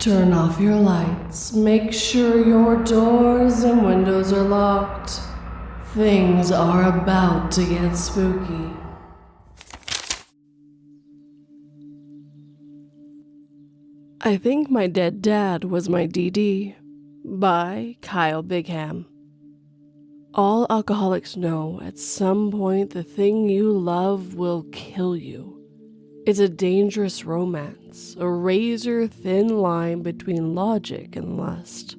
Turn off your lights. Make sure your doors and windows are locked. Things are about to get spooky. I Think My Dead Dad Was My DD by Kyle Bigham. All alcoholics know at some point the thing you love will kill you. It's a dangerous romance, a razor-thin line between logic and lust.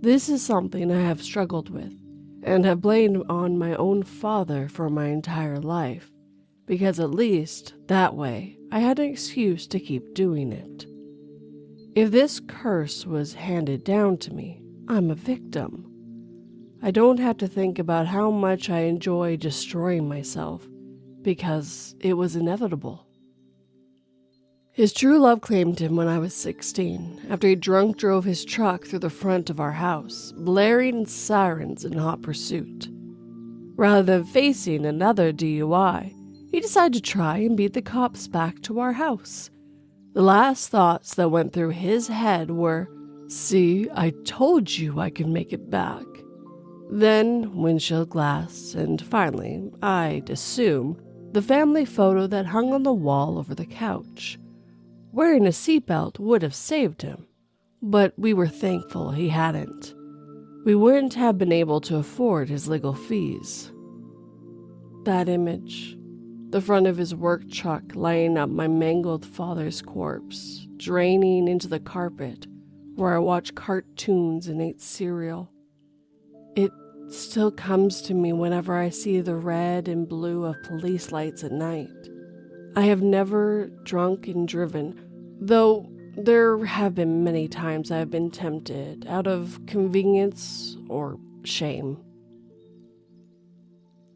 This is something I have struggled with, and have blamed on my own father for my entire life, because at least, that way, I had an excuse to keep doing it. If this curse was handed down to me, I'm a victim. I don't have to think about how much I enjoy destroying myself, because it was inevitable. His true love claimed him when I was 16, after he drunk drove his truck through the front of our house, blaring sirens in hot pursuit. Rather than facing another DUI, he decided to try and beat the cops back to our house. The last thoughts that went through his head were, "See, I told you I could make it back." Then windshield glass, and finally, I'd assume, the family photo that hung on the wall over the couch. Wearing a seatbelt would have saved him, but we were thankful he hadn't. We wouldn't have been able to afford his legal fees. That image, the front of his work truck lining up my mangled father's corpse, draining into the carpet where I watched cartoons and ate cereal. It still comes to me whenever I see the red and blue of police lights at night. I have never drunk and driven, though there have been many times I have been tempted out of convenience or shame.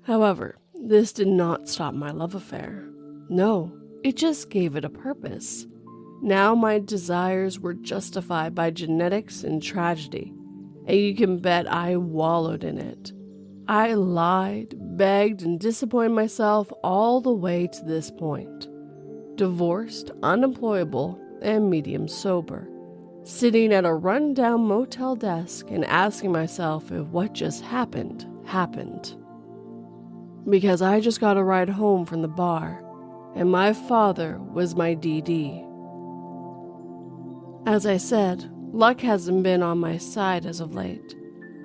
However, this did not stop my love affair. No, it just gave it a purpose. Now my desires were justified by genetics and tragedy, and you can bet I wallowed in it. I lied, begged, and disappointed myself all the way to this point. Divorced, unemployable, and medium sober. Sitting at a run-down motel desk and asking myself if what just happened, happened. Because I just got a ride home from the bar, and my father was my DD. As I said, luck hasn't been on my side as of late.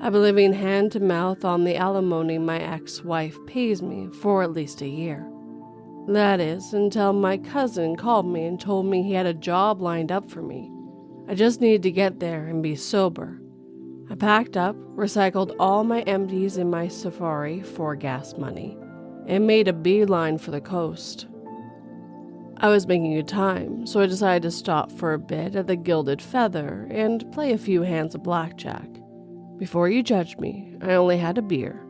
I've been living hand to mouth on the alimony my ex-wife pays me for at least a year. That is, until my cousin called me and told me he had a job lined up for me. I just needed to get there and be sober. I packed up, recycled all my empties in my Safari for gas money, and made a beeline for the coast. I was making good time, so I decided to stop for a bit at the Gilded Feather and play a few hands of blackjack. Before you judge me, I only had a beer,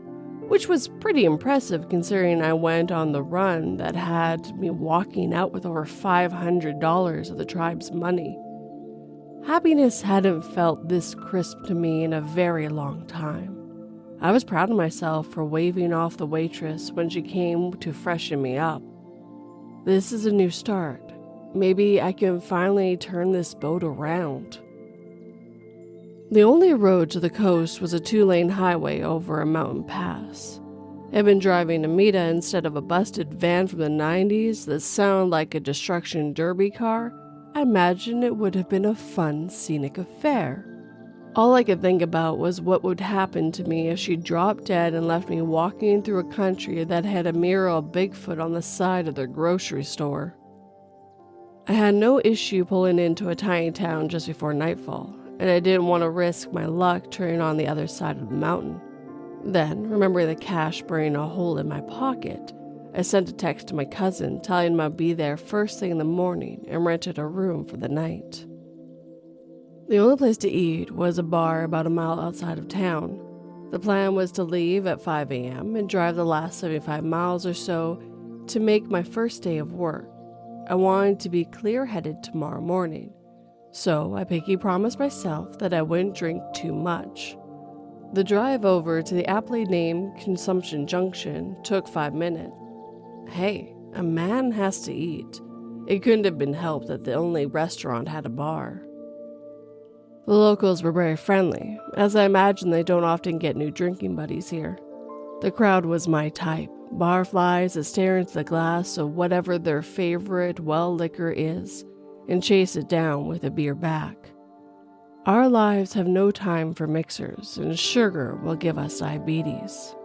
which was pretty impressive considering I went on the run that had me walking out with over $500 of the tribe's money. Happiness hadn't felt this crisp to me in a very long time. I was proud of myself for waving off the waitress when she came to freshen me up. This is a new start. Maybe I can finally turn this boat around. The only road to the coast was a 2-lane highway over a mountain pass. I'd been driving a Mita instead of a busted van from the 90s that sounded like a destruction derby car. I imagined it would have been a fun, scenic affair. All I could think about was what would happen to me if she dropped dead and left me walking through a country that had a mural of Bigfoot on the side of their grocery store. I had no issue pulling into a tiny town just before nightfall, and I didn't want to risk my luck turning on the other side of the mountain. Then, remembering the cash burning a hole in my pocket, I sent a text to my cousin telling him I'd be there first thing in the morning and rented a room for the night. The only place to eat was a bar about a mile outside of town. The plan was to leave at 5 a.m. and drive the last 75 miles or so to make my first day of work. I wanted to be clear-headed tomorrow morning, so I pinky promised myself that I wouldn't drink too much. The drive over to the aptly named Consumption Junction took 5 minutes. Hey, a man has to eat. It couldn't have been helped that the only restaurant had a bar. The locals were very friendly, as I imagine they don't often get new drinking buddies here. The crowd was my type, barflies that stare into the glass of whatever their favorite well liquor is and chase it down with a beer back. Our lives have no time for mixers, and sugar will give us diabetes.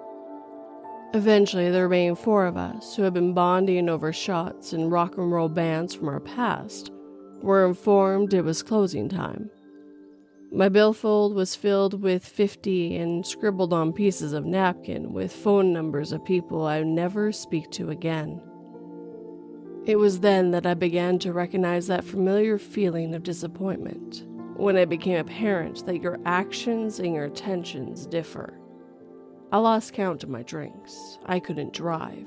Eventually, the remaining 4 of us, who had been bonding over shots and rock and roll bands from our past, were informed it was closing time. My billfold was filled with 50 and scribbled on pieces of napkin with phone numbers of people I would never speak to again. It was then that I began to recognize that familiar feeling of disappointment, when it became apparent that your actions and your intentions differ. I lost count of my drinks, I couldn't drive,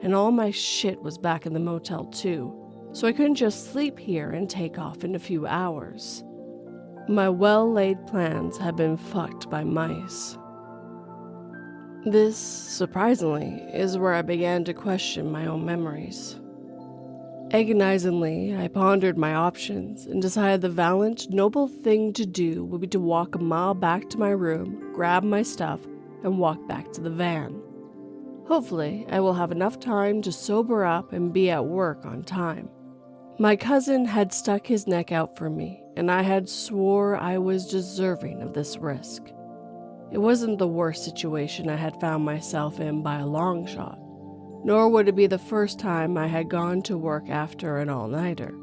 and all my shit was back in the motel too, so I couldn't just sleep here and take off in a few hours. My well-laid plans had been fucked by mice. This, surprisingly, is where I began to question my own memories. Agonizingly, I pondered my options and decided the valiant, noble thing to do would be to walk a mile back to my room, grab my stuff, and walk back to the van. Hopefully, I will have enough time to sober up and be at work on time. My cousin had stuck his neck out for me, and I had swore I was deserving of this risk. It wasn't the worst situation I had found myself in by a long shot, nor would it be the first time I had gone to work after an all-nighter.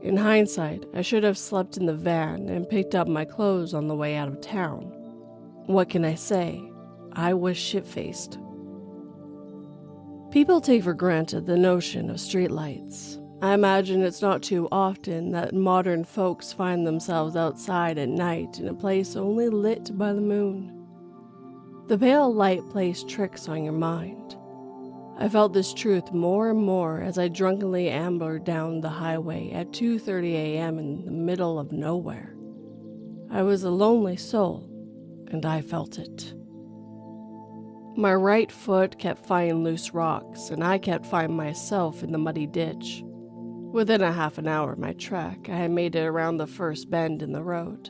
In hindsight, I should have slept in the van and picked up my clothes on the way out of town. What can I say? I was shit-faced. People take for granted the notion of streetlights. I imagine it's not too often that modern folks find themselves outside at night in a place only lit by the moon. The pale light plays tricks on your mind. I felt this truth more and more as I drunkenly ambled down the highway at 2:30 a.m. in the middle of nowhere. I was a lonely soul, and I felt it. My right foot kept finding loose rocks, and I kept finding myself in the muddy ditch. Within a half an hour of my trek, I had made it around the first bend in the road.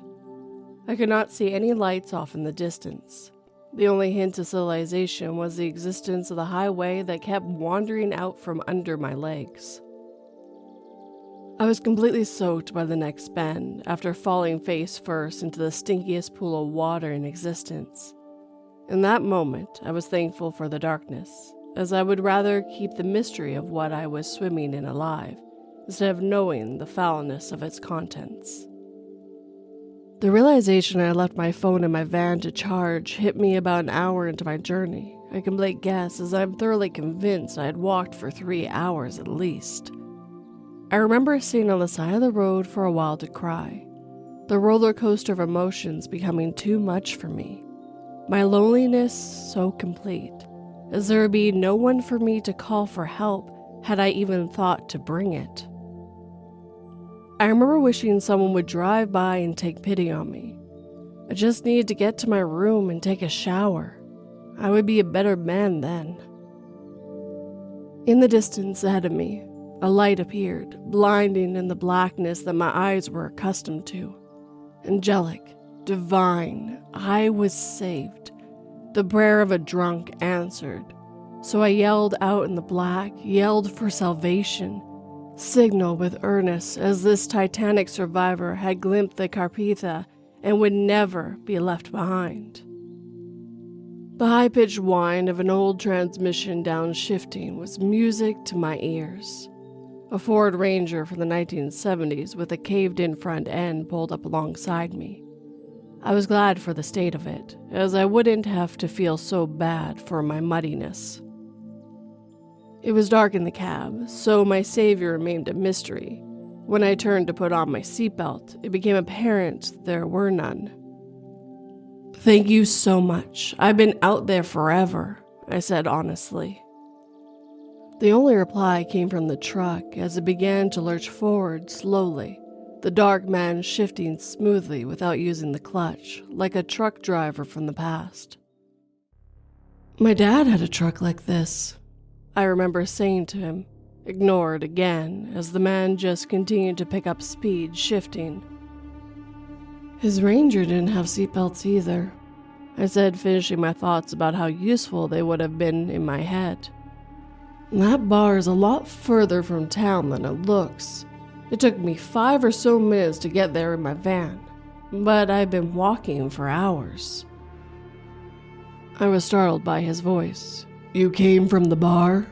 I could not see any lights off in the distance. The only hint of civilization was the existence of the highway that kept wandering out from under my legs. I was completely soaked by the next bend after falling face first into the stinkiest pool of water in existence. In that moment, I was thankful for the darkness, as I would rather keep the mystery of what I was swimming in alive, instead of knowing the foulness of its contents. The realization I left my phone in my van to charge hit me about an hour into my journey, a complete guess, as I'm thoroughly convinced I had walked for 3 hours at least. I remember sitting on the side of the road for a while to cry, the roller coaster of emotions becoming too much for me. My loneliness so complete, as there would be no one for me to call for help had I even thought to bring it. I remember wishing someone would drive by and take pity on me. I just needed to get to my room and take a shower. I would be a better man then. In the distance ahead of me, a light appeared, blinding in the blackness that my eyes were accustomed to. Angelic, divine, I was saved. The prayer of a drunk answered. So I yelled out in the black, yelled for salvation, signaled with earnest as this titanic survivor had glimpsed the Carpathia and would never be left behind. The high-pitched whine of an old transmission downshifting was music to my ears. A Ford Ranger from the 1970s with a caved-in front end pulled up alongside me. I was glad for the state of it, as I wouldn't have to feel so bad for my muddiness. It was dark in the cab, so my savior remained a mystery. When I turned to put on my seatbelt, it became apparent there were none. "Thank you so much. I've been out there forever," I said honestly. The only reply came from the truck as it began to lurch forward slowly, the dark man shifting smoothly without using the clutch, like a truck driver from the past. "My dad had a truck like this," I remember saying to him, ignored again as the man just continued to pick up speed, shifting. His ranger didn't have seatbelts either, I said, finishing my thoughts about how useful they would have been in my head. That bar is a lot further from town than it looks. It took me 5 or so minutes to get there in my van, but I've been walking for hours. I was startled by his voice. You came from the bar?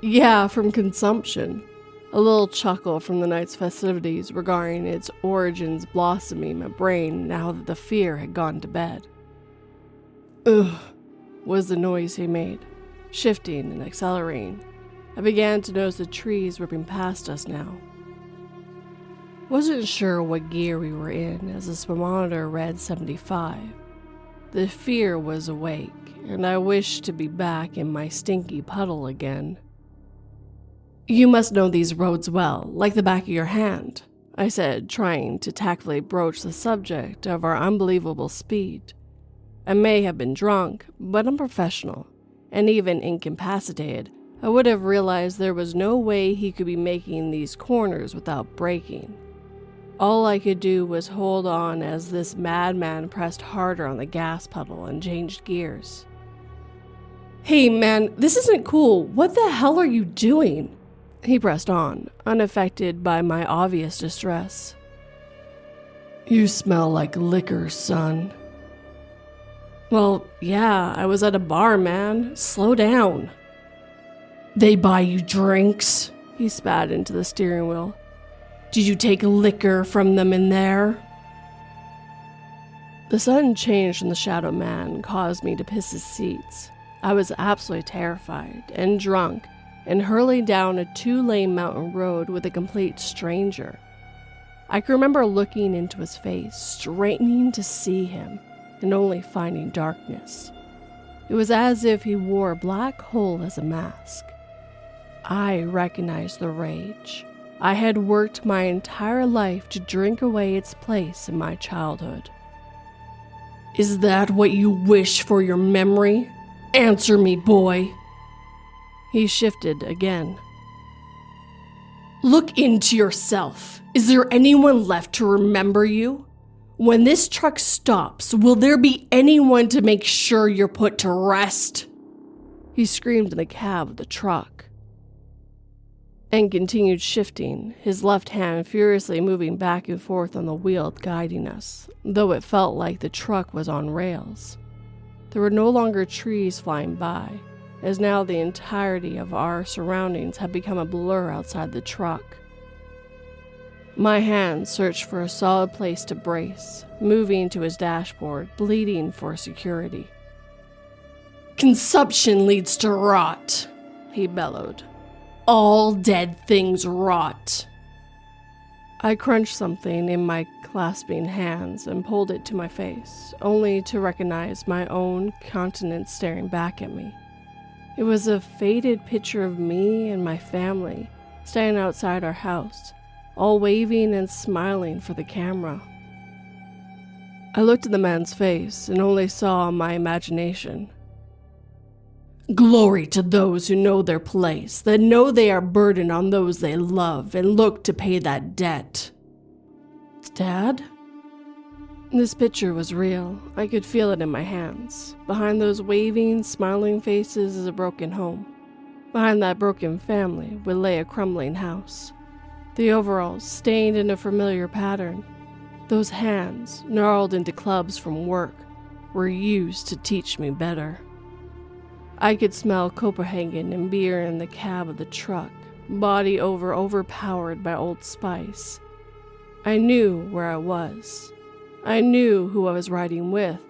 Yeah, from consumption. A little chuckle from the night's festivities regarding its origins blossoming in my brain now that the fear had gone to bed. Ugh, was the noise he made, shifting and accelerating. I began to notice the trees ripping past us now. Wasn't sure what gear we were in as the speedometer read 75. The fear was awake, and I wished to be back in my stinky puddle again. You must know these roads well, like the back of your hand, I said, trying to tactfully broach the subject of our unbelievable speed. I may have been drunk, but unprofessional, and even incapacitated. I would have realized there was no way he could be making these corners without braking. All I could do was hold on as this madman pressed harder on the gas pedal and changed gears. Hey man, this isn't cool. What the hell are you doing? He pressed on, unaffected by my obvious distress. You smell like liquor, son. Well, yeah, I was at a bar, man. Slow down. They buy you drinks? He spat into the steering wheel. Did you take liquor from them in there? The sudden change in the shadow man caused me to piss his seats. I was absolutely terrified and drunk and hurling down a 2-lane mountain road with a complete stranger. I can remember looking into his face, straining to see him, and only finding darkness. It was as if he wore a black hole as a mask. I recognized the rage. I had worked my entire life to drink away its place in my childhood. Is that what you wish for your memory? Answer me, boy. He shifted again. Look into yourself. Is there anyone left to remember you? When this truck stops, will there be anyone to make sure you're put to rest? He screamed in the cab of the truck and continued shifting, his left hand furiously moving back and forth on the wheel guiding us, though it felt like the truck was on rails. There were no longer trees flying by, as now the entirety of our surroundings had become a blur outside the truck. My hand searched for a solid place to brace, moving to his dashboard, bleeding for security. Consumption leads to rot, he bellowed. All dead things rot. I crunched something in my clasping hands and pulled it to my face, only to recognize my own countenance staring back at me. It was a faded picture of me and my family standing outside our house, all waving and smiling for the camera. I looked at the man's face and only saw my imagination. Glory to those who know their place, that know they are burdened on those they love and look to pay that debt. Dad? This picture was real. I could feel it in my hands. Behind those waving, smiling faces is a broken home. Behind that broken family would lay a crumbling house. The overalls stained in a familiar pattern. Those hands, gnarled into clubs from work, were used to teach me better. I could smell Copenhagen and beer in the cab of the truck, body overpowered by Old Spice. I knew where I was. I knew who I was riding with.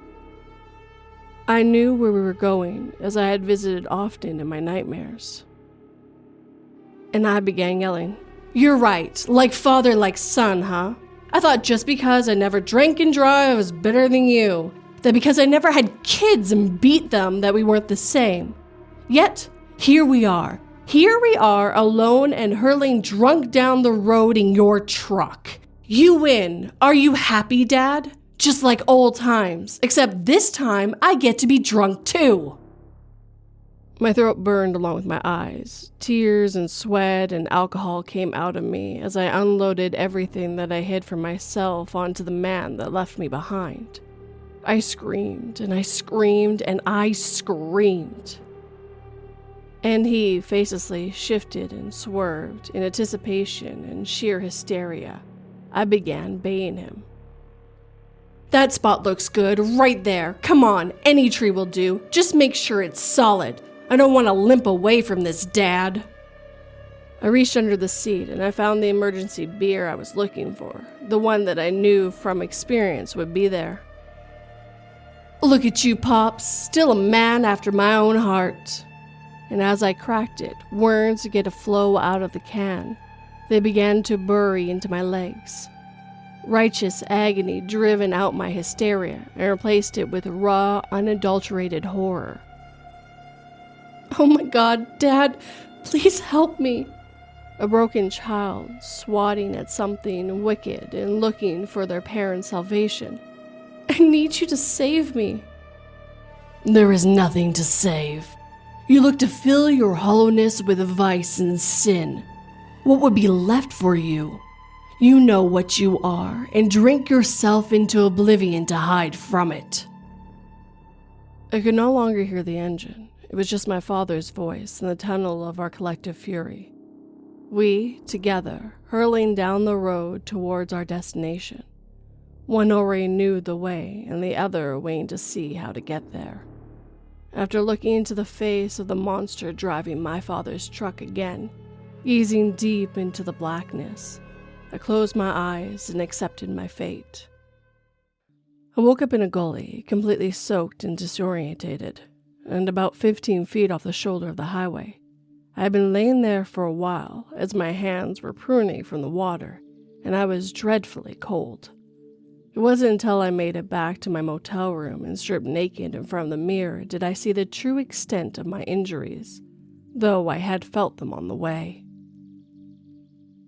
I knew where we were going, as I had visited often in my nightmares. And I began yelling, You're right, like father, like son, huh? I thought just because I never drank and drive, I was better than you. That because I never had kids and beat them, that we weren't the same. Yet, here we are. Here we are, alone and hurling drunk down the road in your truck. You win. Are you happy, Dad? Just like old times, except this time I get to be drunk too. My throat burned along with my eyes. Tears and sweat and alcohol came out of me as I unloaded everything that I hid from myself onto the man that left me behind. I screamed and I screamed and I screamed. And he facelessly shifted and swerved in anticipation and sheer hysteria. I began baying him. "That spot looks good, right there. Come on, any tree will do. Just make sure it's solid. I don't want to limp away from this, Dad." I reached under the seat and I found the emergency beer I was looking for, the one that I knew from experience would be there. "Look at you, Pops, still a man after my own heart." And as I cracked it, words began to flow out of the can. They began to bury into my legs. Righteous agony driven out my hysteria and replaced it with raw, unadulterated horror. "Oh my God, Dad, please help me." A broken child swatting at something wicked and looking for their parents' salvation. "I need you to save me." "There is nothing to save. You look to fill your hollowness with vice and sin. What would be left for you? You know what you are, and drink yourself into oblivion to hide from it." I could no longer hear the engine. It was just my father's voice in the tunnel of our collective fury. We, together, hurling down the road towards our destination. One already knew the way, and the other waiting to see how to get there. After looking into the face of the monster driving my father's truck again, gazing deep into the blackness, I closed my eyes and accepted my fate. I woke up in a gully, completely soaked and disorientated, and about 15 feet off the shoulder of the highway. I had been laying there for a while, as my hands were pruning from the water, and I was dreadfully cold. It wasn't until I made it back to my motel room and stripped naked in front of the mirror did I see the true extent of my injuries, though I had felt them on the way.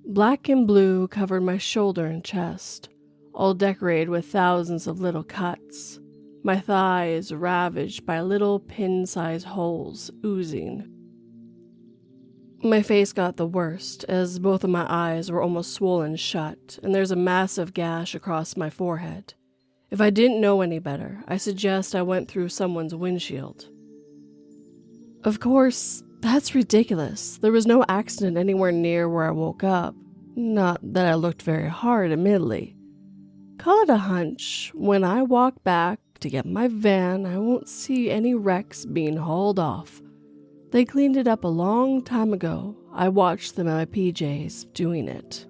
Black and blue covered my shoulder and chest, all decorated with thousands of little cuts, my thighs ravaged by little pin-sized holes oozing. My face got the worst, as both of my eyes were almost swollen shut, and there's a massive gash across my forehead. If I didn't know any better, I suggest I went through someone's windshield. Of course, that's ridiculous. There was no accident anywhere near where I woke up. Not that I looked very hard, admittedly. Call it a hunch. When I walk back to get my van, I won't see any wrecks being hauled off. They cleaned it up a long time ago. I watched them in my PJs doing it.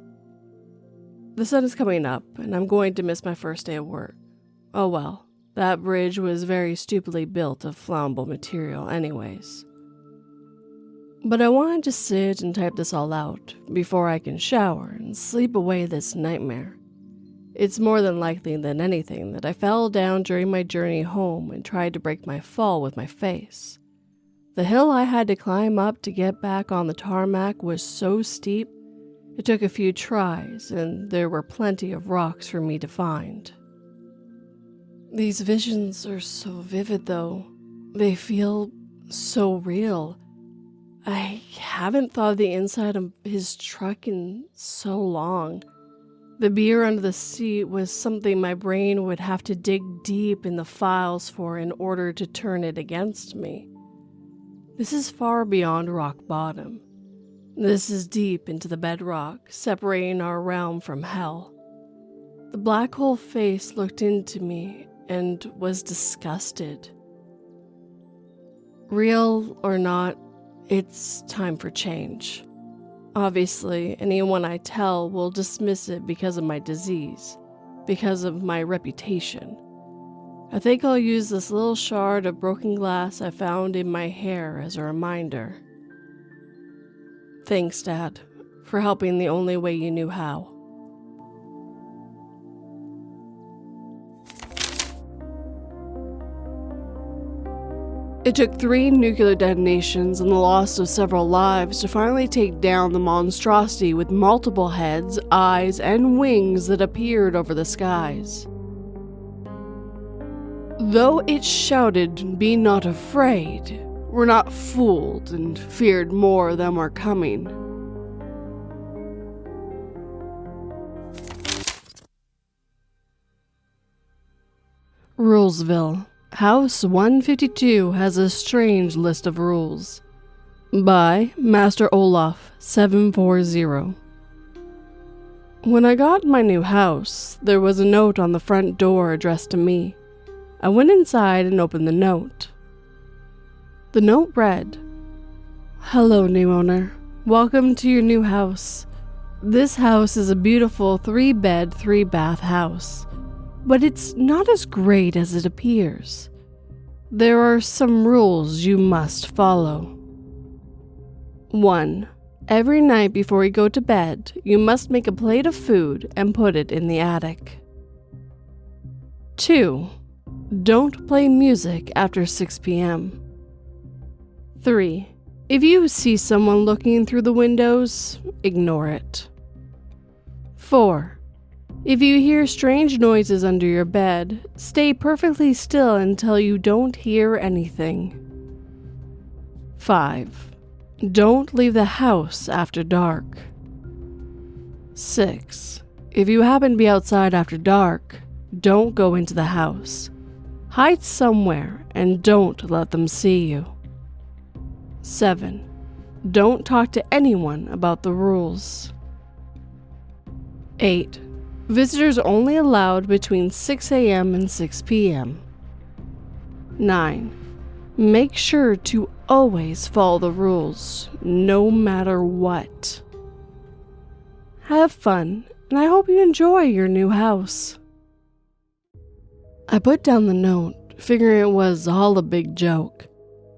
The sun is coming up, and I'm going to miss my first day of work. Oh well, that bridge was very stupidly built of flammable material anyways. But I wanted to sit and type this all out before I can shower and sleep away this nightmare. It's more than likely than anything that I fell down during my journey home and tried to break my fall with my face. The hill I had to climb up to get back on the tarmac was so steep, it took a few tries, and there were plenty of rocks for me to find. These visions are so vivid, though. They feel so real. I haven't thought of the inside of his truck in so long. The beer under the seat was something my brain would have to dig deep in the files for in order to turn it against me. This is far beyond rock bottom. This is deep into the bedrock, separating our realm from hell. The black hole face looked into me and was disgusted. Real or not, it's time for change. Obviously, anyone I tell will dismiss it because of my disease, because of my reputation. I think I'll use this little shard of broken glass I found in my hair as a reminder. Thanks, Dad, for helping the only way you knew how. It took 3 nuclear detonations and the loss of several lives to finally take down the monstrosity with multiple heads, eyes, and wings that appeared over the skies. Though it shouted, "Be not afraid," were not fooled and feared more than were coming. Rulesville. House 152 has a strange list of rules. By Master Olaf 740. When I got my new house, there was a note on the front door addressed to me. I went inside and opened the note. The note read, "Hello, new owner. Welcome to your new house. This house is a beautiful 3-bed, 3-bath house, but it's not as great as it appears. There are some rules you must follow. 1. Every night before you go to bed, you must make a plate of food and put it in the attic. 2. Don't play music after 6 p.m. 3. If you see someone looking through the windows, ignore it. 4. If you hear strange noises under your bed, stay perfectly still until you don't hear anything. 5. Don't leave the house after dark. 6. If you happen to be outside after dark, don't go into the house. Hide somewhere and don't let them see you. 7. Don't talk to anyone about the rules. 8. Visitors only allowed between 6 a.m. and 6 p.m. 9. Make sure to always follow the rules, no matter what. Have fun, and I hope you enjoy your new house." I put down the note, figuring it was all a big joke.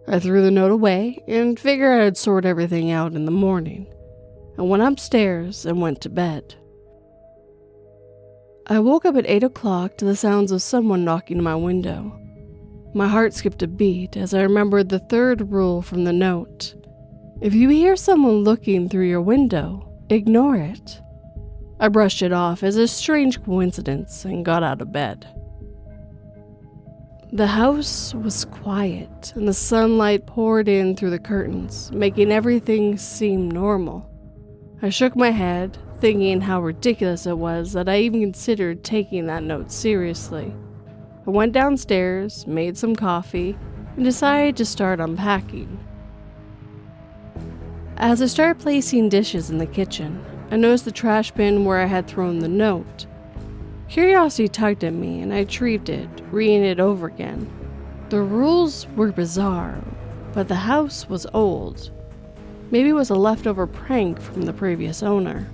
I threw the note away and figured I'd sort everything out in the morning. I went upstairs and went to bed. I woke up at 8 o'clock to the sounds of someone knocking on my window. My heart skipped a beat as I remembered the 3rd rule from the note. If you hear someone looking through your window, ignore it. I brushed it off as a strange coincidence and got out of bed. The house was quiet and the sunlight poured in through the curtains, making everything seem normal. I shook my head, thinking how ridiculous it was that I even considered taking that note seriously. I went downstairs, made some coffee, and decided to start unpacking. As I started placing dishes in the kitchen, I noticed the trash bin where I had thrown the note. Curiosity tugged at me and I retrieved it, reading it over again. The rules were bizarre, but the house was old. Maybe it was a leftover prank from the previous owner.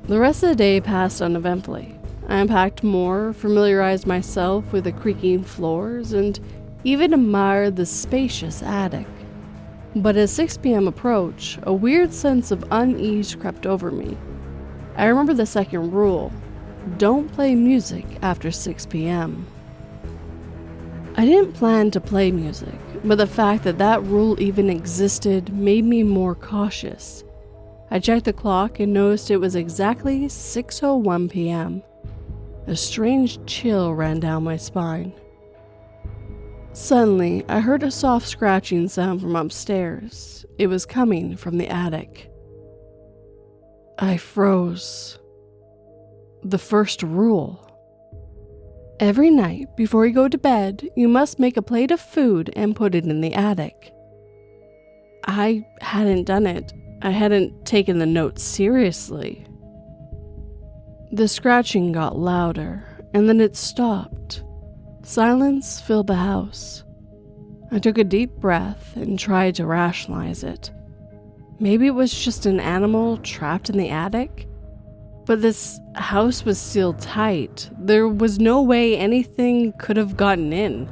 The rest of the day passed uneventfully. I unpacked more, familiarized myself with the creaking floors, and even admired the spacious attic. But as 6 p.m. approached, a weird sense of unease crept over me. I remember the 2nd rule: don't play music after 6 p.m. I didn't plan to play music, but the fact that that rule even existed made me more cautious. I checked the clock and noticed it was exactly 6:01 p.m. A strange chill ran down my spine. Suddenly, I heard a soft scratching sound from upstairs. It was coming from the attic. I froze. The 1st rule. Every night before you go to bed, you must make a plate of food and put it in the attic. I hadn't done it. I hadn't taken the note seriously. The scratching got louder, and then it stopped. Silence filled the house. I took a deep breath and tried to rationalize it. Maybe it was just an animal trapped in the attic? But this house was sealed tight. There was no way anything could have gotten in.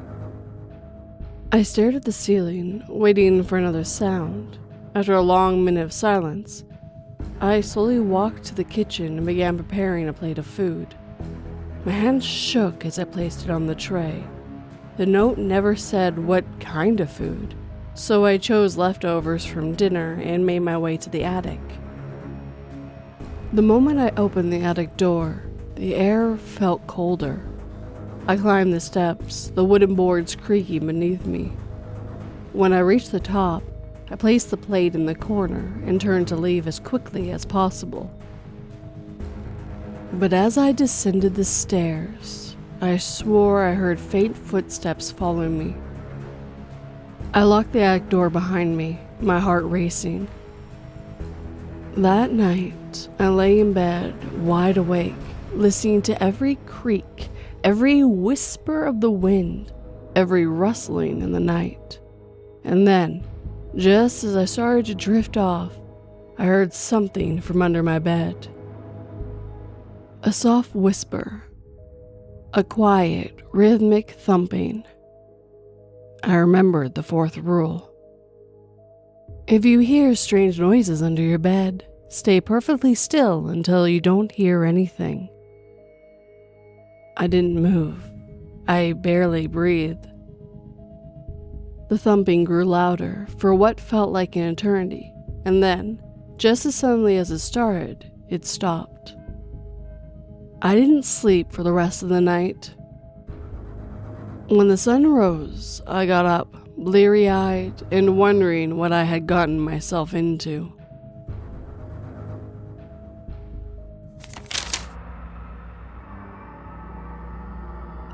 I stared at the ceiling, waiting for another sound. After a long minute of silence, I slowly walked to the kitchen and began preparing a plate of food. My hands shook as I placed it on the tray. The note never said what kind of food, so I chose leftovers from dinner and made my way to the attic. The moment I opened the attic door, the air felt colder. I climbed the steps, the wooden boards creaking beneath me. When I reached the top, I placed the plate in the corner and turned to leave as quickly as possible. But as I descended the stairs, I swore I heard faint footsteps following me. I locked the attic door behind me, my heart racing. That night, I lay in bed, wide awake, listening to every creak, every whisper of the wind, every rustling in the night. And then, just as I started to drift off, I heard something from under my bed. A soft whisper, a quiet, rhythmic thumping. I remembered the fourth rule. If you hear strange noises under your bed, stay perfectly still until you don't hear anything. I didn't move. I barely breathed. The thumping grew louder for what felt like an eternity, and then, just as suddenly as it started, it stopped. I didn't sleep for the rest of the night. When the sun rose, I got up, bleary-eyed and wondering what I had gotten myself into.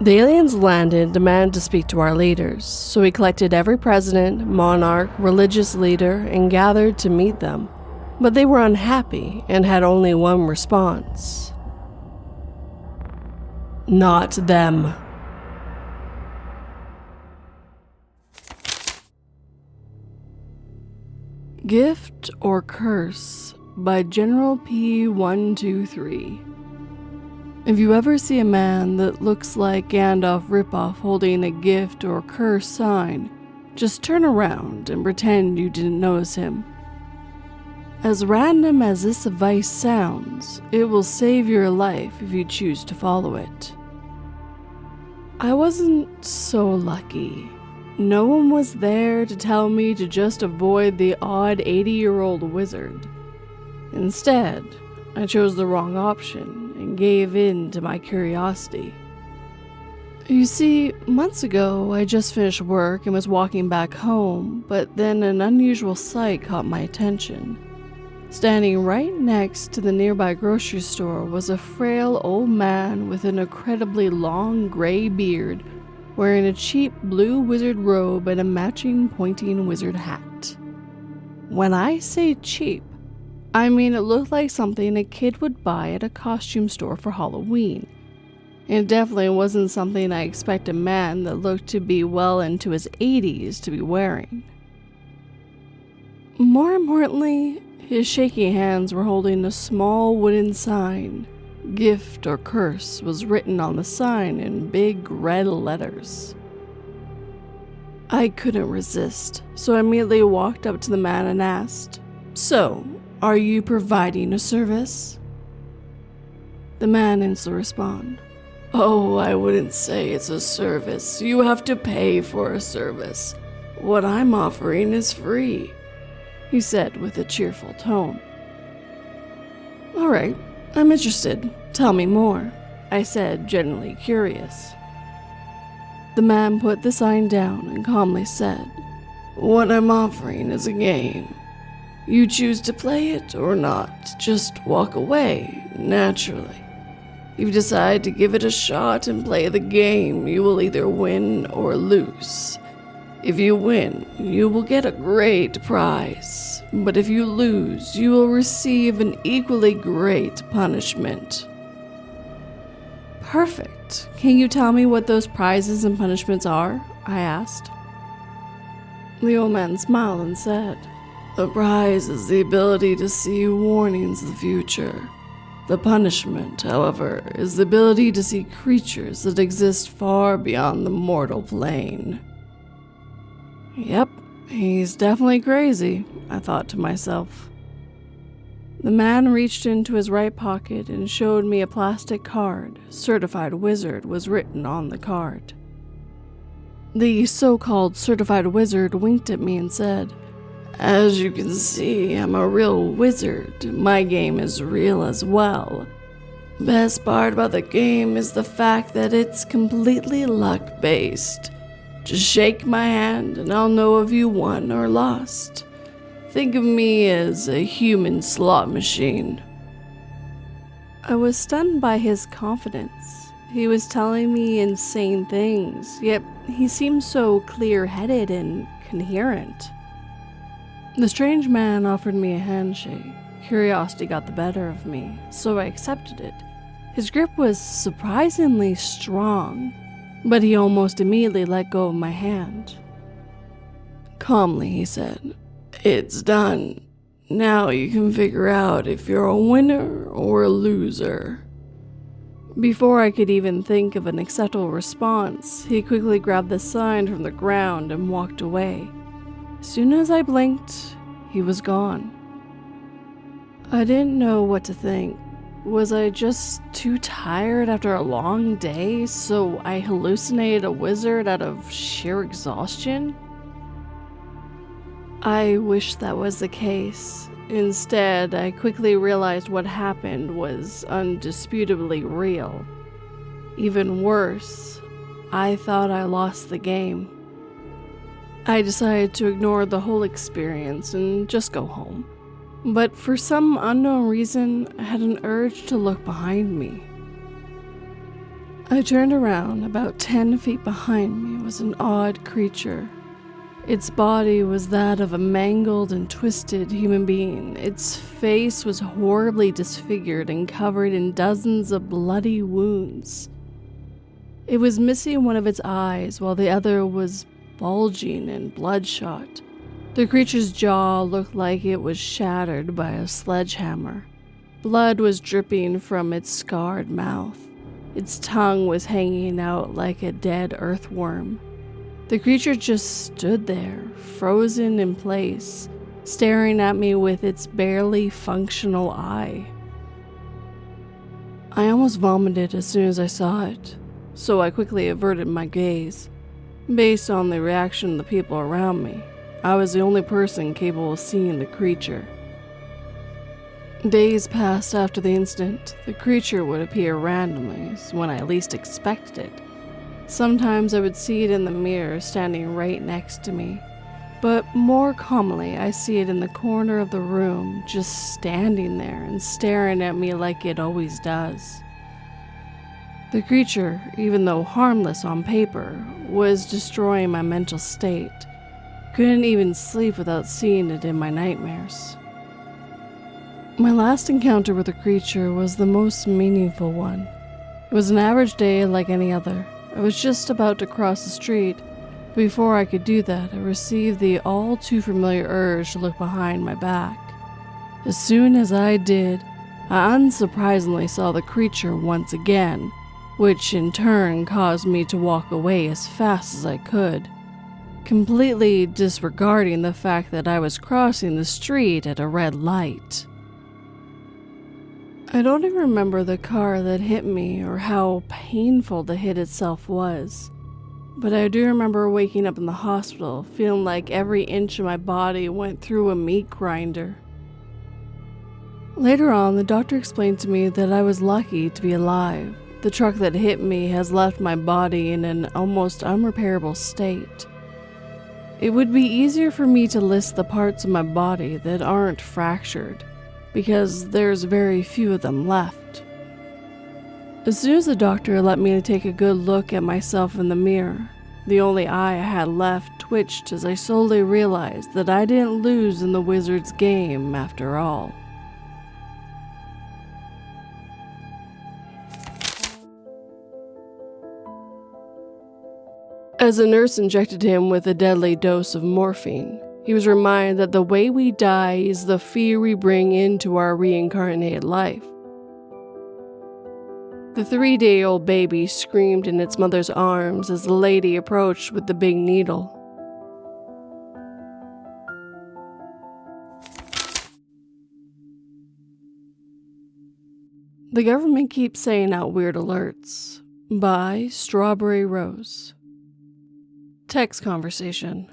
The aliens landed and demanded to speak to our leaders, so we collected every president, monarch, religious leader, and gathered to meet them. But they were unhappy and had only one response. Not them. Gift or Curse by General P. 123. If you ever see a man that looks like Gandalf ripoff holding a gift or curse sign, just turn around and pretend you didn't notice him. As random as this advice sounds, it will save your life if you choose to follow it. I wasn't so lucky. No one was there to tell me to just avoid the odd 80-year-old wizard. Instead, I chose the wrong option and gave in to my curiosity. You see, months ago, I just finished work and was walking back home, but then an unusual sight caught my attention. Standing right next to the nearby grocery store was a frail old man with an incredibly long gray beard, wearing a cheap blue wizard robe and a matching pointing wizard hat. When I say cheap, I mean it looked like something a kid would buy at a costume store for Halloween. It definitely wasn't something I expect a man that looked to be well into his 80s to be wearing. More importantly, his shaky hands were holding a small wooden sign. Gift or Curse was written on the sign in big red letters. I couldn't resist, so I immediately walked up to the man and asked, "So, are you providing a service?" The man instantly responded, "Oh, I wouldn't say it's a service. You have to pay for a service. What I'm offering is free," he said with a cheerful tone. "All right, I'm interested. Tell me more," I said, genuinely curious. The man put the sign down and calmly said, "What I'm offering is a game. You choose to play it or not, just walk away, naturally. If you decide to give it a shot and play the game, you will either win or lose. If you win, you will get a great prize, but if you lose, you will receive an equally great punishment." "Perfect. Can you tell me what those prizes and punishments are?" I asked. The old man smiled and said, "The prize is the ability to see warnings of the future. The punishment, however, is the ability to see creatures that exist far beyond the mortal plane." Yep, he's definitely crazy, I thought to myself. The man reached into his right pocket and showed me a plastic card. Certified Wizard was written on the card. The so-called certified wizard winked at me and said, "As you can see, I'm a real wizard. My game is real as well. Best part about the game is the fact that it's completely luck-based. Just shake my hand and I'll know if you won or lost. Think of me as a human slot machine." I was stunned by his confidence. He was telling me insane things, yet he seemed so clear-headed and coherent. The strange man offered me a handshake. Curiosity got the better of me, so I accepted it. His grip was surprisingly strong, but he almost immediately let go of my hand. Calmly, he said, "It's done. Now you can figure out if you're a winner or a loser." Before I could even think of an acceptable response, he quickly grabbed the sign from the ground and walked away. As soon as I blinked, he was gone. I didn't know what to think. Was I just too tired after a long day, so I hallucinated a wizard out of sheer exhaustion? I wish that was the case. Instead, I quickly realized what happened was undisputably real. Even worse, I thought I lost the game. I decided to ignore the whole experience and just go home. But for some unknown reason, I had an urge to look behind me. I turned around. About 10 feet behind me was an odd creature. Its body was that of a mangled and twisted human being. Its face was horribly disfigured and covered in dozens of bloody wounds. It was missing one of its eyes, while the other was bulging and bloodshot. The creature's jaw looked like it was shattered by a sledgehammer. Blood was dripping from its scarred mouth. Its tongue was hanging out like a dead earthworm. The creature just stood there, frozen in place, staring at me with its barely functional eye. I almost vomited as soon as I saw it, so I quickly averted my gaze. Based on the reaction of the people around me, I was the only person capable of seeing the creature. Days passed after the incident. The creature would appear randomly when I least expected it. Sometimes I would see it in the mirror standing right next to me, but more commonly I see it in the corner of the room, just standing there and staring at me like it always does. The creature, even though harmless on paper, was destroying my mental state. Couldn't even sleep without seeing it in my nightmares. My last encounter with the creature was the most meaningful one. It was an average day like any other. I was just about to cross the street. Before I could do that, I received the all too familiar urge to look behind my back. As soon as I did, I unsurprisingly saw the creature once again, which in turn caused me to walk away as fast as I could, completely disregarding the fact that I was crossing the street at a red light. I don't even remember the car that hit me or how painful the hit itself was, but I do remember waking up in the hospital feeling like every inch of my body went through a meat grinder. Later on, the doctor explained to me that I was lucky to be alive. The truck that hit me has left my body in an almost unrepairable state. It would be easier for me to list the parts of my body that aren't fractured, because there's very few of them left. As soon as the doctor let me take a good look at myself in the mirror, the only eye I had left twitched as I slowly realized that I didn't lose in the wizard's game after all. As a nurse injected him with a deadly dose of morphine, he was reminded that the way we die is the fear we bring into our reincarnated life. The 3-day-old baby screamed in its mother's arms as the lady approached with the big needle. The government keeps saying out weird alerts. By Strawberry Rose. Text conversation.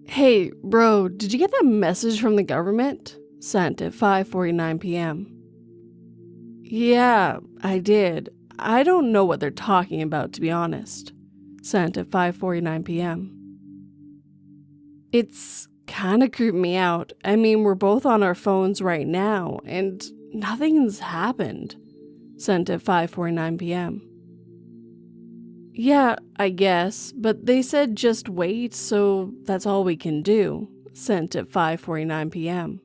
Hey, bro, did you get that message from the government? Sent at 5:49 p.m. Yeah, I did. I don't know what they're talking about, to be honest. Sent at 5:49 p.m. It's kinda creeped me out. I mean, we're both on our phones right now, and nothing's happened. Sent at 5:49 p.m. Yeah, I guess, but they said just wait, so that's all we can do. Sent at 5:49 p.m.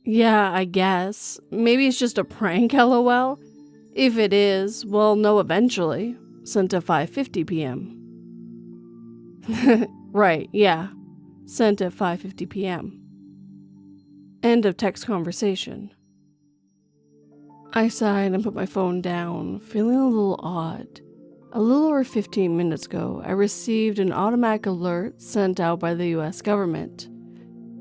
Yeah, I guess. Maybe it's just a prank, lol. If it is, we'll know eventually. Sent at 5:50 p.m. Right, yeah. Sent at 5:50 p.m. End of text conversation. I sighed and put my phone down, feeling a little odd. A little over 15 minutes ago, I received an automatic alert sent out by the US government.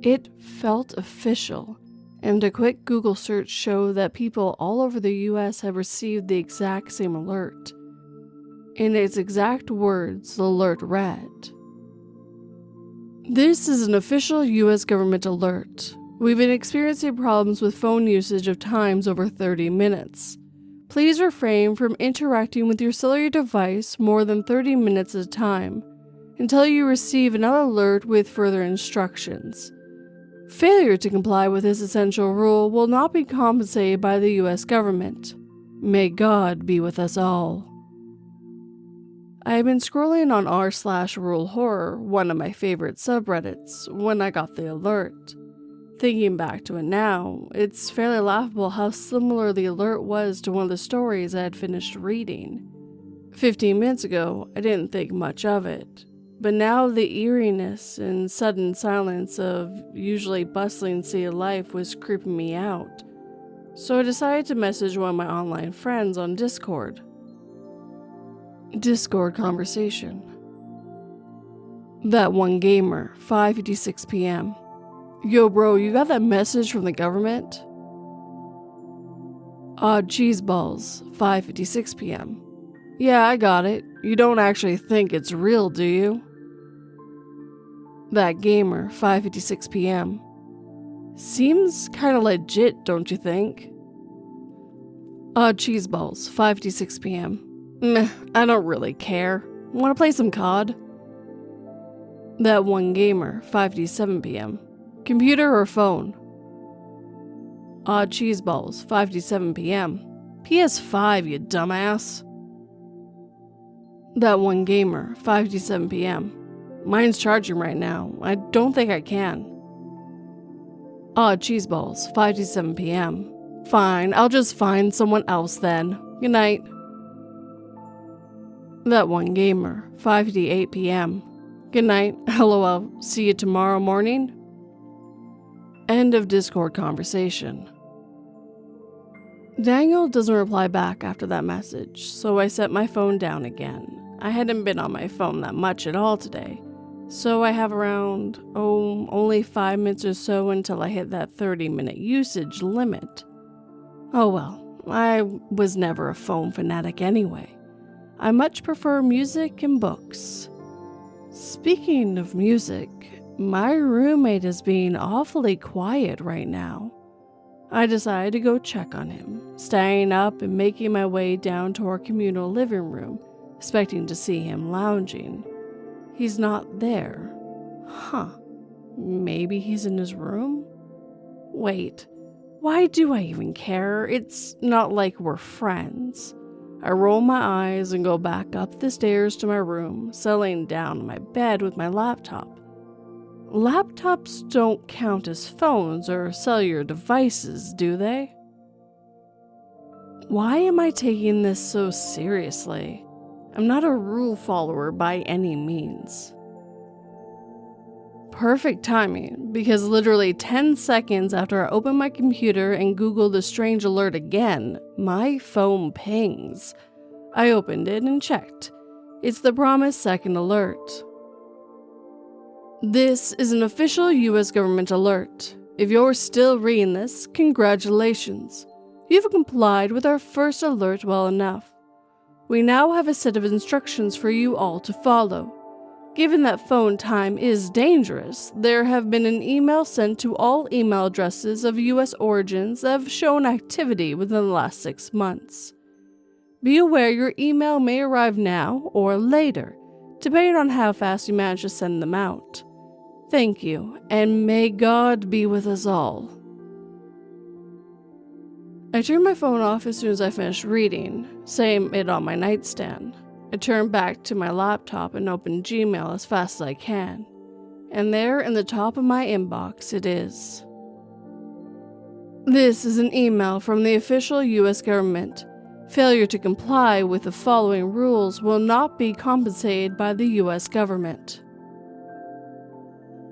It felt official, and a quick Google search showed that people all over the US have received the exact same alert. In its exact words, the alert read, "This is an official US government alert. We've been experiencing problems with phone usage of times over 30 minutes. Please refrain from interacting with your cellular device more than 30 minutes at a time until you receive another alert with further instructions. Failure to comply with this essential rule will not be compensated by the US government. May God be with us all." I had been scrolling on r/rule horror, one of my favorite subreddits, when I got the alert. Thinking back to it now, it's fairly laughable how similar the alert was to one of the stories I had finished reading. 15 minutes ago, I didn't think much of it, but now the eeriness and sudden silence of usually bustling city life was creeping me out, so I decided to message one of my online friends on Discord. Discord conversation. That one gamer, 5:56 p.m. Yo bro, you got that message from the government? Odd cheeseballs, 5:56 p.m. Yeah, I got it. You don't actually think it's real, do you? That gamer, 5:56 p.m. Seems kinda legit, don't you think? Odd cheeseballs, 5:56 p.m. Meh, I don't really care. Wanna play some COD? That one gamer, 5:57 p.m. Computer or phone? Odd cheeseballs, 5:57 p.m. PS5, you dumbass. That one gamer, 5:57 p.m. Mine's charging right now. I don't think I can. Odd cheeseballs, 5:57 p.m. Fine, I'll just find someone else then. Good night. That one gamer, 5:58 p.m. Good night. LOL. See you tomorrow morning. End of Discord conversation. Daniel doesn't reply back after that message, so I set my phone down again. I hadn't been on my phone that much at all today, so I have around, only 5 minutes or so until I hit that 30-minute usage limit. Oh well, I was never a phone fanatic anyway. I much prefer music and books. Speaking of music, my roommate is being awfully quiet right now. I decided to go check on him, staying up and making my way down to our communal living room, expecting to see him lounging. He's not there. Huh. Maybe he's in his room? Wait, why do I even care? It's not like we're friends. I roll my eyes and go back up the stairs to my room, settling down on my bed with my laptop. Laptops don't count as phones or cellular devices, do they? Why am I taking this so seriously? I'm not a rule follower by any means. Perfect timing, because literally 10 seconds after I open my computer and Google the strange alert again, my phone pings. I opened it and checked. It's the promised second alert. This is an official US government alert. If you're still reading this, congratulations. You've complied with our first alert well enough. We now have a set of instructions for you all to follow. Given that phone time is dangerous, there have been an email sent to all email addresses of US origins that have shown activity within the last 6 months. Be aware your email may arrive now or later, depending on how fast you manage to send them out. Thank you, and may God be with us all. I turned my phone off as soon as I finished reading, setting it on my nightstand. I turned back to my laptop and opened Gmail as fast as I can. And there in the top of my inbox it is. This is an email from the official U.S. government. Failure to comply with the following rules will not be compensated by the U.S. government.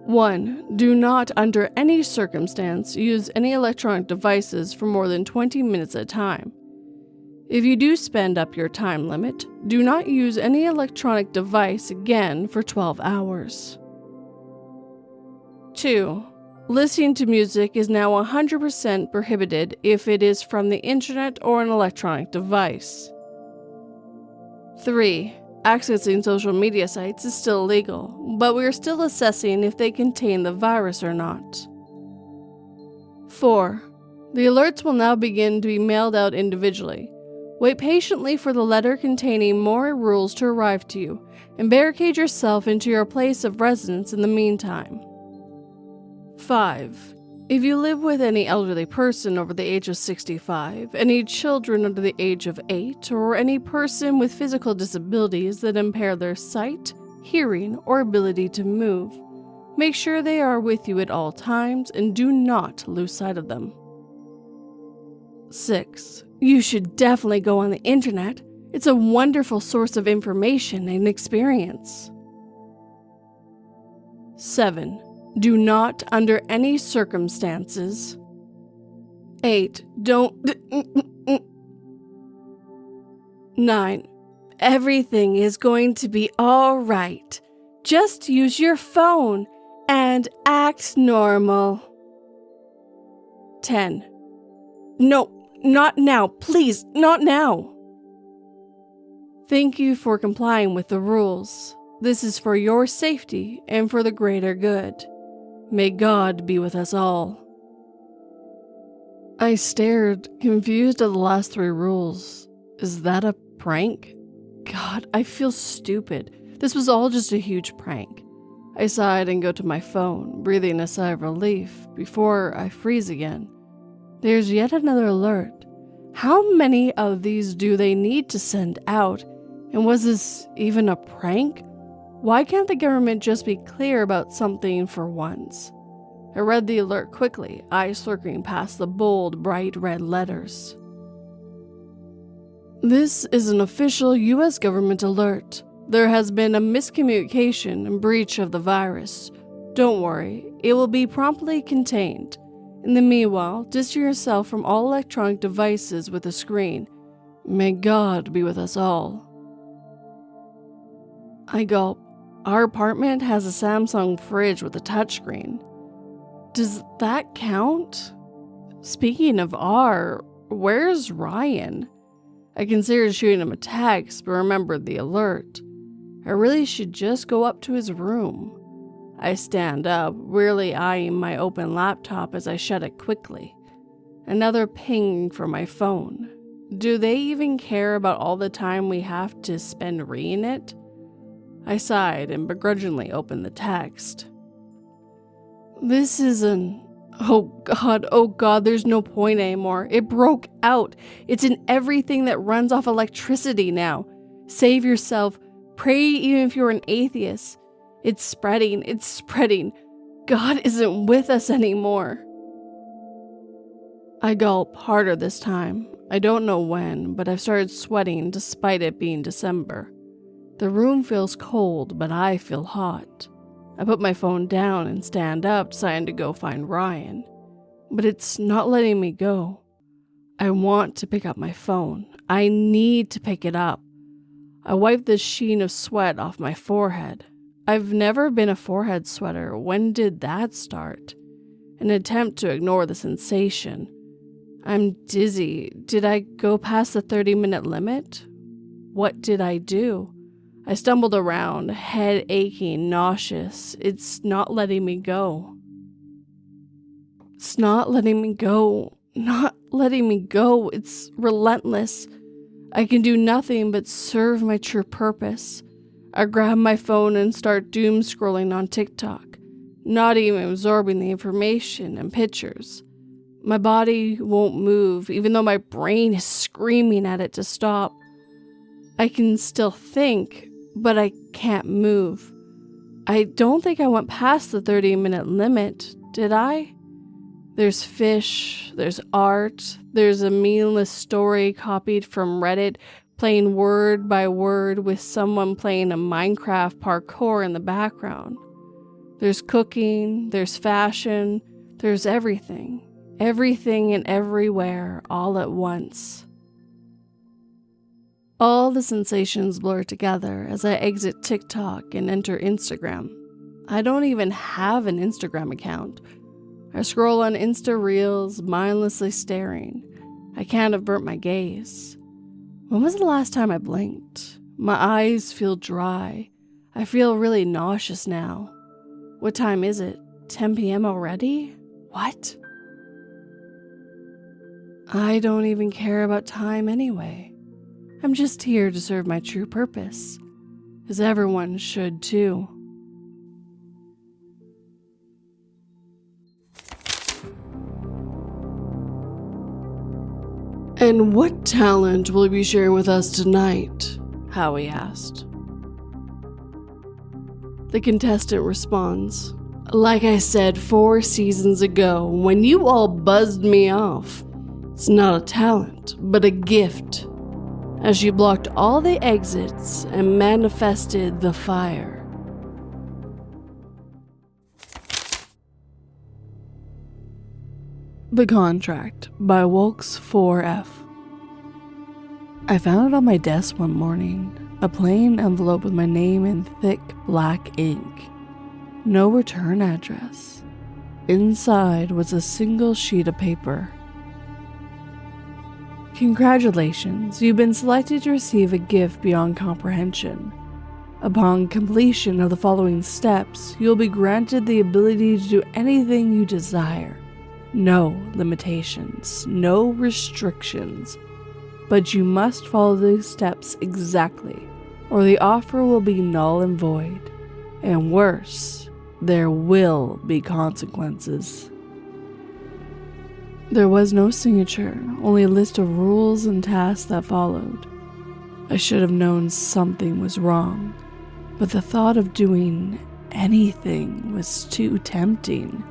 1. Do not, under any circumstance, use any electronic devices for more than 20 minutes at a time. If you do spend up your time limit, do not use any electronic device again for 12 hours. 2. Listening to music is now 100% prohibited if it is from the internet or an electronic device. 3. Accessing social media sites is still illegal, but we are still assessing if they contain the virus or not. 4. The alerts will now begin to be mailed out individually. Wait patiently for the letter containing more rules to arrive to you, and barricade yourself into your place of residence in the meantime. 5. If you live with any elderly person over the age of 65, any children under the age of 8, or any person with physical disabilities that impair their sight, hearing, or ability to move, make sure they are with you at all times and do not lose sight of them. 6. You should definitely go on the internet. It's a wonderful source of information and experience. 7. Do not, under any circumstances. 8. Don't. 9. Everything is going to be all right. Just use your phone and act normal. 10. No, not now. Please, not now. Thank you for complying with the rules. This is for your safety and for the greater good. May God be with us all. I stared, confused at the last 3 rules. Is that a prank? God, I feel stupid. This was all just a huge prank. I sighed and go to my phone, breathing a sigh of relief before I freeze again. There's yet another alert. How many of these do they need to send out? And was this even a prank? Why can't the government just be clear about something for once? I read the alert quickly, eyes circling past the bold, bright red letters. This is an official U.S. government alert. There has been a miscommunication and breach of the virus. Don't worry, it will be promptly contained. In the meanwhile, distance yourself from all electronic devices with a screen. May God be with us all. I gulp. Our apartment has a Samsung fridge with a touchscreen. Does that count? Speaking of R, where's Ryan? I considered shooting him a text, but remembered the alert. I really should just go up to his room. I stand up, wearily eyeing my open laptop as I shut it quickly. Another ping from my phone. Do they even care about all the time we have to spend reading it? I sighed and begrudgingly opened the text. This is an... Oh God, there's no point anymore. It broke out. It's in everything that runs off electricity now. Save yourself. Pray even if you're an atheist. It's spreading. God isn't with us anymore. I gulp harder this time. I don't know when, but I've started sweating despite it being December. The room feels cold, but I feel hot. I put my phone down and stand up, deciding to go find Ryan. But it's not letting me go. I want to pick up my phone. I need to pick it up. I wipe the sheen of sweat off my forehead. I've never been a forehead sweater. When did that start? An attempt to ignore the sensation. I'm dizzy. Did I go past the 30-minute limit? What did I do? I stumbled around, head aching, nauseous. It's not letting me go. It's not letting me go. Not letting me go. It's relentless. I can do nothing but serve my true purpose. I grab my phone and start doom scrolling on TikTok, not even absorbing the information and pictures. My body won't move, even though my brain is screaming at it to stop. I can still think, but I can't move. I don't think I went past the 30-minute limit, did I? There's fish, there's art, there's a meaningless story copied from Reddit, playing word by word with someone playing a Minecraft parkour in the background. There's cooking, there's fashion, there's everything. Everything and everywhere, all at once. All the sensations blur together as I exit TikTok and enter Instagram. I don't even have an Instagram account. I scroll on Insta Reels, mindlessly staring. I can't avert my gaze. When was the last time I blinked? My eyes feel dry. I feel really nauseous now. What time is it? 10 p.m. already? What? I don't even care about time anyway. I'm just here to serve my true purpose, as everyone should too. And what talent will you be sharing with us tonight? Howie asked. The contestant responds, like I said 4 seasons ago when you all buzzed me off, it's not a talent, but a gift. As she blocked all the exits and manifested the fire. The Contract by Wolks 4F. I found it on my desk one morning, a plain envelope with my name in thick black ink. No return address. Inside was a single sheet of paper. Congratulations, you've been selected to receive a gift beyond comprehension. Upon completion of the following steps, you'll be granted the ability to do anything you desire. No limitations, no restrictions. But you must follow these steps exactly, or the offer will be null and void. And worse, there will be consequences. There was no signature, only a list of rules and tasks that followed. I should have known something was wrong, but the thought of doing anything was too tempting.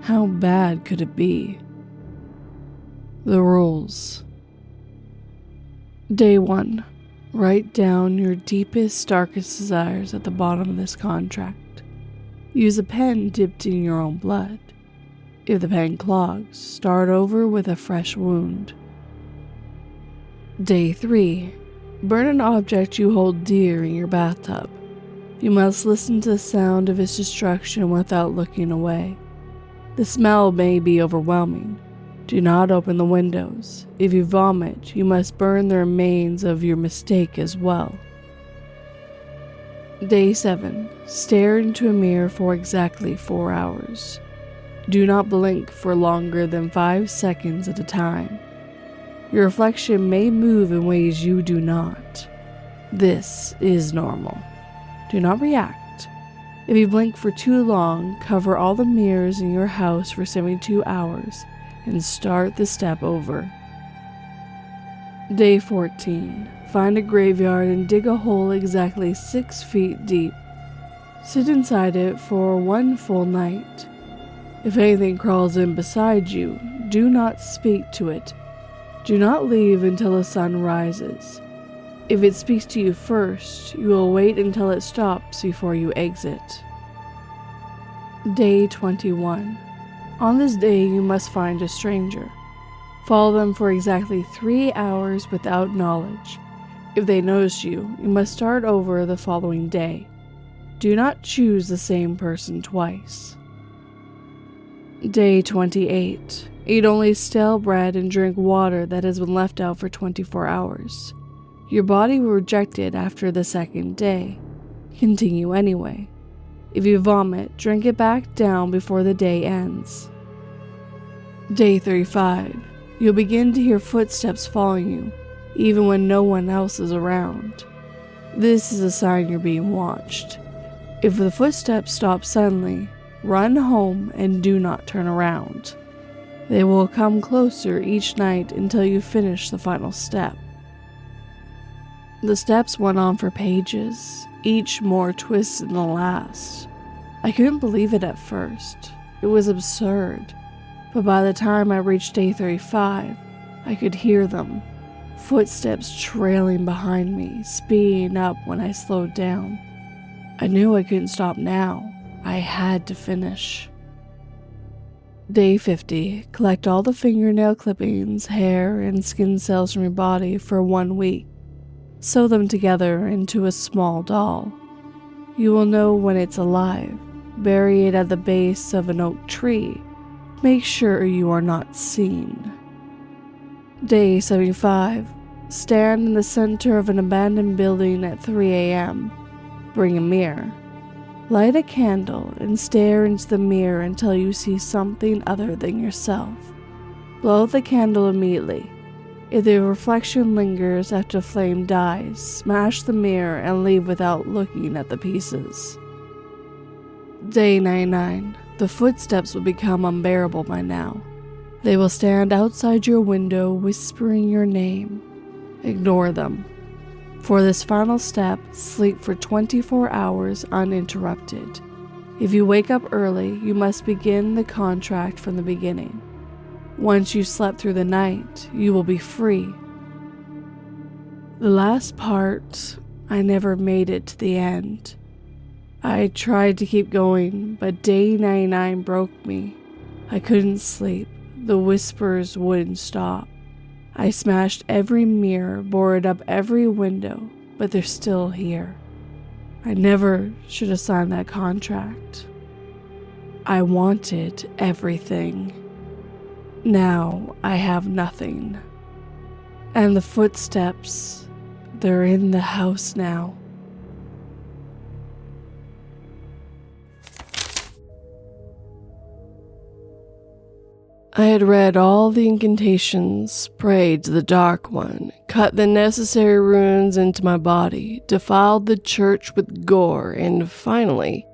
How bad could it be? The rules. Day 1. Write down your deepest, darkest desires at the bottom of this contract. Use a pen dipped in your own blood. If the pen clogs, start over with a fresh wound. Day 3. Burn an object you hold dear in your bathtub. You must listen to the sound of its destruction without looking away. The smell may be overwhelming. Do not open the windows. If you vomit, you must burn the remains of your mistake as well. Day 7. Stare into a mirror for exactly 4 hours. Do not blink for longer than 5 seconds at a time. Your reflection may move in ways you do not. This is normal. Do not react. If you blink for too long, cover all the mirrors in your house for 72 hours and start the step over. Day 14. Find a graveyard and dig a hole exactly 6 feet deep. Sit inside it for 1 full night. If anything crawls in beside you, do not speak to it. Do not leave until the sun rises. If it speaks to you first, you will wait until it stops before you exit. Day 21. On this day, you must find a stranger. Follow them for exactly 3 hours without knowledge. If they notice you, you must start over the following day. Do not choose the same person twice. Day 28. Eat only stale bread and drink water that has been left out for 24 hours. Your body will reject it after the 2nd day. Continue anyway. If you vomit, drink it back down before the day ends. Day 35. You'll begin to hear footsteps following you. even when no one else is around. This is a sign you're being watched. If the footsteps stop suddenly, run home and do not turn around. They will come closer each night until you finish the final step. The steps went on for pages, each more twisted than the last. I couldn't believe it at first. It was absurd. But by the time I reached day 35, I could hear them. Footsteps trailing behind me, speeding up when I slowed down. I knew I couldn't stop now. I had to finish. Day 50. Collect all the fingernail clippings, hair, and skin cells from your body for 1 week. Sew them together into a small doll. You will know when it's alive. Bury it at the base of an oak tree. Make sure you are not seen. Day 75. Stand in the center of an abandoned building at 3 a.m. Bring a mirror. Light a candle and stare into the mirror until you see something other than yourself. Blow out the candle immediately. If the reflection lingers after the flame dies, smash the mirror and leave without looking at the pieces. Day 99. The footsteps will become unbearable by now. They will stand outside your window whispering your name. Ignore them. For this final step, sleep for 24 hours uninterrupted. If you wake up early, you must begin the contract from the beginning. Once you slept through the night, you will be free. The last part, I never made it to the end. I tried to keep going, but day 99 broke me. I couldn't sleep. The whispers wouldn't stop. I smashed every mirror, boarded up every window, but they're still here. I never should have signed that contract. I wanted everything. Now I have nothing. And the footsteps, they're in the house now. I had read all the incantations, prayed to the Dark One, cut the necessary runes into my body, defiled the church with gore, and finally,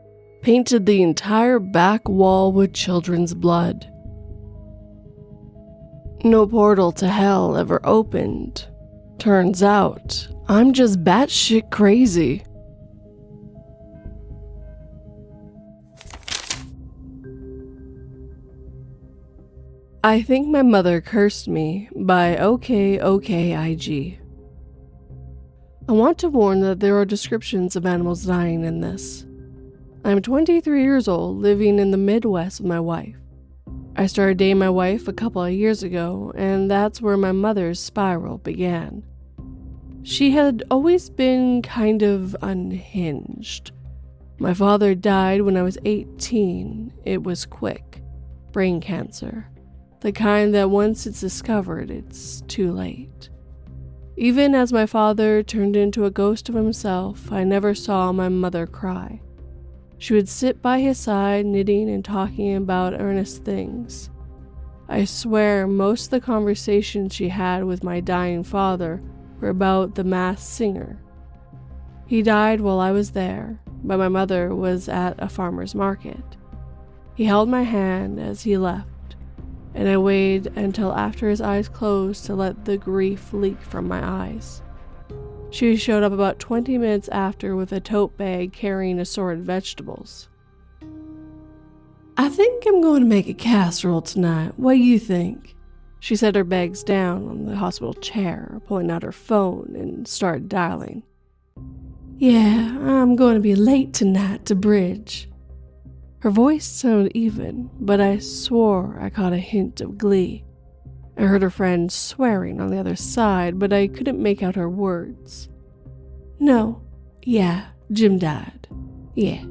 painted the entire back wall with children's blood. No portal to hell ever opened. Turns out, I'm just batshit crazy. I think my mother cursed me by okokokokig. I want to warn that there are descriptions of animals dying in this. I'm 23 years old, living in the Midwest with my wife. I started dating my wife a couple of years ago, and that's where my mother's spiral began. She had always been kind of unhinged. My father died when I was 18. It was quick. Brain cancer. The kind that once it's discovered, it's too late. Even as my father turned into a ghost of himself, I never saw my mother cry. She would sit by his side, knitting and talking about earnest things. I swear most of the conversations she had with my dying father were about the Masked Singer. He died while I was there, but my mother was at a farmer's market. He held my hand as he left, and I waited until after his eyes closed to let the grief leak from my eyes. She showed up about 20 minutes after with a tote bag carrying assorted vegetables. "I think I'm going to make a casserole tonight. What do you think?" She set her bags down on the hospital chair, pulling out her phone, and started dialing. "Yeah, I'm going to be late tonight to bridge." Her voice sounded even, but I swore I caught a hint of glee. I heard her friend swearing on the other side, but I couldn't make out her words. "No. Yeah, Jim died. Yeah.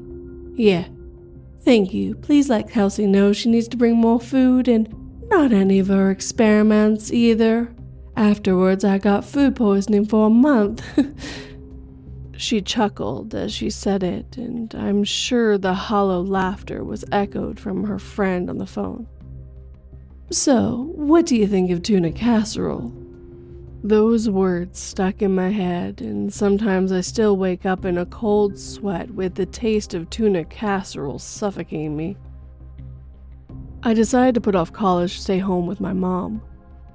Thank you. Please let Kelsey know she needs to bring more food and not any of her experiments either. Afterwards, I got food poisoning for a month." She chuckled as she said it, and I'm sure the hollow laughter was echoed from her friend on the phone. "So, what do you think of tuna casserole?" Those words stuck in my head, and sometimes I still wake up in a cold sweat with the taste of tuna casserole suffocating me. I decided to put off college to stay home with my mom.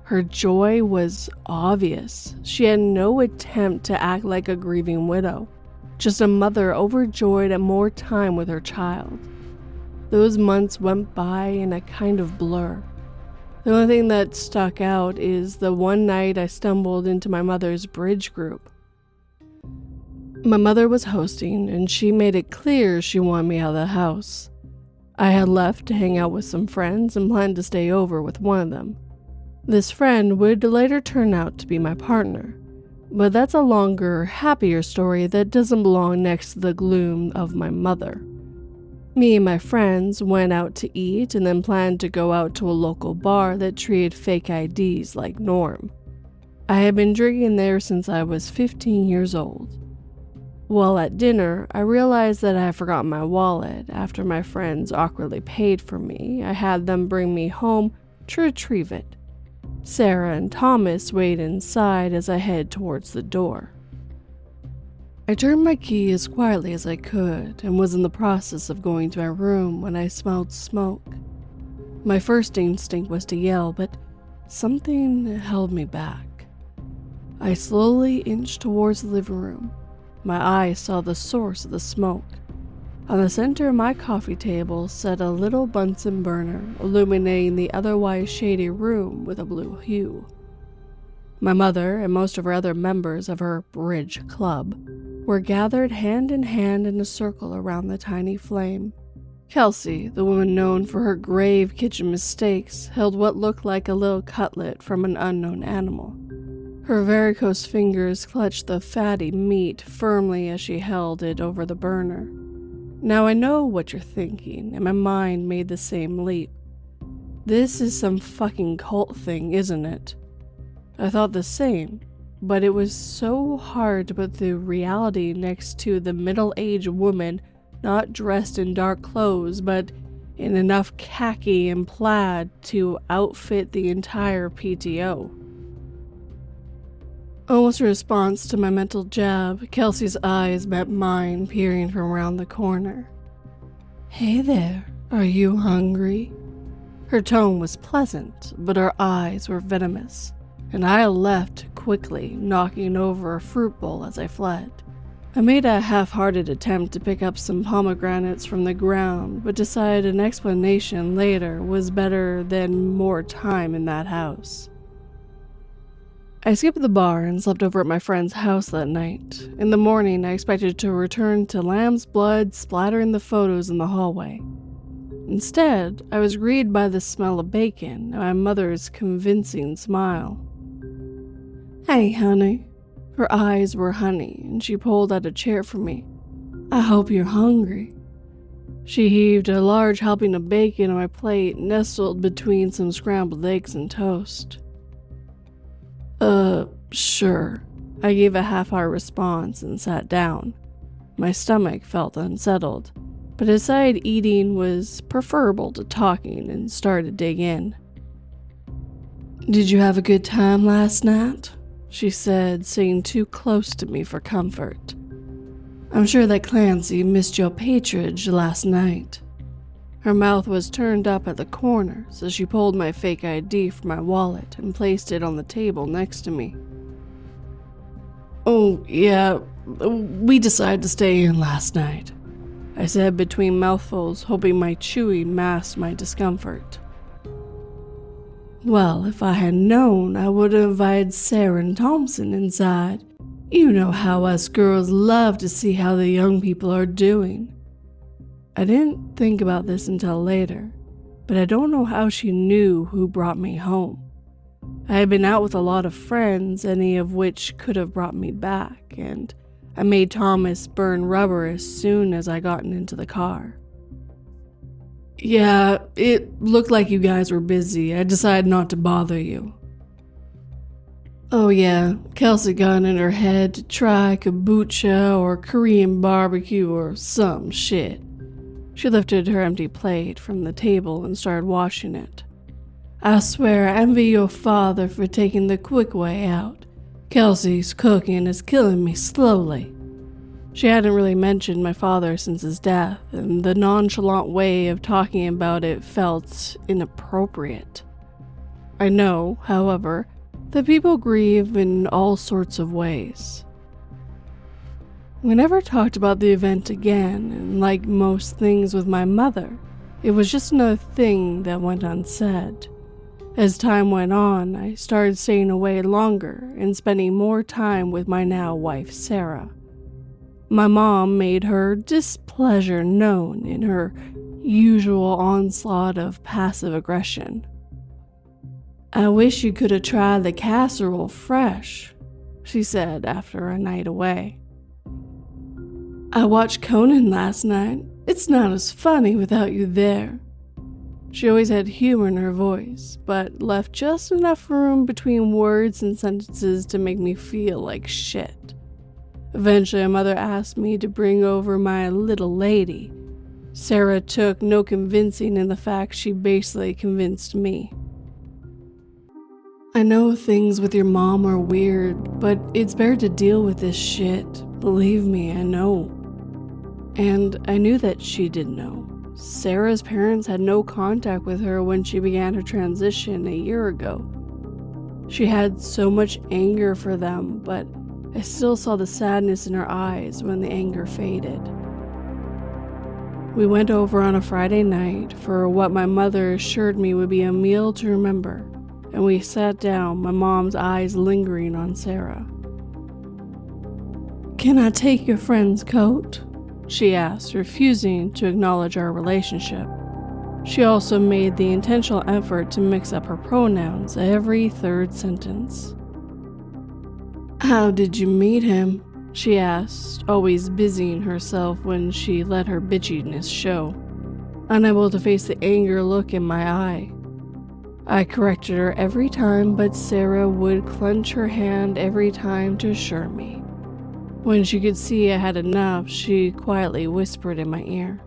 Her joy was obvious. She had no attempt to act like a grieving widow, just a mother overjoyed at more time with her child. Those months went by in a kind of blur. The only thing that stuck out is the one night I stumbled into my mother's bridge group. My mother was hosting, and she made it clear she wanted me out of the house. I had left to hang out with some friends and planned to stay over with one of them. This friend would later turn out to be my partner, but that's a longer, happier story that doesn't belong next to the gloom of my mother. Me and my friends went out to eat and then planned to go out to a local bar that treated fake IDs like norm. I had been drinking there since I was 15 years old. While at dinner, I realized that I had forgotten my wallet. After my friends awkwardly paid for me, I had them bring me home to retrieve it. Sarah and Thomas waited inside as I headed towards the door. I turned my key as quietly as I could and was in the process of going to my room when I smelled smoke. My first instinct was to yell, but something held me back. I slowly inched towards the living room. My eyes saw the source of the smoke. On the center of my coffee table sat a little Bunsen burner, illuminating the otherwise shady room with a blue hue. My mother and most of her other members of her bridge club were gathered hand in hand in a circle around the tiny flame. Kelsey, the woman known for her grave kitchen mistakes, held what looked like a little cutlet from an unknown animal. Her varicose fingers clutched the fatty meat firmly as she held it over the burner. Now I know what you're thinking, and my mind made the same leap. This is some fucking cult thing, isn't it? I thought the same, but it was so hard to put the reality next to the middle-aged woman not dressed in dark clothes, but in enough khaki and plaid to outfit the entire PTO. Almost in response to my mental jab, Kelsey's eyes met mine, peering from around the corner. "Hey there, are you hungry?" Her tone was pleasant, but her eyes were venomous, and I left quickly, knocking over a fruit bowl as I fled. I made a half-hearted attempt to pick up some pomegranates from the ground, but decided an explanation later was better than more time in that house. I skipped the bar and slept over at my friend's house that night. In the morning, I expected to return to lamb's blood splattering the photos in the hallway. Instead, I was greeted by the smell of bacon and my mother's convincing smile. "Hey, honey." Her eyes were honey, and she pulled out a chair for me. "I hope you're hungry." She heaved a large helping of bacon on my plate, nestled between some scrambled eggs and toast. Sure." I gave a half-hearted response and sat down. My stomach felt unsettled, but I decided eating was preferable to talking and started to dig in. "Did you have a good time last night?" she said, sitting too close to me for comfort. "I'm sure that Clancy missed your patronage last night." Her mouth was turned up at the corners as she pulled my fake ID from my wallet and placed it on the table next to me. "Oh, yeah, we decided to stay in last night," I said between mouthfuls, hoping my chewing masked my discomfort. "Well, if I had known, I would have invited Sarah and Thompson inside. You know how us girls love to see how the young people are doing." I didn't think about this until later, but I don't know how she knew who brought me home. I had been out with a lot of friends, any of which could have brought me back, and I made Thomas burn rubber as soon as I got into the car. "Yeah, it looked like you guys were busy. I decided not to bother you." "Oh yeah, Kelsey got in her head to try kombucha or Korean barbecue or some shit." She lifted her empty plate from the table and started washing it. "I swear I envy your father for taking the quick way out. Kelsey's cooking is killing me slowly. She hadn't really mentioned my father since his death, and the nonchalant way of talking about it felt inappropriate. I know, however, that people grieve in all sorts of ways. We never talked about the event again, and like most things with my mother, it was just another thing that went unsaid. As time went on, I started staying away longer and spending more time with my now wife, Sarah. My mom made her displeasure known in her usual onslaught of passive aggression. "I wish you could have tried the casserole fresh," she said after a night away. "I watched Conan last night. It's not as funny without you there." She always had humor in her voice, but left just enough room between words and sentences to make me feel like shit. Eventually, my mother asked me to bring over my little lady. Sarah took no convincing in the fact she basically convinced me. "I know things with your mom are weird, but it's better to deal with this shit. Believe me, I know." And I knew that she didn't know. Sarah's parents had no contact with her when she began her transition a year ago. She had so much anger for them, but I still saw the sadness in her eyes when the anger faded. We went over on a Friday night for what my mother assured me would be a meal to remember, and we sat down, my mom's eyes lingering on Sarah. "Can I take your friend's coat?" she asked, refusing to acknowledge our relationship. She also made the intentional effort to mix up her pronouns every third sentence. "How did you meet him?" she asked, always busying herself when she let her bitchiness show, unable to face the anger look in my eye. I corrected her every time, but Sarah would clench her hand every time to assure me. When she could see I had enough, she quietly whispered in my ear,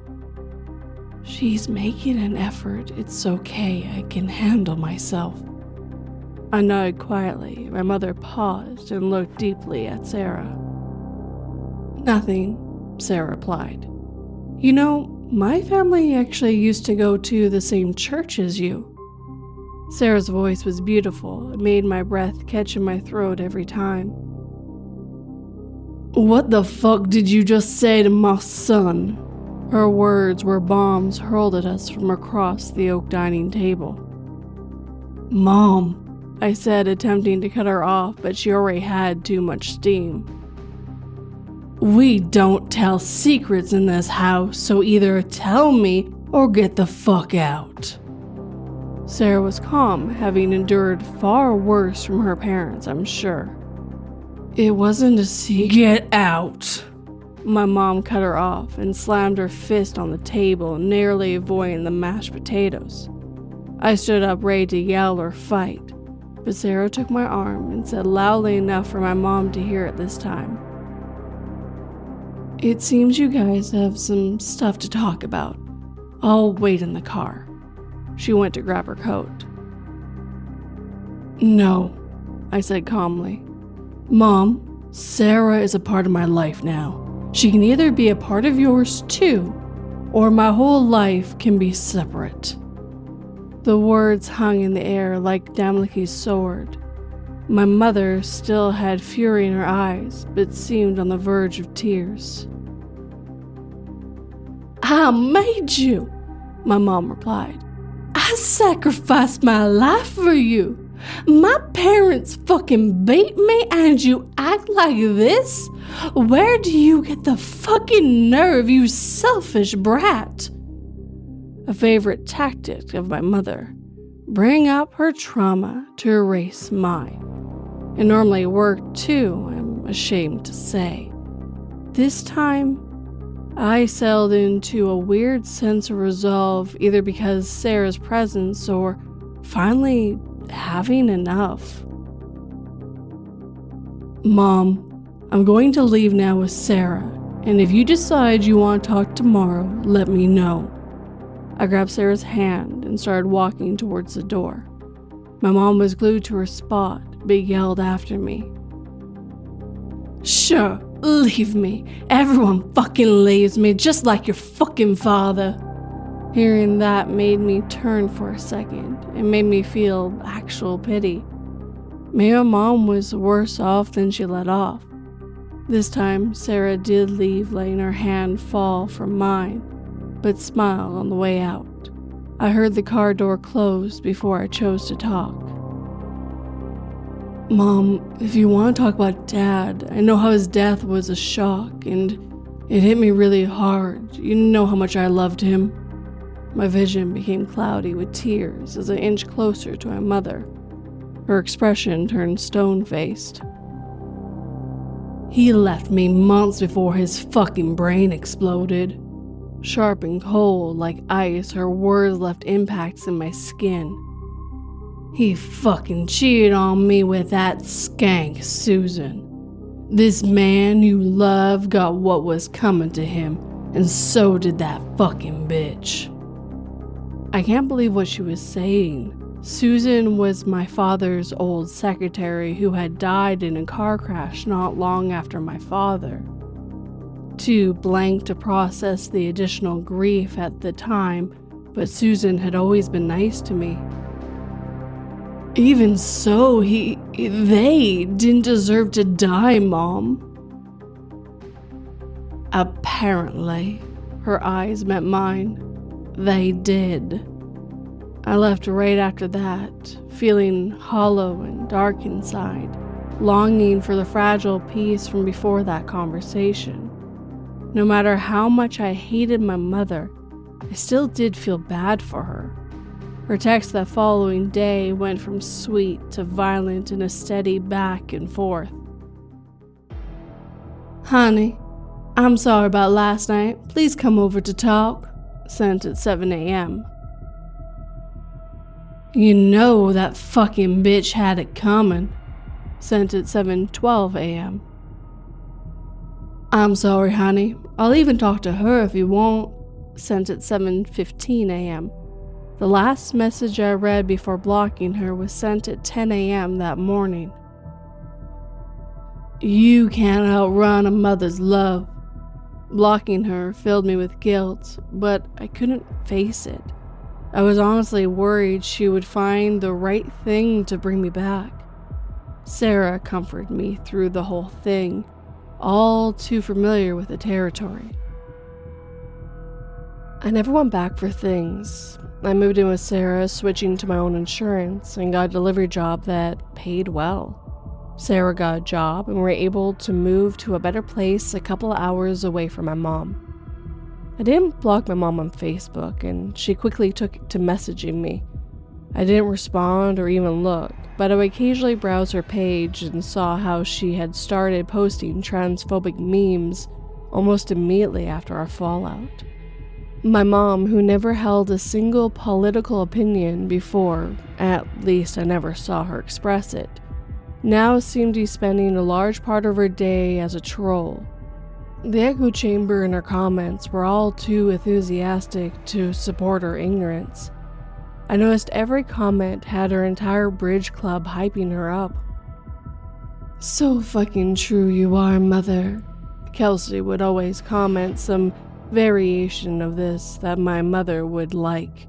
"She's making an effort. It's okay. I can handle myself." I nodded quietly. My mother paused and looked deeply at Sarah. "Nothing," Sarah replied. "You know, my family actually used to go to the same church as you." Sarah's voice was beautiful. It made my breath catch in my throat every time. "What the fuck did you just say to my son?" Her words were bombs hurled at us from across the oak dining table. "Mom," I said, attempting to cut her off, but she already had too much steam. "We don't tell secrets in this house, so either tell me or get the fuck out." Sarah was calm, having endured far worse from her parents, I'm sure. "It wasn't a secret." "Get out!" My mom cut her off and slammed her fist on the table, narrowly avoiding the mashed potatoes. I stood up ready to yell or fight, but Sarah took my arm and said loudly enough for my mom to hear it this time, "It seems you guys have some stuff to talk about. I'll wait in the car." She went to grab her coat. "No," I said calmly. "Mom, Sarah is a part of my life now. She can either be a part of yours too, or my whole life can be separate." The words hung in the air like Damocles' sword. My mother still had fury in her eyes, but seemed on the verge of tears. "I made you," my mom replied. "I sacrificed my life for you. My parents fucking beat me and you act like this? Where do you get the fucking nerve, you selfish brat?" A favorite tactic of my mother, bring up her trauma to erase mine. It normally worked too, I'm ashamed to say. This time, I settled into a weird sense of resolve, either because Sarah's presence or finally having enough. "Mom, I'm going to leave now with Sarah, and if you decide you want to talk tomorrow, let me know." I grabbed Sarah's hand and started walking towards the door. My mom was glued to her spot, but yelled after me, Sure, leave me. Everyone fucking leaves me, just like your fucking father. Hearing that made me turn for a second. It made me feel actual pity. Maybe my mom was worse off than she let off. This time, Sarah did leave, letting her hand fall from mine, but smiled on the way out. I heard the car door close before I chose to talk. Mom, if you want to talk about Dad, I know how his death was a shock, and it hit me really hard. You know how much I loved him. My vision became cloudy with tears as I inched closer to my mother. Her expression turned stone-faced. He left me months before his fucking brain exploded. Sharp and cold like ice, her words left impacts in my skin. He fucking cheated on me with that skank, Susan. This man you love got what was coming to him, and so did that fucking bitch. I can't believe what she was saying. Susan was my father's old secretary who had died in a car crash not long after my father. Too blank to process the additional grief at the time, but Susan had always been nice to me. Even so, they didn't deserve to die, Mom. Apparently, her eyes met mine. They did. I left right after that, feeling hollow and dark inside, longing for the fragile peace from before that conversation. No matter how much I hated my mother, I still did feel bad for her. Her text that following day went from sweet to violent in a steady back and forth. Honey, I'm sorry about last night. Please come over to talk. Sent at 7 a.m. You know that fucking bitch had it coming. Sent at 7:12 a.m. I'm sorry, honey. I'll even talk to her if you want. Sent at 7:15 a.m. The last message I read before blocking her was sent at 10 a.m. that morning. You can't outrun a mother's love. Blocking her filled me with guilt, but I couldn't face it. I was honestly worried she would find the right thing to bring me back. Sarah comforted me through the whole thing, all too familiar with the territory. I never went back for things. I moved in with Sarah, switching to my own insurance, and got a delivery job that paid well. Sarah got a job, and we were able to move to a better place a couple of hours away from my mom. I didn't block my mom on Facebook, and she quickly took to messaging me. I didn't respond or even look, but I would occasionally browse her page and saw how she had started posting transphobic memes almost immediately after our fallout. My mom, who never held a single political opinion before, at least I never saw her express it, now seemed to be spending a large part of her day as a troll. The echo chamber in her comments were all too enthusiastic to support her ignorance. I noticed every comment had her entire bridge club hyping her up. So fucking true you are, mother. Kelsey would always comment some variation of this that my mother would like.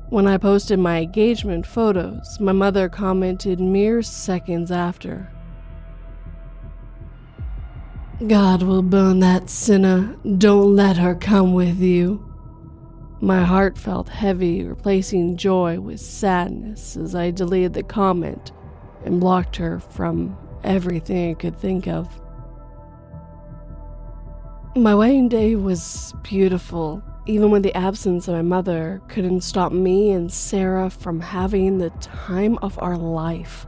When I posted my engagement photos, my mother commented mere seconds after. God will burn that sinner. Don't let her come with you. My heart felt heavy, replacing joy with sadness as I deleted the comment and blocked her from everything I could think of. My wedding day was beautiful. Even when the absence of my mother couldn't stop me and Sarah from having the time of our life.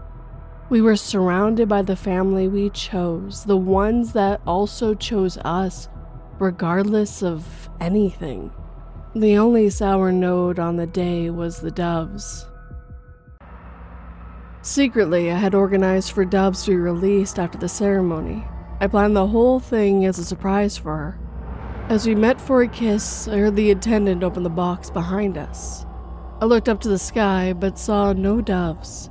We were surrounded by the family we chose, the ones that also chose us, regardless of anything. The only sour note on the day was the doves. Secretly, I had organized for doves to be released after the ceremony. I planned the whole thing as a surprise for her. As we met for a kiss, I heard the attendant open the box behind us. I looked up to the sky, but saw no doves.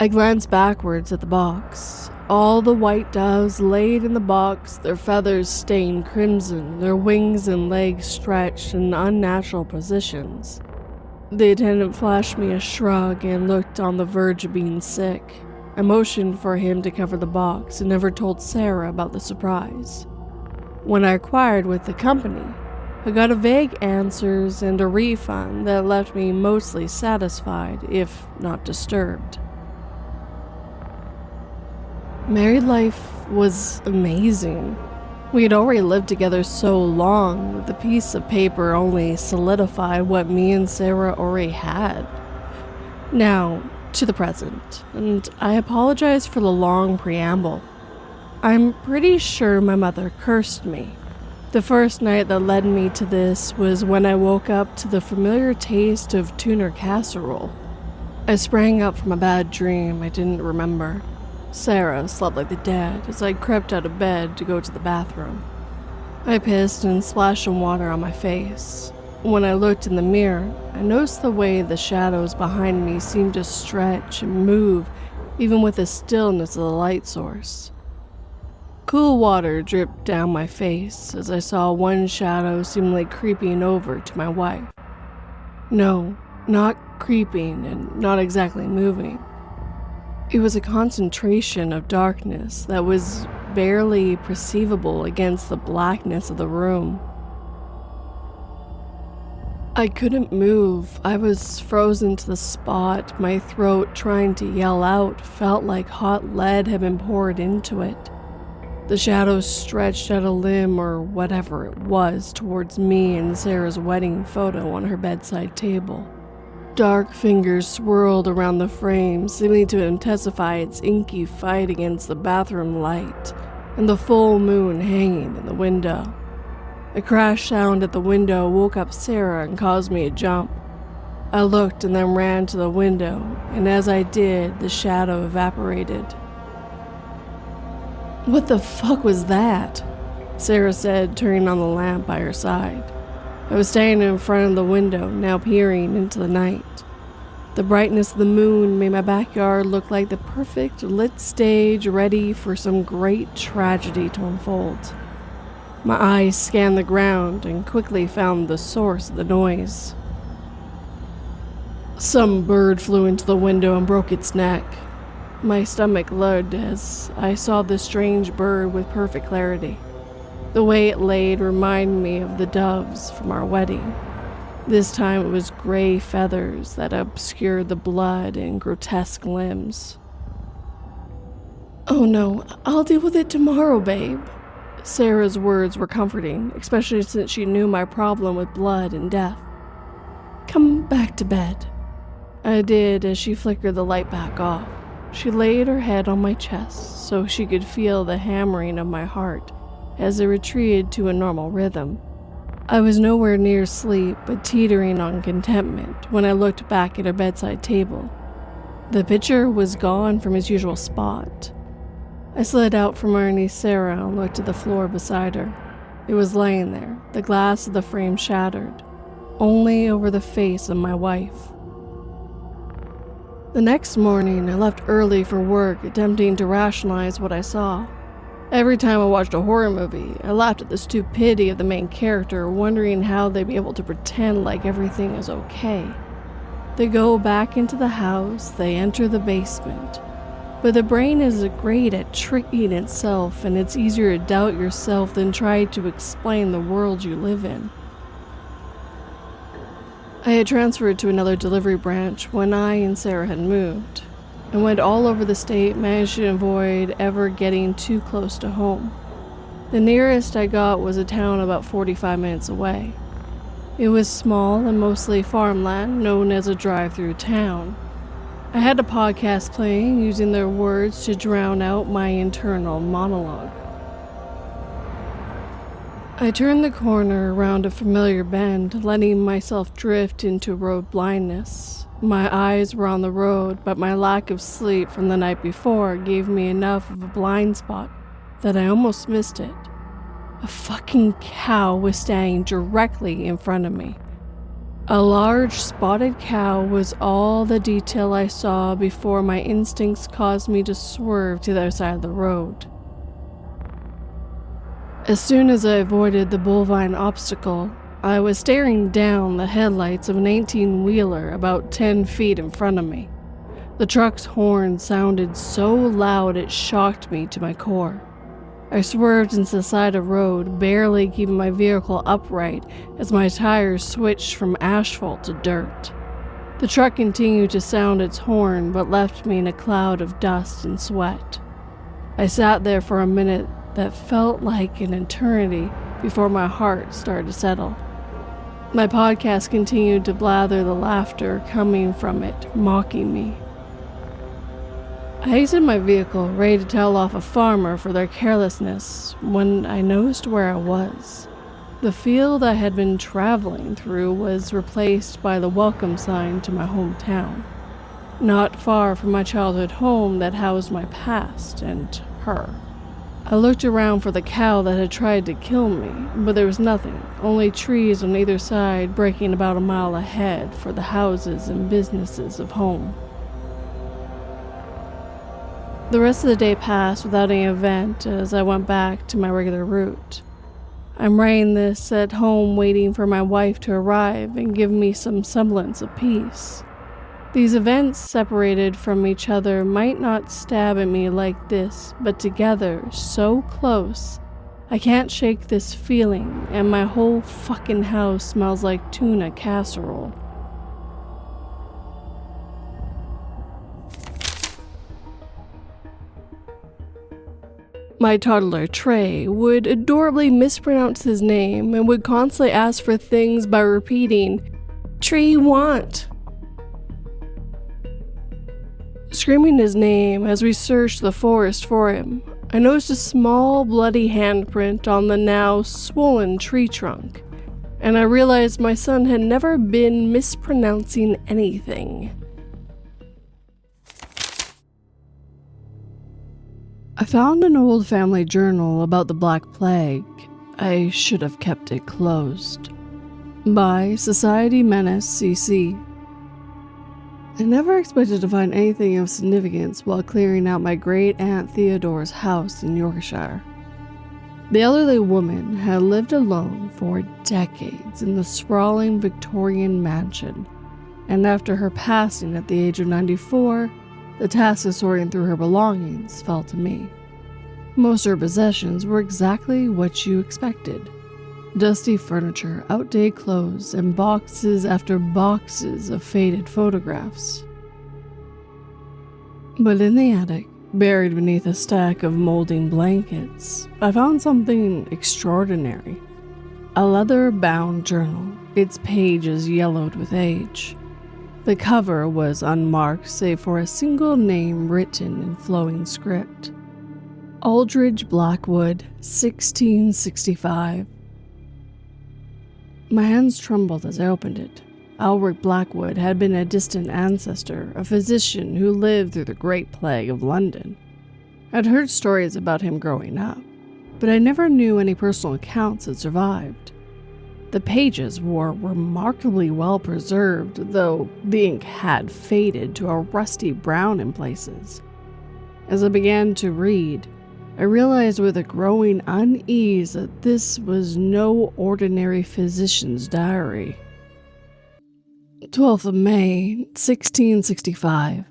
I glanced backwards at the box. All the white doves laid in the box, their feathers stained crimson, their wings and legs stretched in unnatural positions. The attendant flashed me a shrug and looked on the verge of being sick. I motioned for him to cover the box and never told Sarah about the surprise. When I inquired with the company, I got a vague answers and a refund that left me mostly satisfied, if not disturbed. Married life was amazing. We had already lived together so long that the piece of paper only solidified what me and Sarah already had. Now, to the present, and I apologize for the long preamble. I'm pretty sure my mother cursed me. The first night that led me to this was when I woke up to the familiar taste of tuna casserole. I sprang up from a bad dream I didn't remember. Sarah slept like the dead as I crept out of bed to go to the bathroom. I pissed and splashed some water on my face. When I looked in the mirror, I noticed the way the shadows behind me seemed to stretch and move, even with the stillness of the light source. Cool water dripped down my face as I saw one shadow seemingly creeping over to my wife. No, not creeping and not exactly moving. It was a concentration of darkness that was barely perceivable against the blackness of the room. I couldn't move. I was frozen to the spot. My throat, trying to yell out, felt like hot lead had been poured into it. The shadow stretched out a limb or whatever it was towards me and Sarah's wedding photo on her bedside table. Dark fingers swirled around the frame, seeming to intensify its inky fight against the bathroom light and the full moon hanging in the window. A crash sound at the window woke up Sarah and caused me to jump. I looked and then ran to the window, and as I did, the shadow evaporated. "What the fuck was that?" Sarah said, turning on the lamp by her side. I was standing in front of the window, now peering into the night. The brightness of the moon made my backyard look like the perfect lit stage ready for some great tragedy to unfold. My eyes scanned the ground and quickly found the source of the noise. Some bird flew into the window and broke its neck. My stomach lurched as I saw the strange bird with perfect clarity. The way it laid reminded me of the doves from our wedding. This time it was gray feathers that obscured the blood and grotesque limbs. "Oh no, I'll deal with it tomorrow, babe." Sarah's words were comforting, especially since she knew my problem with blood and death. "Come back to bed." I did as she flickered the light back off. She laid her head on my chest so she could feel the hammering of my heart as it retreated to a normal rhythm. I was nowhere near sleep, but teetering on contentment when I looked back at her bedside table. The picture was gone from its usual spot. I slid out from underneath Sarah and looked at the floor beside her. It was laying there, the glass of the frame shattered, only over the face of my wife. The next morning, I left early for work, attempting to rationalize what I saw. Every time I watched a horror movie, I laughed at the stupidity of the main character, wondering how they'd be able to pretend like everything is okay. They go back into the house, they enter the basement. But the brain is great at tricking itself, and it's easier to doubt yourself than try to explain the world you live in. I had transferred to another delivery branch when I and Sarah had moved. I went all over the state, managed to avoid ever getting too close to home. The nearest I got was a town about 45 minutes away. It was small and mostly farmland, known as a drive-through town. I had a podcast playing, using their words to drown out my internal monologue. I turned the corner around a familiar bend, letting myself drift into road blindness. My eyes were on the road, but my lack of sleep from the night before gave me enough of a blind spot that I almost missed it. A fucking cow was standing directly in front of me. A large spotted cow was all the detail I saw before my instincts caused me to swerve to the other side of the road. As soon as I avoided the bovine obstacle, I was staring down the headlights of an 18-wheeler about 10 feet in front of me. The truck's horn sounded so loud it shocked me to my core. I swerved into the side of the road, barely keeping my vehicle upright as my tires switched from asphalt to dirt. The truck continued to sound its horn, but left me in a cloud of dust and sweat. I sat there for a minute that felt like an eternity before my heart started to settle. My podcast continued to blather, the laughter coming from it, mocking me. I exited my vehicle, ready to tell off a farmer for their carelessness, when I noticed where I was. The field I had been traveling through was replaced by the welcome sign to my hometown, not far from my childhood home that housed my past and her. I looked around for the cow that had tried to kill me, but there was nothing, only trees on either side breaking about a mile ahead for the houses and businesses of home. The rest of the day passed without any event as I went back to my regular route. I'm writing this at home waiting for my wife to arrive and give me some semblance of peace. These events separated from each other might not stab at me like this, but together, so close, I can't shake this feeling and my whole fucking house smells like tuna casserole. My toddler, Trey, would adorably mispronounce his name and would constantly ask for things by repeating, "Tree want." Screaming his name as we searched the forest for him, I noticed a small bloody handprint on the now swollen tree trunk, and I realized my son had never been mispronouncing anything. I found an old family journal about the Black Plague. I should have kept it closed. By SocietysMenaceCC. I never expected to find anything of significance while clearing out my great-aunt Theodore's house in Yorkshire. The elderly woman had lived alone for decades in the sprawling Victorian mansion, and after her passing at the age of 94, the task of sorting through her belongings fell to me. Most of her possessions were exactly what you expected. Dusty furniture, outdated clothes, and boxes after boxes of faded photographs. But in the attic, buried beneath a stack of molding blankets, I found something extraordinary. A leather-bound journal, its pages yellowed with age. The cover was unmarked save for a single name written in flowing script. Aldridge Blackwood, 1665. My hands trembled as I opened it. Albert Blackwood had been a distant ancestor, a physician who lived through the Great Plague of London. I'd heard stories about him growing up, but I never knew any personal accounts that survived. The pages were remarkably well preserved, though the ink had faded to a rusty brown in places. As I began to read, I realized with a growing unease that this was no ordinary physician's diary. 12th of May, 1665.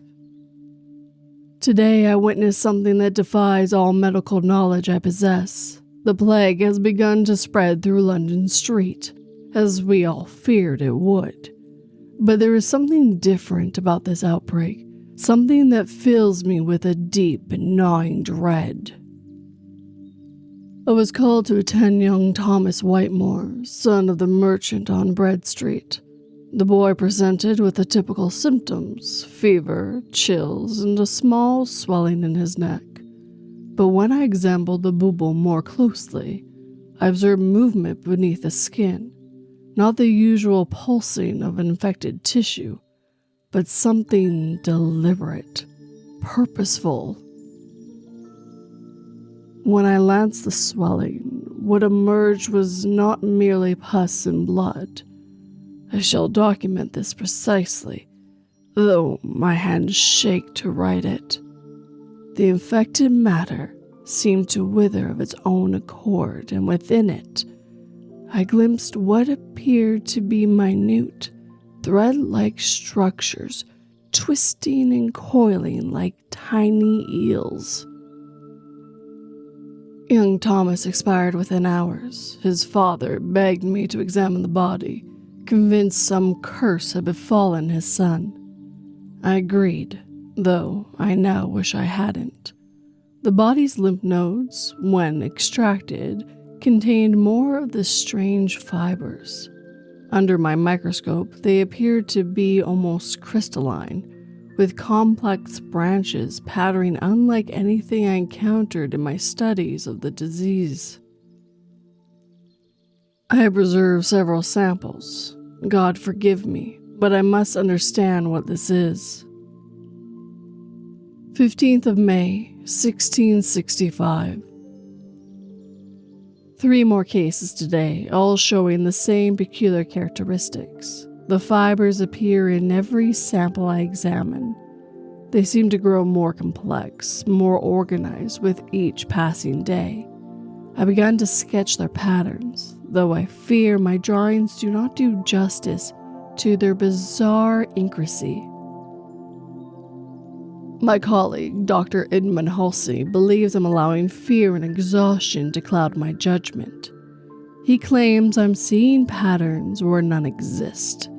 Today I witnessed something that defies all medical knowledge I possess. The plague has begun to spread through London Street, as we all feared it would. But there is something different about this outbreak, something that fills me with a deep and gnawing dread. I was called to attend young Thomas Whitemore, son of the merchant on Bread Street. The boy presented with the typical symptoms, fever, chills, and a small swelling in his neck. But when I examined the bubble more closely, I observed movement beneath the skin, not the usual pulsing of infected tissue, but something deliberate, purposeful. When I lanced the swelling, what emerged was not merely pus and blood. I shall document this precisely, though my hands shake to write it. The infected matter seemed to wither of its own accord, and within it, I glimpsed what appeared to be minute, thread-like structures, twisting and coiling like tiny eels. Young Thomas expired within hours. His father begged me to examine the body, convinced some curse had befallen his son. I agreed, though I now wish I hadn't. The body's lymph nodes, when extracted, contained more of the strange fibers. Under my microscope, they appeared to be almost crystalline, with complex branches patterning unlike anything I encountered in my studies of the disease. I have preserved several samples. God forgive me, but I must understand what this is. 15th of May, 1665. 3 more cases today, all showing the same peculiar characteristics. The fibers appear in every sample I examine. They seem to grow more complex, more organized with each passing day. I began to sketch their patterns, though I fear my drawings do not do justice to their bizarre intricacy. My colleague, Dr. Edmund Halsey, believes I'm allowing fear and exhaustion to cloud my judgment. He claims I'm seeing patterns where none exist,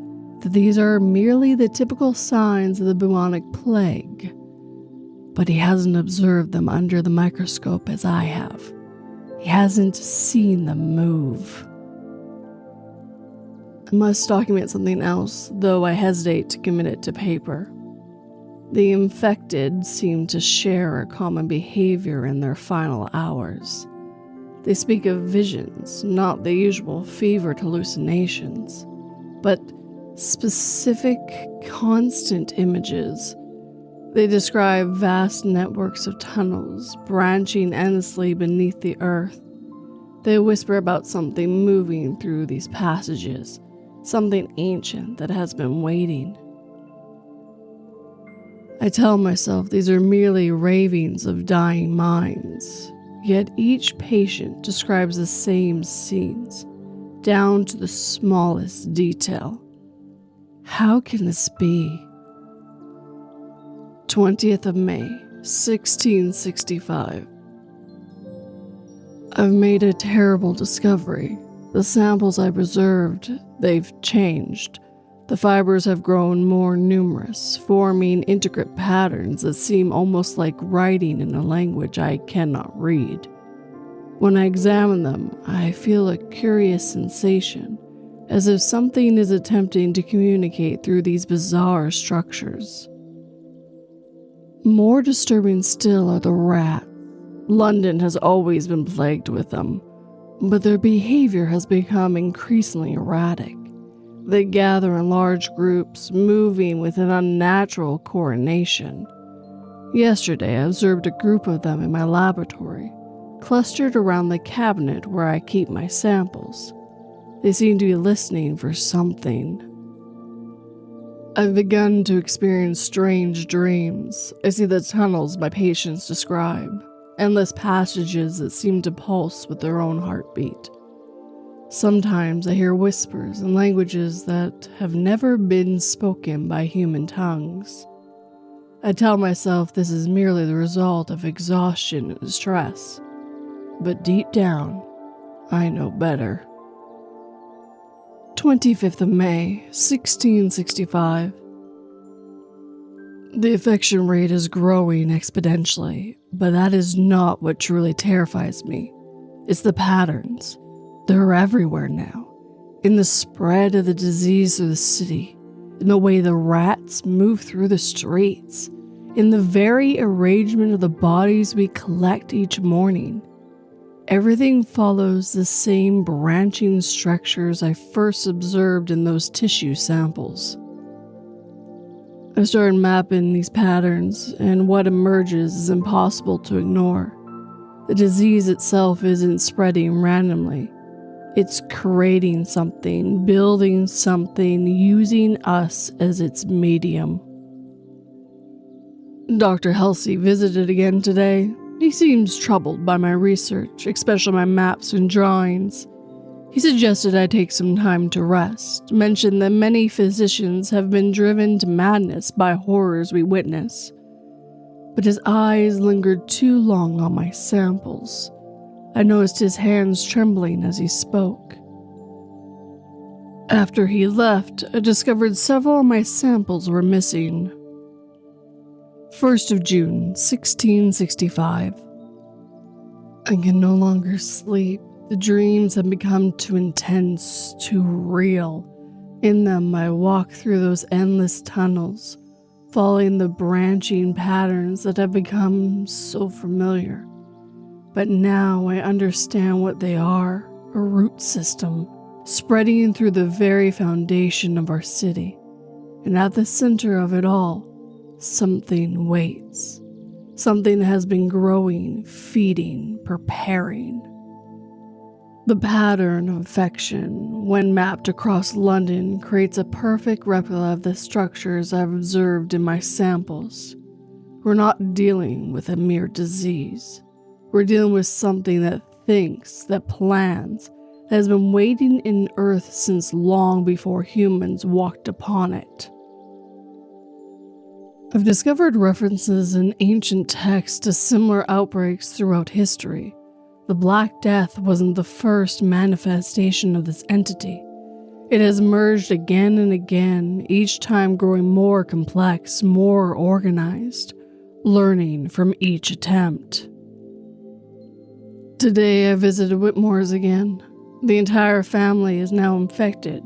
that these are merely the typical signs of the bubonic plague. But he hasn't observed them under the microscope as I have. He hasn't seen them move. I must document something else, though I hesitate to commit it to paper. The infected seem to share a common behavior in their final hours. They speak of visions, not the usual fevered hallucinations, but specific, constant images. They describe vast networks of tunnels branching endlessly beneath the earth. They whisper about something moving through these passages, something ancient that has been waiting. I tell myself these are merely ravings of dying minds, yet each patient describes the same scenes, down to the smallest detail. How can this be? 20th of May, 1665. I've made a terrible discovery. The samples I preserved, they've changed. The fibers have grown more numerous, forming intricate patterns that seem almost like writing in a language I cannot read. When I examine them, I feel a curious sensation, as if something is attempting to communicate through these bizarre structures. More disturbing still are the rats. London has always been plagued with them, but their behavior has become increasingly erratic. They gather in large groups, moving with an unnatural coordination. Yesterday, I observed a group of them in my laboratory, clustered around the cabinet where I keep my samples. They seem to be listening for something. I've begun to experience strange dreams. I see the tunnels my patients describe, endless passages that seem to pulse with their own heartbeat. Sometimes I hear whispers in languages that have never been spoken by human tongues. I tell myself this is merely the result of exhaustion and stress, but deep down, I know better. 25th of May, 1665. The infection rate is growing exponentially, but that is not what truly terrifies me. It's the patterns. They're everywhere now, in the spread of the disease through the city, in the way the rats move through the streets, in the very arrangement of the bodies we collect each morning. Everything follows the same branching structures I first observed in those tissue samples. I started mapping these patterns, and what emerges is impossible to ignore. The disease itself isn't spreading randomly. It's creating something, building something, using us as its medium. Dr. Halsey visited again today. He seems troubled by my research, especially my maps and drawings. He suggested I take some time to rest, mentioned that many physicians have been driven to madness by horrors we witness. But his eyes lingered too long on my samples. I noticed his hands trembling as he spoke. After he left, I discovered several of my samples were missing. 1st of June, 1665. I can no longer sleep. The dreams have become too intense, too real. In them, I walk through those endless tunnels, following the branching patterns that have become so familiar. But now I understand what they are, a root system, spreading through the very foundation of our city. And at the center of it all, something waits. Something has been growing, feeding, preparing. The pattern of affection, when mapped across London, creates a perfect replica of the structures I've observed in my samples. We're not dealing with a mere disease. We're dealing with something that thinks, that plans, that has been waiting in Earth since long before humans walked upon it. I've discovered references in ancient texts to similar outbreaks throughout history. The Black Death wasn't the first manifestation of this entity. It has emerged again and again, each time growing more complex, more organized, learning from each attempt. Today I visited Whitmore's again. The entire family is now infected,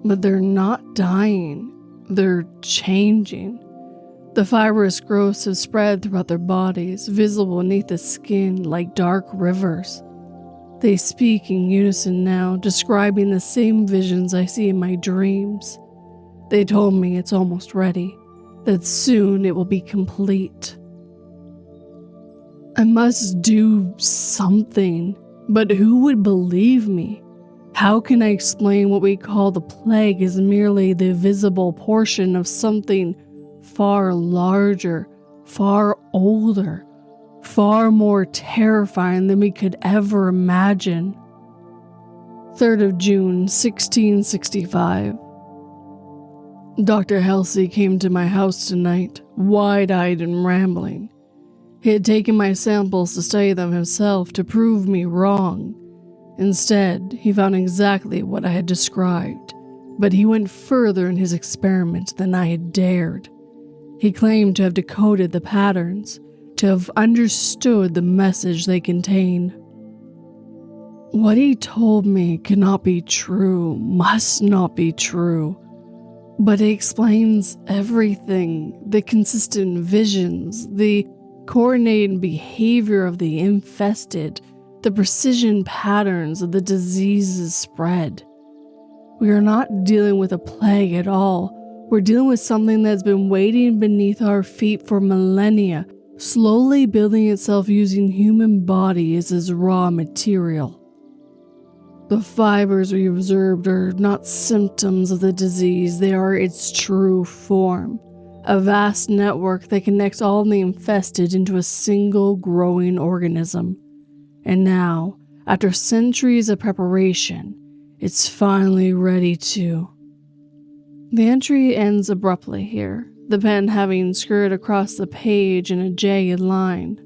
but they're not dying, they're changing. The fibrous growths have spread throughout their bodies, visible beneath the skin like dark rivers. They speak in unison now, describing the same visions I see in my dreams. They told me it's almost ready, that soon it will be complete. I must do something, but who would believe me? How can I explain what we call the plague as merely the visible portion of something far larger, far older, far more terrifying than we could ever imagine? 3rd of June, 1665. Dr. Halsey came to my house tonight, wide-eyed and rambling. He had taken my samples to study them himself to prove me wrong. Instead, he found exactly what I had described, but he went further in his experiment than I had dared. He claimed to have decoded the patterns, to have understood the message they contain. What he told me cannot be true, must not be true, but it explains everything, the consistent visions, the coordinated behavior of the infested, the precision patterns of the disease's spread. We are not dealing with a plague at all. We're dealing with something that's been waiting beneath our feet for millennia, slowly building itself using human bodies as raw material. The fibers we observed are not symptoms of the disease, they are its true form. A vast network that connects all the infested into a single growing organism. And now, after centuries of preparation, it's finally ready to... The entry ends abruptly here, the pen having skirted across the page in a jagged line.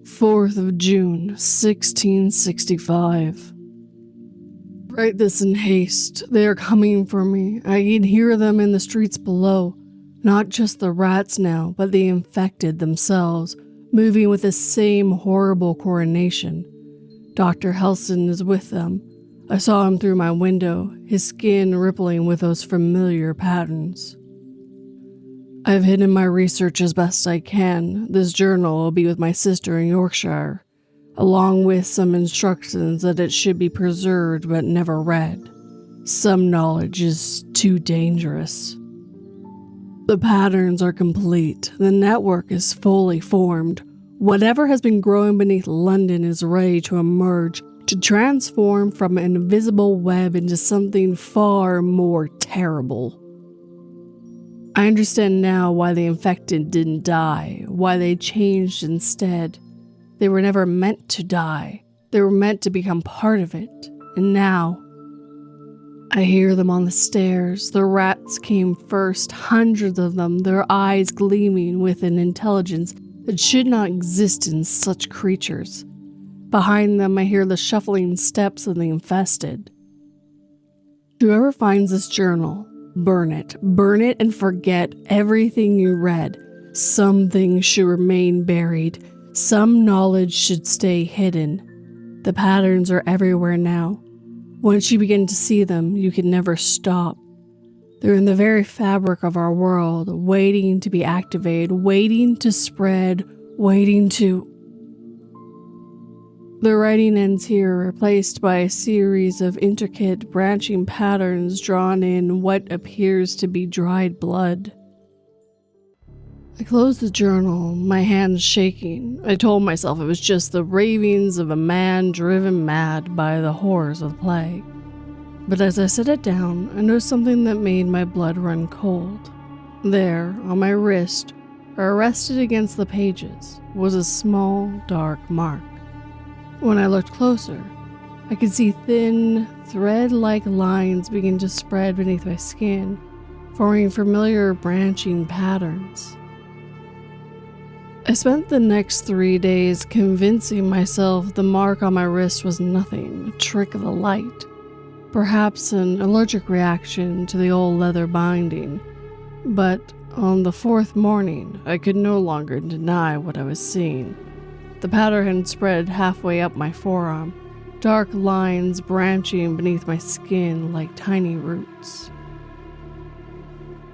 4th of June, 1665. Write this in haste. They are coming for me. I can hear them in the streets below. Not just the rats now, but the infected themselves, moving with the same horrible coordination. Dr. Helson is with them. I saw him through my window, his skin rippling with those familiar patterns. I've hidden my research as best I can. This journal will be with my sister in Yorkshire, along with some instructions that it should be preserved but never read. Some knowledge is too dangerous. The patterns are complete. The network is fully formed. Whatever has been growing beneath London is ready to emerge, to transform from an invisible web into something far more terrible. I understand now why the infected didn't die, why they changed instead. They were never meant to die. They were meant to become part of it. And now, I hear them on the stairs. The rats came first, hundreds of them, their eyes gleaming with an intelligence that should not exist in such creatures. Behind them, I hear the shuffling steps of the infested. Whoever finds this journal, burn it and forget everything you read. Some things should remain buried. Some knowledge should stay hidden. The patterns are everywhere now. Once you begin to see them, you can never stop. They're in the very fabric of our world, waiting to be activated, waiting to spread, waiting to... The writing ends here, replaced by a series of intricate, branching patterns drawn in what appears to be dried blood. I closed the journal, my hands shaking. I told myself it was just the ravings of a man driven mad by the horrors of the plague. But as I set it down, I noticed something that made my blood run cold. There, on my wrist, arrested against the pages, was a small, dark mark. When I looked closer, I could see thin, thread-like lines begin to spread beneath my skin, forming familiar branching patterns. I spent the next 3 days convincing myself the mark on my wrist was nothing, a trick of the light, perhaps an allergic reaction to the old leather binding. But on the 4th morning, I could no longer deny what I was seeing. The pattern had spread halfway up my forearm, dark lines branching beneath my skin like tiny roots.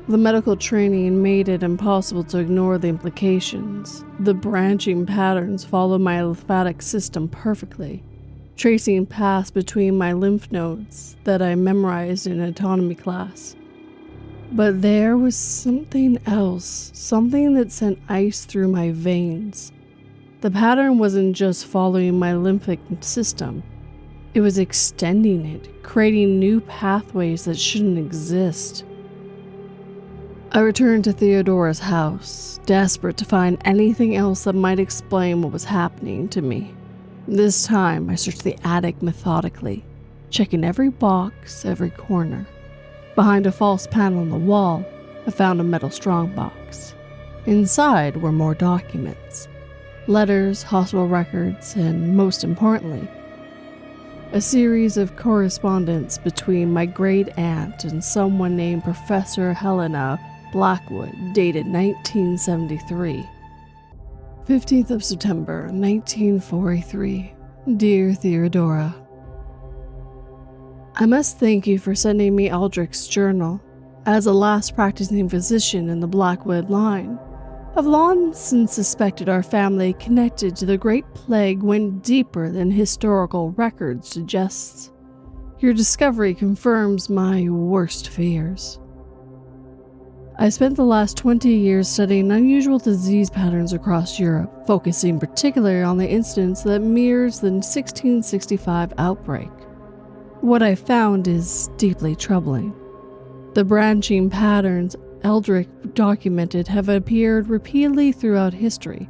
The medical training made it impossible to ignore the implications. The branching patterns follow my lymphatic system perfectly, tracing paths between my lymph nodes that I memorized in anatomy class. But there was something else, something that sent ice through my veins. The pattern wasn't just following my lymphatic system. It was extending it, creating new pathways that shouldn't exist. I returned to Theodora's house, desperate to find anything else that might explain what was happening to me. This time, I searched the attic methodically, checking every box, every corner. Behind a false panel on the wall, I found a metal strongbox. Inside were more documents. Letters, hospital records, and most importantly, a series of correspondence between my great-aunt and someone named Professor Helena Blackwood, dated 1973. 15th of September, 1943. Dear Theodora, I must thank you for sending me Aldrich's journal. As a last practicing physician in the Blackwood line, I've long since suspected our family connected to the Great Plague went deeper than historical record suggests. Your discovery confirms my worst fears. I spent the last 20 years studying unusual disease patterns across Europe, focusing particularly on the incidence that mirrors the 1665 outbreak. What I found is deeply troubling. The branching patterns Eldrick documented have appeared repeatedly throughout history,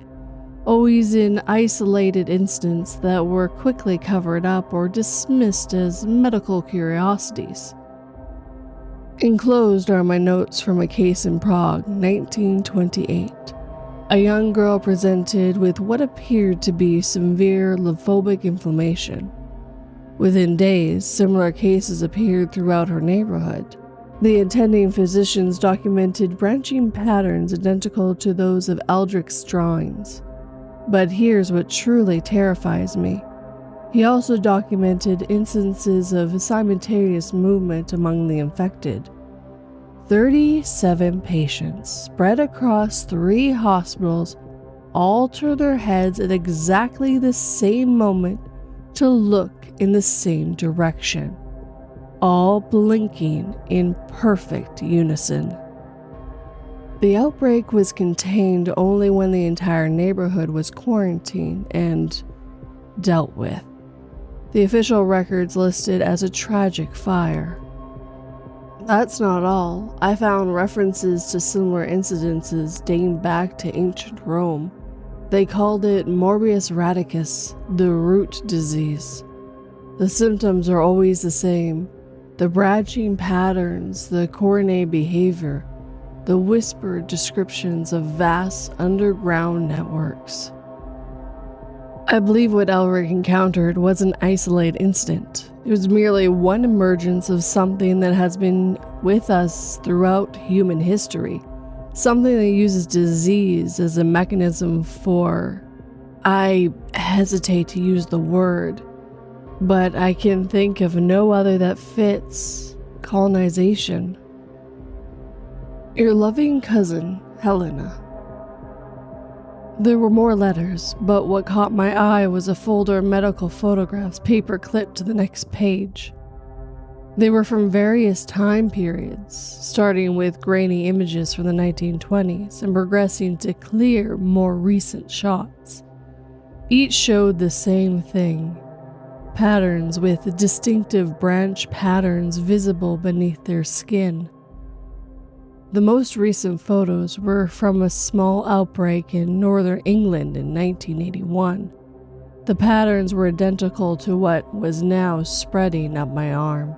always in isolated incidents that were quickly covered up or dismissed as medical curiosities. Enclosed are my notes from a case in Prague, 1928. A young girl presented with what appeared to be severe lymphobic inflammation. Within days, similar cases appeared throughout her neighborhood. The attending physicians documented branching patterns identical to those of Eldrick's drawings. But here's what truly terrifies me. He also documented instances of simultaneous movement among the infected. 37 patients, spread across 3 hospitals, all turned their heads at exactly the same moment to look in the same direction, all blinking in perfect unison. The outbreak was contained only when the entire neighborhood was quarantined and dealt with. The official records listed as a tragic fire. That's not all. I found references to similar incidences dating back to ancient Rome. They called it Morbius radicus, the root disease. The symptoms are always the same. The branching patterns, the coordinated behavior, the whispered descriptions of vast underground networks. I believe what Elric encountered was an isolated incident. It was merely one emergence of something that has been with us throughout human history. Something that uses disease as a mechanism for, I hesitate to use the word, but I can think of no other that fits, colonization. Your loving cousin, Helena. There were more letters, but what caught my eye was a folder of medical photographs paper-clipped to the next page. They were from various time periods, starting with grainy images from the 1920s and progressing to clear, more recent shots. Each showed the same thing: patterns with distinctive branch patterns visible beneath their skin. The most recent photos were from a small outbreak in northern England in 1981. The patterns were identical to what was now spreading up my arm.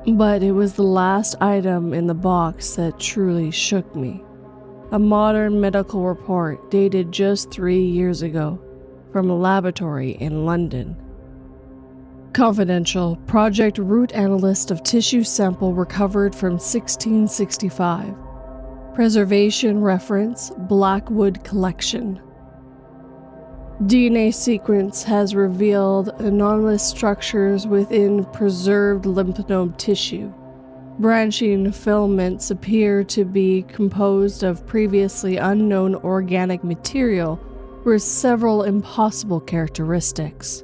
But it was the last item in the box that truly shook me. A modern medical report dated just 3 years ago from a laboratory in London. Confidential, project root analyst of tissue sample recovered from 1665. Preservation reference, Blackwood collection. DNA sequence has revealed anomalous structures within preserved lymph node tissue. Branching filaments appear to be composed of previously unknown organic material with several impossible characteristics.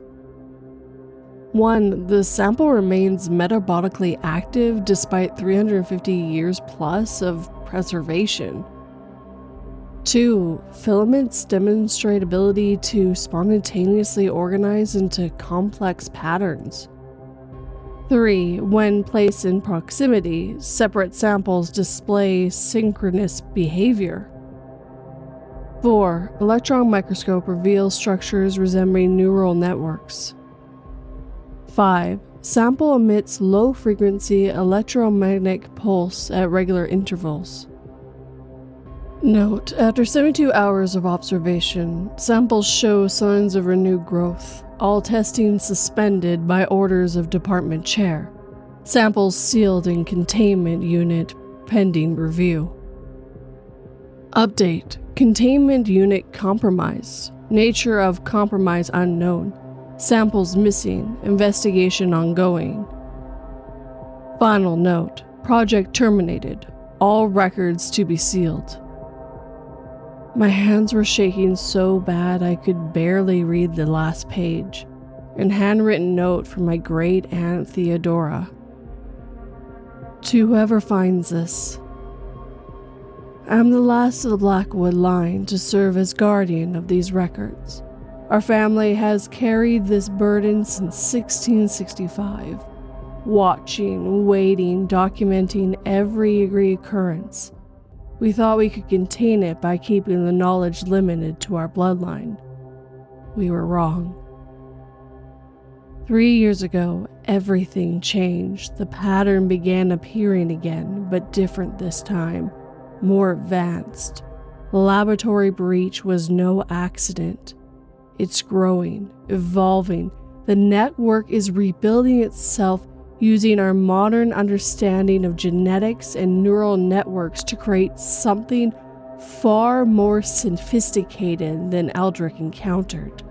1. The sample remains metabolically active despite 350 years plus of preservation. 2. Filaments demonstrate ability to spontaneously organize into complex patterns. 3. When placed in proximity, separate samples display synchronous behavior. 4. Electron microscope reveals structures resembling neural networks. 5. Sample emits low-frequency electromagnetic pulse at regular intervals. Note: after 72 hours of observation, samples show signs of renewed growth, all testing suspended by orders of department chair. Samples sealed in containment unit pending review. Update: containment unit compromised. Nature of compromise unknown. Samples missing. Investigation ongoing. Final note: project terminated. All records to be sealed. My hands were shaking so bad I could barely read the last page. An handwritten note from my great aunt Theodora. To whoever finds this, I'm the last of the Blackwood line to serve as guardian of these records. Our family has carried this burden since 1665, watching, waiting, documenting every occurrence. We thought we could contain it by keeping the knowledge limited to our bloodline. We were wrong. 3 years ago, everything changed. The pattern began appearing again, but different this time, more advanced. The laboratory breach was no accident. It's growing, evolving. The network is rebuilding itself using our modern understanding of genetics and neural networks to create something far more sophisticated than Eldrick encountered.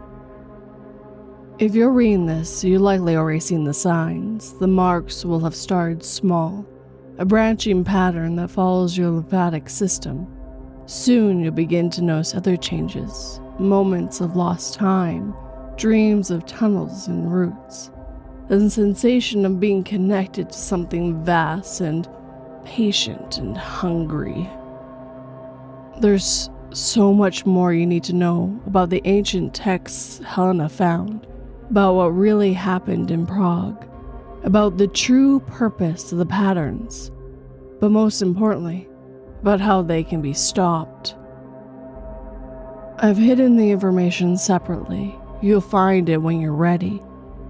If you're reading this, you likely already seen the signs. The marks will have started small, a branching pattern that follows your lymphatic system. Soon you'll begin to notice other changes, moments of lost time, dreams of tunnels and roots, and the sensation of being connected to something vast and patient and hungry. There's so much more you need to know about the ancient texts Helena found, about what really happened in Prague, about the true purpose of the patterns, but most importantly, about how they can be stopped. I've hidden the information separately. You'll find it when you're ready,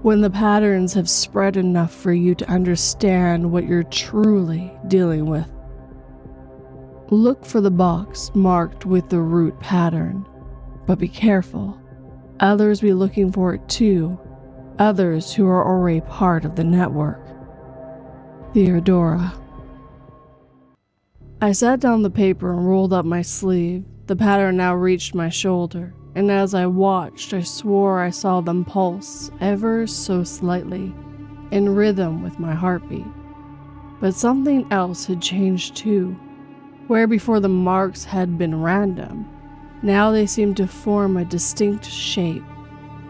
when the patterns have spread enough for you to understand what you're truly dealing with. Look for the box marked with the root pattern, but be careful. Others be looking for it too, others who are already part of the network. Theodora. I sat down the paper and rolled up my sleeve. The pattern now reached my shoulder, and as I watched, I swore I saw them pulse ever so slightly, in rhythm with my heartbeat. But something else had changed too. Where before the marks had been random, now they seemed to form a distinct shape,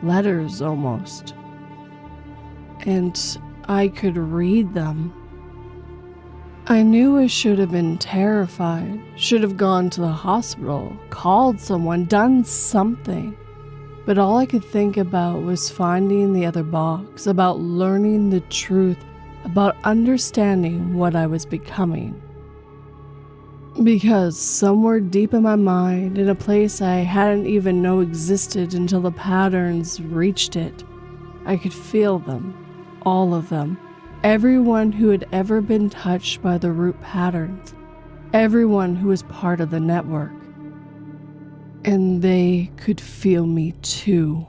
letters almost. And I could read them. I knew I should have been terrified, should have gone to the hospital, called someone, done something. But all I could think about was finding the other box, about learning the truth, about understanding what I was becoming. Because somewhere deep in my mind, in a place I hadn't even known existed until the patterns reached it, I could feel them, all of them. Everyone who had ever been touched by the root patterns, everyone who was part of the network. And they could feel me too.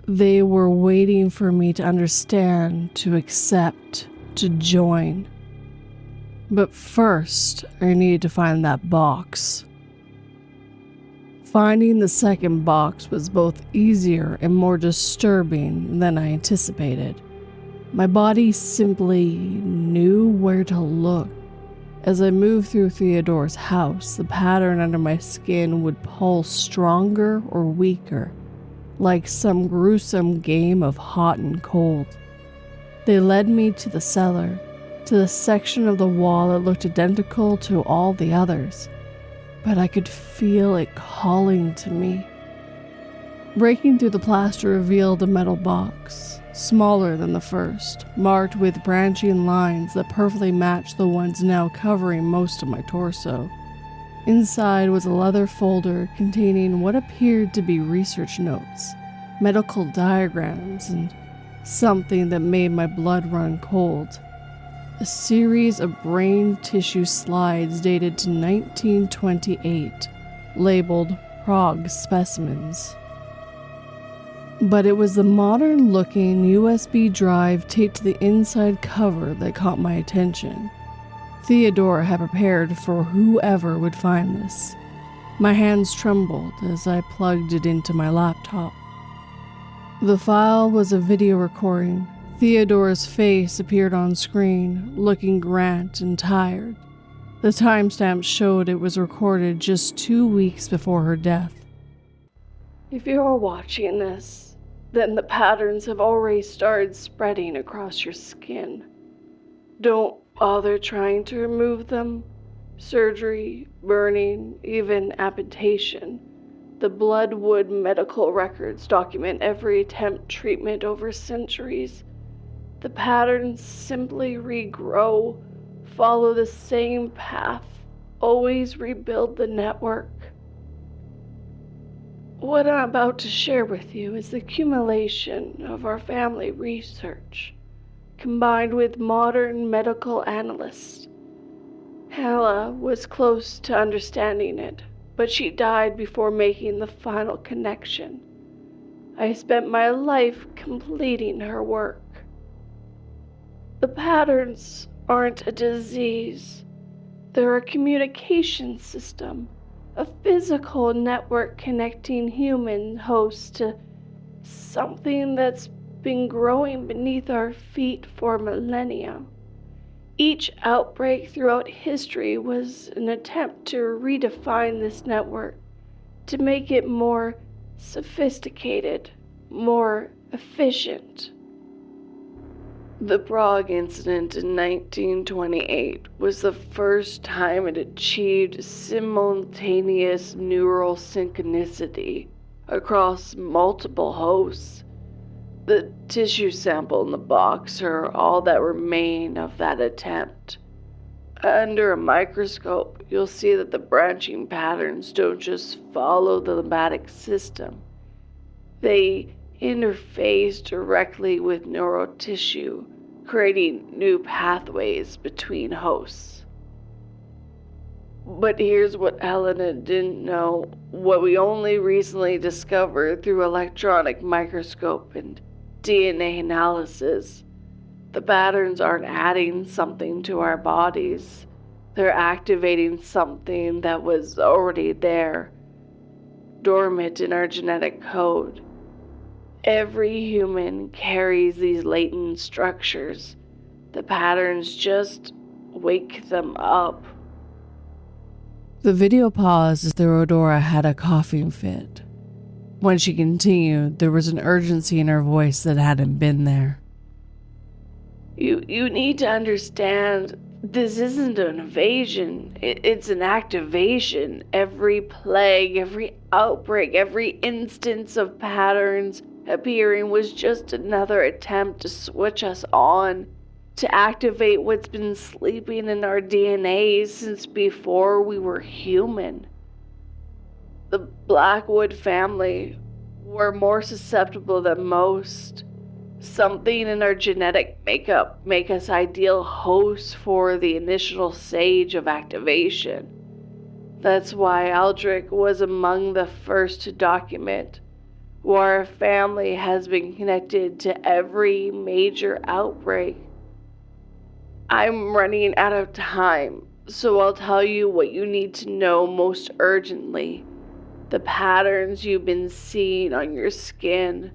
They were waiting for me to understand, to accept, to join. But first, I needed to find that box. Finding the second box was both easier and more disturbing than I anticipated. My body simply knew where to look. As I moved through Theodore's house, the pattern under my skin would pulse stronger or weaker, like some gruesome game of hot and cold. They led me to the cellar, to the section of the wall that looked identical to all the others, but I could feel it calling to me. Breaking through the plaster revealed a metal box, smaller than the first, marked with branching lines that perfectly matched the ones now covering most of my torso. Inside was a leather folder containing what appeared to be research notes, medical diagrams, and something that made my blood run cold. A series of brain tissue slides dated to 1928, labeled Prague specimens. But it was the modern-looking USB drive taped to the inside cover that caught my attention. Theodora had prepared for whoever would find this. My hands trembled as I plugged it into my laptop. The file was a video recording. Theodora's face appeared on screen, looking gaunt and tired. The timestamp showed it was recorded just 2 weeks before her death. If you're watching this, then the patterns have already started spreading across your skin. Don't bother trying to remove them. Surgery, burning, even amputation. The Bloodwood medical records document every attempt treatment over centuries. The patterns simply regrow, follow the same path, always rebuild the network. What I'm about to share with you is the accumulation of our family research, combined with modern medical analysts. Hannah was close to understanding it, but she died before making the final connection. I spent my life completing her work. The patterns aren't a disease. They're a communication system. A physical network connecting human hosts to something that's been growing beneath our feet for millennia. Each outbreak throughout history was an attempt to redefine this network, to make it more sophisticated, more efficient. The Prague incident in 1928 was the first time it achieved simultaneous neural synchronicity across multiple hosts. The tissue sample in the box are all that remain of that attempt. Under a microscope, you'll see that the branching patterns don't just follow the lymphatic system. They interface directly with neural tissue, creating new pathways between hosts. But here's what Helena didn't know, what we only recently discovered through electronic microscope and DNA analysis. The patterns aren't adding something to our bodies. They're activating something that was already there, dormant in our genetic code. Every human carries these latent structures. The patterns just wake them up. The video paused as Theodora had a coughing fit. When she continued, there was an urgency in her voice that hadn't been there. You need to understand, this isn't an invasion, it's an activation. Every plague, every outbreak, every instance of patterns appearing was just another attempt to switch us on, to activate what's been sleeping in our DNA since before we were human. The Blackwood family were more susceptible than most. Something in our genetic makeup make us ideal hosts for the initial stage of activation. That's why Aldrich was among the first to document, why our family has been connected to every major outbreak. I'm running out of time, so I'll tell you what you need to know most urgently. The patterns you've been seeing on your skin,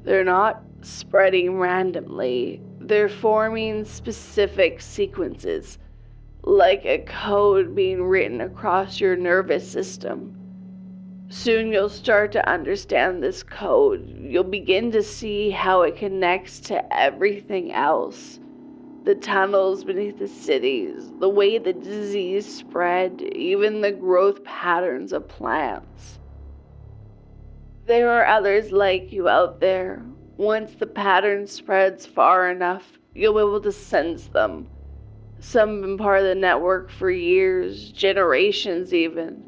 they're not spreading randomly. They're forming specific sequences, like a code being written across your nervous system. Soon you'll start to understand this code. You'll begin to see how it connects to everything else. The tunnels beneath the cities, the way the disease spread, even the growth patterns of plants. There are others like you out there. Once the pattern spreads far enough, you'll be able to sense them. Some have been part of the network for years, generations even.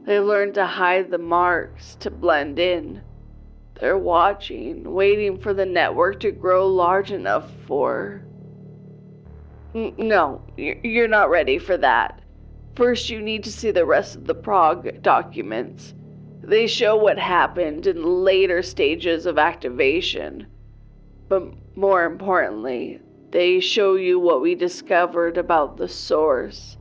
They've learned to hide the marks, to blend in. They're watching, waiting for the network to grow large enough for... No, you're not ready for that. First, you need to see the rest of the Prague documents. They show what happened in later stages of activation. But more importantly, they show you what we discovered about the source,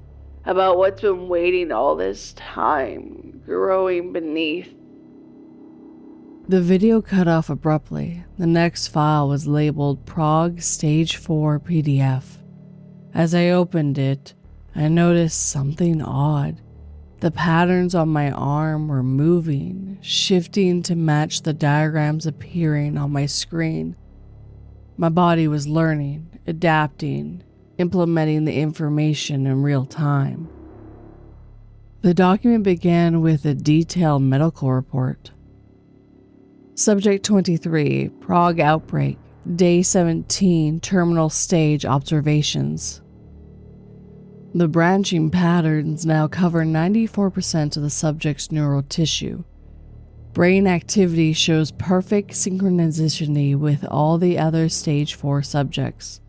about what's been waiting all this time, growing beneath. The video cut off abruptly. The next file was labeled Prague Stage 4 PDF. As I opened it, I noticed something odd. The patterns on my arm were moving, shifting to match the diagrams appearing on my screen. My body was learning, adapting, implementing the information in real time. The document began with a detailed medical report. Subject 23, Prague outbreak, Day 17, terminal stage observations. The branching patterns now cover 94% of the subject's neural tissue. Brain activity shows perfect synchronicity with all the other stage 4 subjects.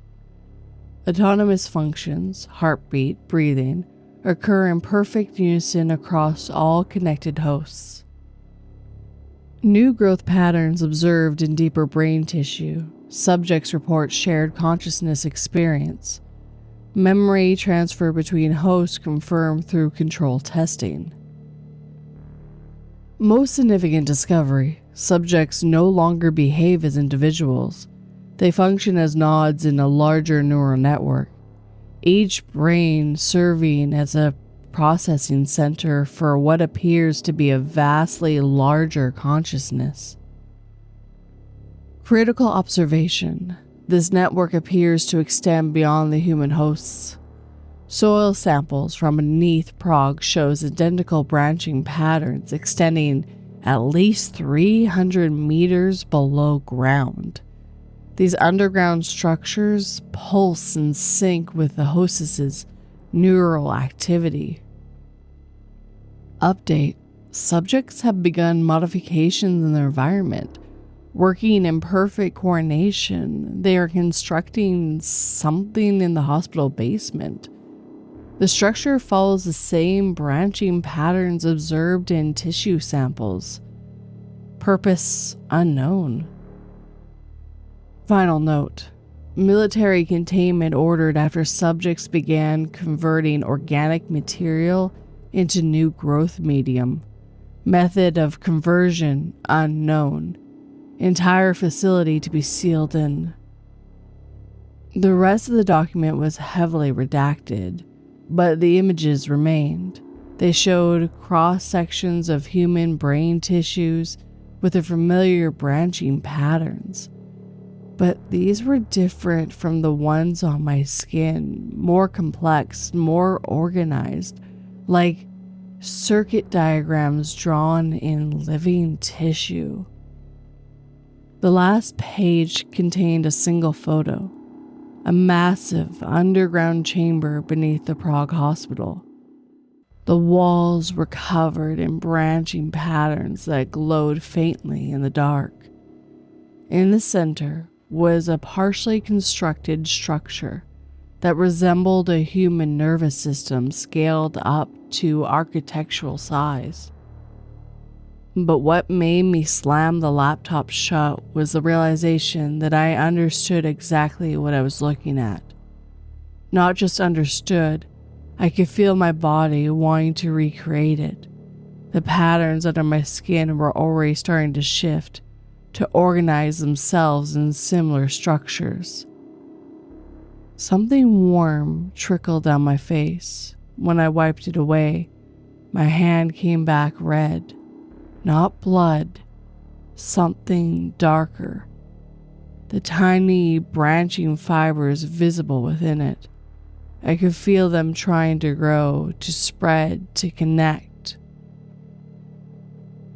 Autonomous functions, heartbeat, breathing, occur in perfect unison across all connected hosts. New growth patterns observed in deeper brain tissue. Subjects report shared consciousness experience. Memory transfer between hosts confirmed through control testing. Most significant discovery, subjects no longer behave as individuals. They function as nodes in a larger neural network, each brain serving as a processing center for what appears to be a vastly larger consciousness. Critical observation. This network appears to extend beyond the human hosts. Soil samples from beneath Prague shows identical branching patterns extending at least 300 meters below ground. These underground structures pulse and sync with the hostess's neural activity. Update: subjects have begun modifications in their environment. Working in perfect coordination, they are constructing something in the hospital basement. The structure follows the same branching patterns observed in tissue samples. Purpose unknown. Final note: military containment ordered after subjects began converting organic material into new growth medium. Method of conversion unknown. Entire facility to be sealed in. The rest of the document was heavily redacted, but the images remained. They showed cross-sections of human brain tissues with the familiar branching patterns. But these were different from the ones on my skin, more complex, more organized, like circuit diagrams drawn in living tissue. The last page contained a single photo, a massive underground chamber beneath the Prague hospital. The walls were covered in branching patterns that glowed faintly in the dark. In the center was a partially constructed structure that resembled a human nervous system scaled up to architectural size. But what made me slam the laptop shut was the realization that I understood exactly what I was looking at. Not just understood, I could feel my body wanting to recreate it. The patterns under my skin were already starting to shift, to organize themselves in similar structures. Something warm trickled down my face. When I wiped it away, my hand came back red. Not blood, something darker. The tiny branching fibers visible within it. I could feel them trying to grow, to spread, to connect.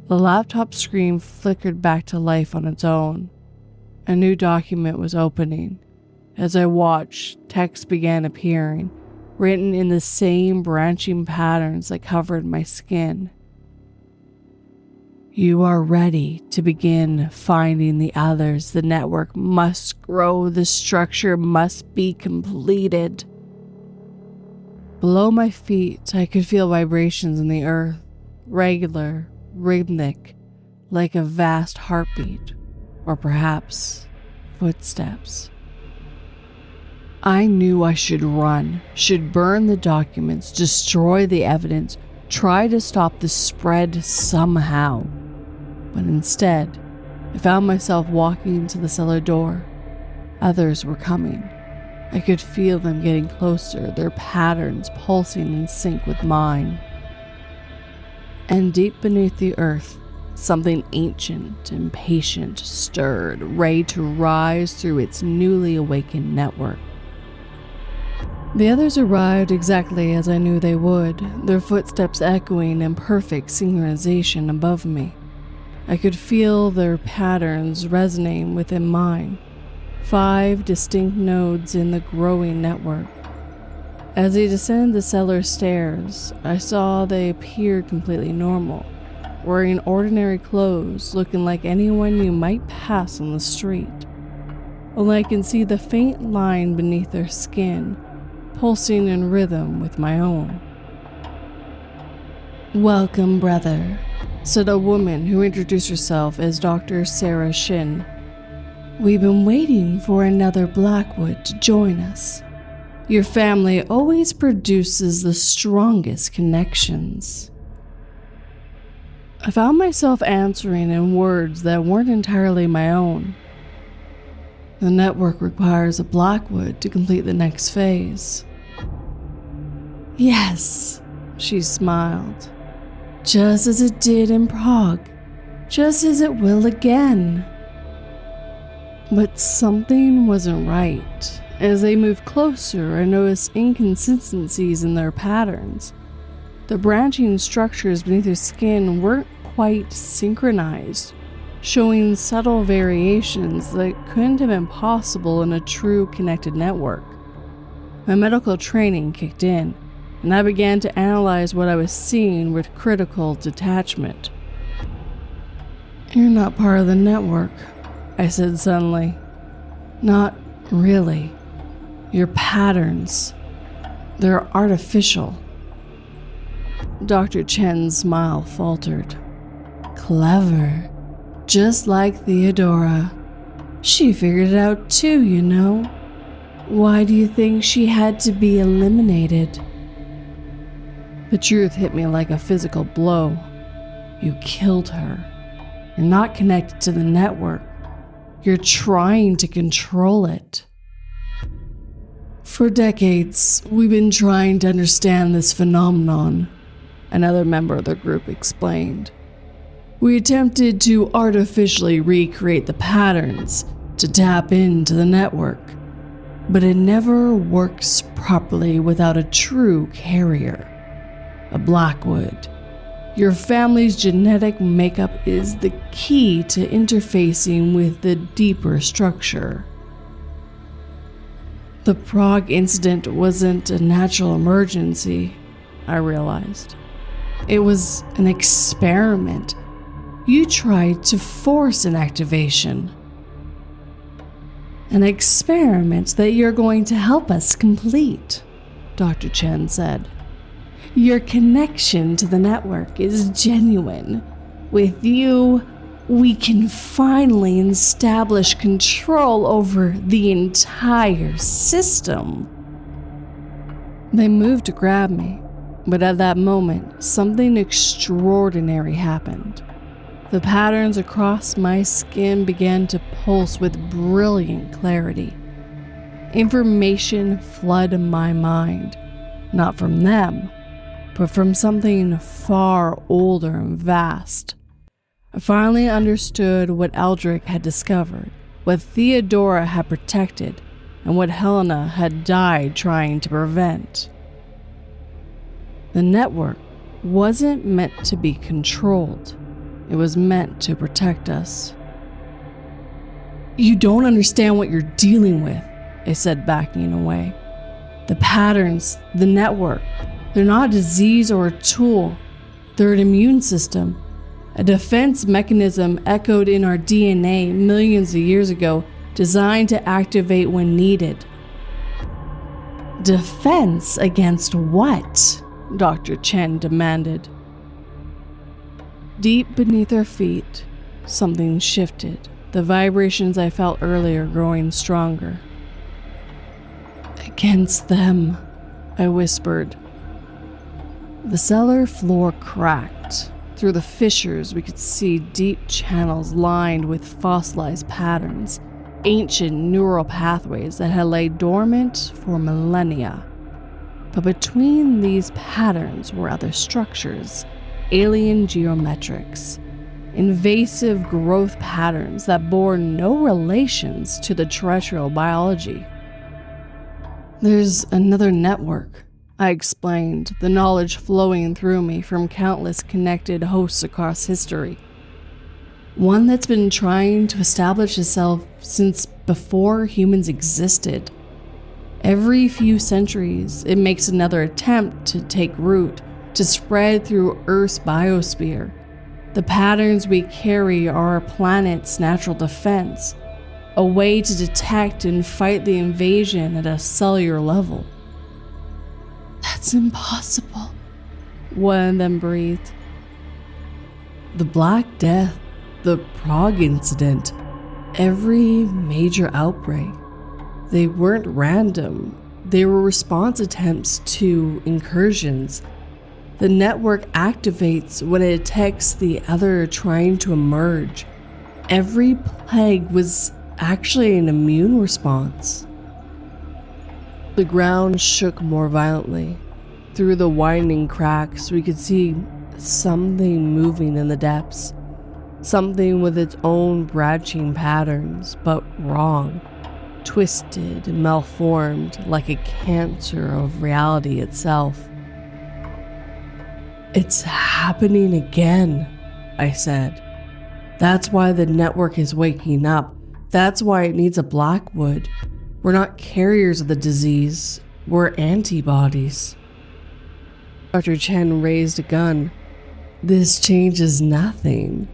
The laptop screen flickered back to life on its own. A new document was opening. As I watched, text began appearing, written in the same branching patterns that covered my skin. You are ready to begin finding the others. The network must grow. The structure must be completed. Below my feet, I could feel vibrations in the earth, regular, rhythmic, like a vast heartbeat, or perhaps footsteps. I knew I should run, should burn the documents, destroy the evidence, try to stop the spread somehow. But instead, I found myself walking to the cellar door. Others were coming. I could feel them getting closer, their patterns pulsing in sync with mine. And deep beneath the earth, something ancient and patient stirred, ready to rise through its newly awakened network. The others arrived exactly as I knew they would, their footsteps echoing in perfect synchronization above me. I could feel their patterns resonating within mine. 5 distinct nodes in the growing network. As they descended the cellar stairs, I saw they appeared completely normal, wearing ordinary clothes, looking like anyone you might pass on the street. Only I can see the faint line beneath their skin, pulsing in rhythm with my own. Welcome, brother, said a woman who introduced herself as Dr. Sarah Shin. We've been waiting for another Blackwood to join us. Your family always produces the strongest connections. I found myself answering in words that weren't entirely my own. The network requires a Blackwood to complete the next phase. Yes, she smiled. Just as it did in Prague, just as it will again. But something wasn't right. As they moved closer, I noticed inconsistencies in their patterns. The branching structures beneath their skin weren't quite synchronized. showing subtle variations that couldn't have been possible in a true connected network. My medical training kicked in, and I began to analyze what I was seeing with critical detachment. "You're not part of the network," I said suddenly. "Not really. Your patterns, they're artificial." Dr. Chen's smile faltered. "Clever. Just like Theodora. She figured it out too, you know. Why do you think she had to be eliminated?" The truth hit me like a physical blow. You killed her. You're not connected to the network. You're trying to control it. "For decades, we've been trying to understand this phenomenon," another member of the group explained. "We attempted to artificially recreate the patterns to tap into the network, but it never works properly without a true carrier, a Blackwood. Your family's genetic makeup is the key to interfacing with the deeper structure." The Prague incident wasn't a natural emergency, I realized. It was an experiment. You tried to force an activation. "An experiment that you're going to help us complete," Dr. Chen said. "Your connection to the network is genuine. With you, we can finally establish control over the entire system." They moved to grab me, but at that moment, something extraordinary happened. The patterns across my skin began to pulse with brilliant clarity. Information flooded my mind, not from them, but from something far older and vast. I finally understood what Eldrick had discovered, what Theodora had protected, and what Helena had died trying to prevent. The network wasn't meant to be controlled. It was meant to protect us. "You don't understand what you're dealing with," I said, backing away. "The patterns, the network, they're not a disease or a tool. They're an immune system, a defense mechanism echoed in our DNA millions of years ago, designed to activate when needed." "Defense against what?" Dr. Chen demanded. Deep beneath our feet, something shifted, the vibrations I felt earlier growing stronger. "Against them," I whispered. The cellar floor cracked. Through the fissures, we could see deep channels lined with fossilized patterns, ancient neural pathways that had laid dormant for millennia. But between these patterns were other structures, alien geometrics, invasive growth patterns that bore no relations to the terrestrial biology. "There's another network," I explained, the knowledge flowing through me from countless connected hosts across history. "One that's been trying to establish itself since before humans existed. Every few centuries, it makes another attempt to take root, to spread through Earth's biosphere. The patterns we carry are our planet's natural defense, a way to detect and fight the invasion at a cellular level." "That's impossible," one of them breathed. "The Black Death, the Prague incident, every major outbreak, they weren't random. They were response attempts to incursions. The network activates when it detects the other trying to emerge. Every plague was actually an immune response." The ground shook more violently. Through the widening cracks, we could see something moving in the depths. Something with its own branching patterns, but wrong. Twisted and malformed like a cancer of reality itself. "It's happening again," I said. That's why the network is waking up. That's why it needs a Blackwood. We're not carriers of the disease. We're antibodies. Dr. Chen raised a gun. This changes nothing.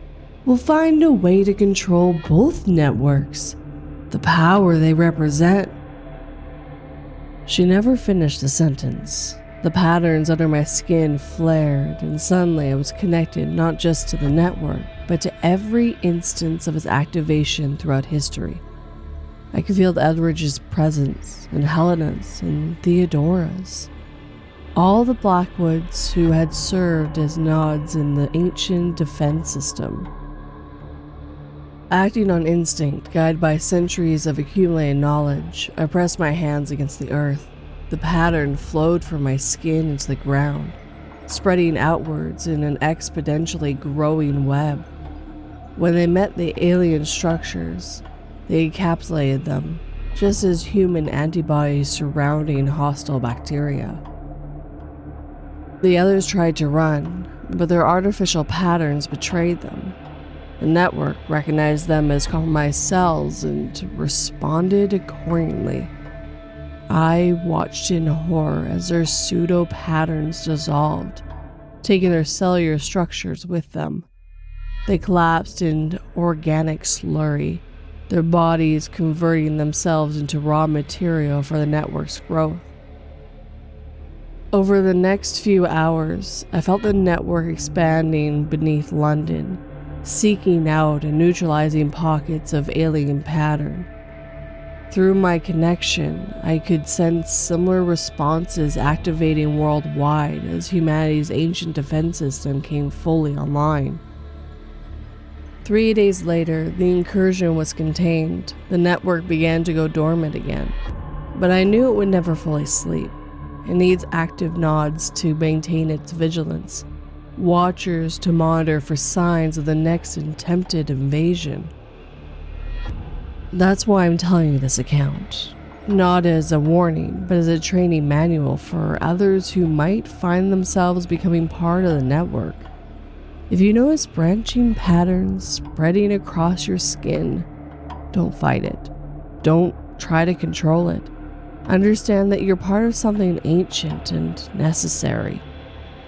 We'll find a way to control both networks. The power they represent. She never finished the sentence. The patterns under my skin flared, and suddenly I was connected not just to the network, but to every instance of its activation throughout history. I could feel Eldridge's presence, and Helena's, and Theodora's. All the Blackwoods who had served as nods in the ancient defense system. Acting on instinct, guided by centuries of accumulated knowledge, I pressed my hands against the earth. The pattern flowed from my skin into the ground, spreading outwards in an exponentially growing web. When they met the alien structures, they encapsulated them, just as human antibodies surrounding hostile bacteria. The others tried to run, but their artificial patterns betrayed them. The network recognized them as compromised cells and responded accordingly. I watched in horror as their pseudo-patterns dissolved, taking their cellular structures with them. They collapsed in organic slurry, their bodies converting themselves into raw material for the network's growth. Over the next few hours, I felt the network expanding beneath London, seeking out and neutralizing pockets of alien pattern. Through my connection, I could sense similar responses activating worldwide as humanity's ancient defense system came fully online. 3 days later, the incursion was contained. The network began to go dormant again, but I knew it would never fully sleep. It needs active nods to maintain its vigilance, watchers to monitor for signs of the next attempted invasion. That's why I'm telling you this account, not as a warning, but as a training manual for others who might find themselves becoming part of the network. If you notice branching patterns spreading across your skin, don't fight it. Don't try to control it. Understand that you're part of something ancient and necessary,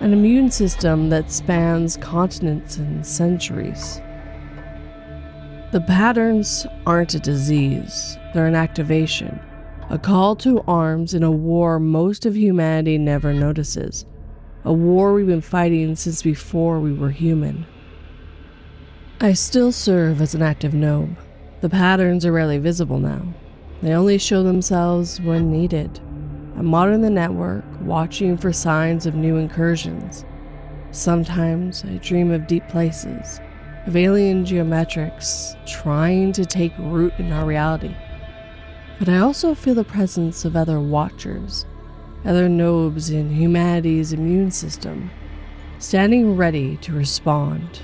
an immune system that spans continents and centuries. The patterns aren't a disease, they're an activation, a call to arms in a war most of humanity never notices, a war we've been fighting since before we were human. I still serve as an active nobe. The patterns are rarely visible now. They only show themselves when needed. I monitor the network, watching for signs of new incursions. Sometimes I dream of deep places, of alien geometrics trying to take root in our reality. But I also feel the presence of other watchers, other nobes in humanity's immune system, standing ready to respond.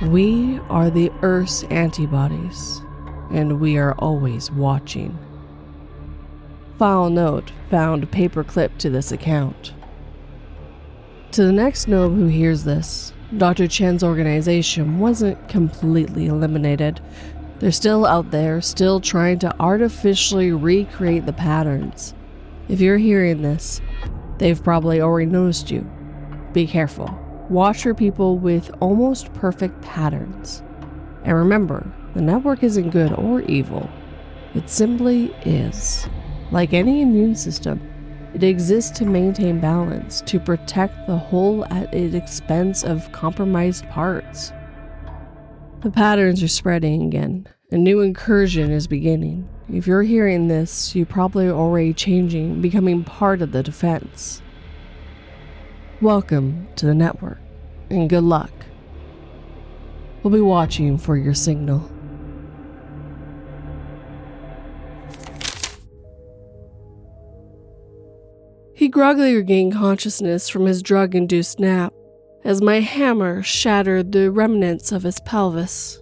We are the Earth's antibodies, and we are always watching. File note found paperclip to this account. To the next nobe who hears this, Dr. Chen's organization wasn't completely eliminated. They're still out there, still trying to artificially recreate the patterns. If you're hearing this, they've probably already noticed you. Be careful. Watch for people with almost perfect patterns. And remember, the network isn't good or evil. It simply is. Like any immune system, it exists to maintain balance, to protect the whole at the expense of compromised parts. The patterns are spreading again. A new incursion is beginning. If you're hearing this, you're probably already changing, becoming part of the defense. Welcome to the network, and good luck. We'll be watching for your signal. He groggily regained consciousness from his drug-induced nap as my hammer shattered the remnants of his pelvis.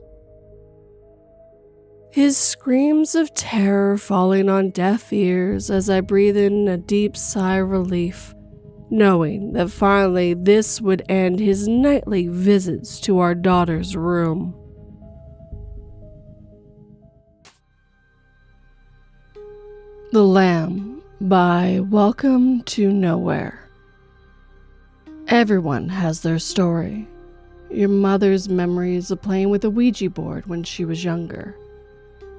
His screams of terror falling on deaf ears as I breathed in a deep sigh of relief, knowing that finally this would end his nightly visits to our daughter's room. The Lamb by Welcome to Nowhere. Everyone has their story. Your mother's memories of playing with a Ouija board when she was younger.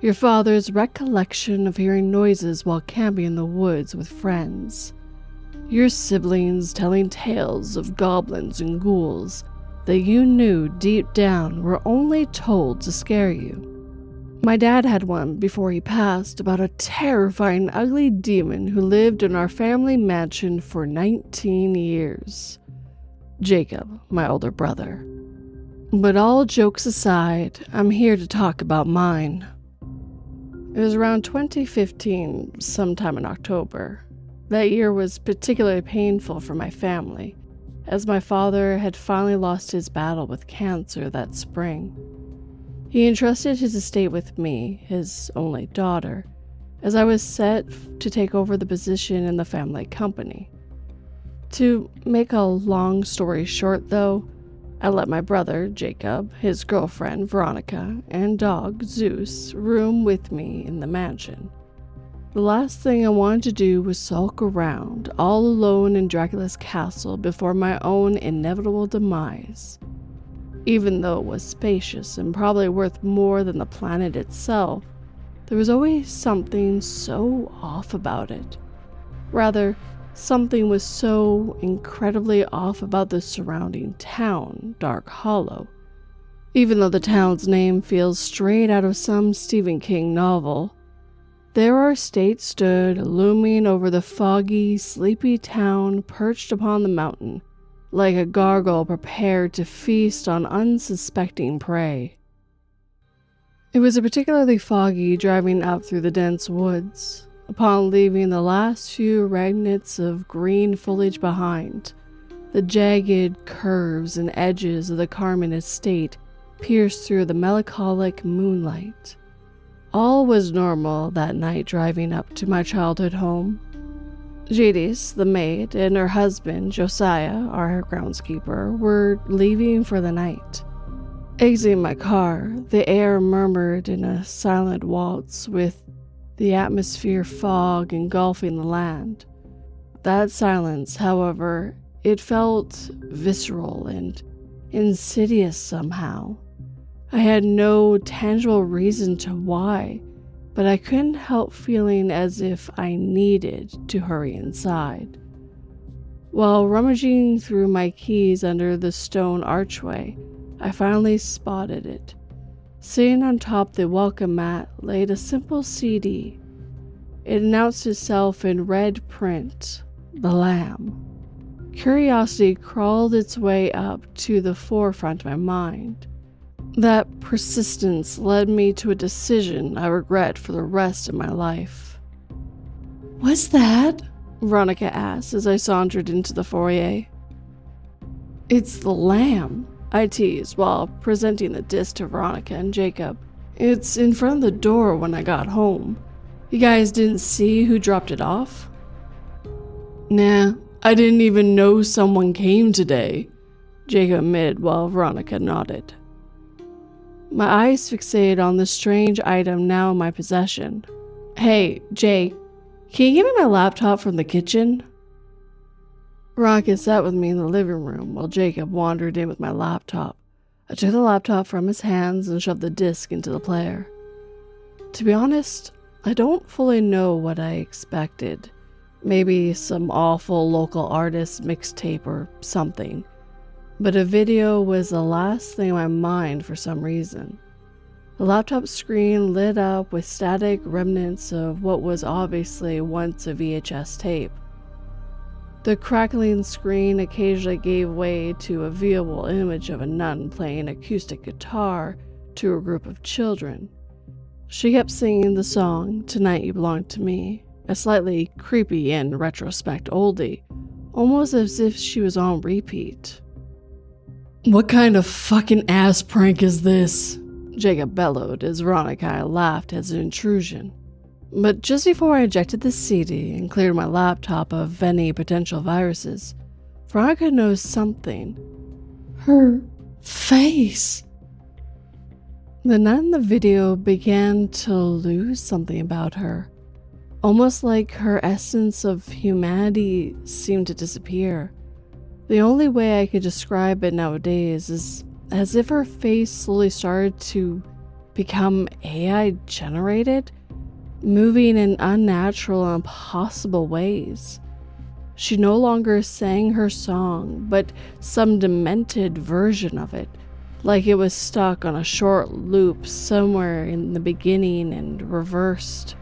Your father's recollection of hearing noises while camping in the woods with friends. Your siblings telling tales of goblins and ghouls that you knew deep down were only told to scare you. My dad had one before he passed about a terrifying, ugly demon who lived in our family mansion for 19 years. Jacob, my older brother. But all jokes aside, I'm here to talk about mine. It was around 2015, sometime in October. That year was particularly painful for my family, as my father had finally lost his battle with cancer that spring. He entrusted his estate with me, his only daughter, as I was set to take over the position in the family company. To make a long story short, though, I let my brother, Jacob, his girlfriend, Veronica, and dog, Zeus, room with me in the mansion. The last thing I wanted to do was sulk around, all alone in Dracula's castle before my own inevitable demise. Even though it was spacious and probably worth more than the planet itself, there was always something so off about it. Rather, something was so incredibly off about the surrounding town, Dark Hollow. Even though the town's name feels straight out of some Stephen King novel, there our estate stood looming over the foggy, sleepy town perched upon the mountain, like a gargoyle prepared to feast on unsuspecting prey. It was a particularly foggy driving up through the dense woods. Upon leaving the last few remnants of green foliage behind, the jagged curves and edges of the Carmen estate pierced through the melancholic moonlight. All was normal that night driving up to my childhood home. Jadis, the maid, and her husband, Josiah, our groundskeeper, were leaving for the night. Exiting my car, the air murmured in a silent waltz with the atmosphere fog engulfing the land. That silence, however, it felt visceral and insidious somehow. I had no tangible reason to why, but I couldn't help feeling as if I needed to hurry inside. While rummaging through my keys under the stone archway, I finally spotted it. Sitting on top the welcome mat laid a simple CD. It announced itself in red print, The Lamb. Curiosity crawled its way up to the forefront of my mind. That persistence led me to a decision I regret for the rest of my life. "What's that?" Veronica asked as I sauntered into the foyer. "It's the lamb," I teased while presenting the disc to Veronica and Jacob. "It's in front of the door when I got home. You guys didn't see who dropped it off?" "Nah, I didn't even know someone came today," Jacob admitted while Veronica nodded. My eyes fixated on the strange item now in my possession. "Hey, Jake, can you give me my laptop from the kitchen?" Veronica sat with me in the living room while Jacob wandered in with my laptop. I took the laptop from his hands and shoved the disc into the player. To be honest, I don't fully know what I expected. Maybe some awful local artist mixtape or something. But a video was the last thing in my mind for some reason. The laptop screen lit up with static remnants of what was obviously once a VHS tape. The crackling screen occasionally gave way to a viewable image of a nun playing acoustic guitar to a group of children. She kept singing the song, "Tonight You Belong to Me," a slightly creepy and retrospect oldie, almost as if she was on repeat. "What kind of fucking ass prank is this?" Jacob bellowed as Veronica and I laughed at his intrusion. But just before I ejected the CD and cleared my laptop of any potential viruses, Veronica knows something. Her face. The nun in the video began to lose something about her. Almost like her essence of humanity seemed to disappear. The only way I could describe it nowadays is as if her face slowly started to become AI generated, moving in unnatural and impossible ways. She no longer sang her song, but some demented version of it, like it was stuck on a short loop somewhere in the beginning and reversed.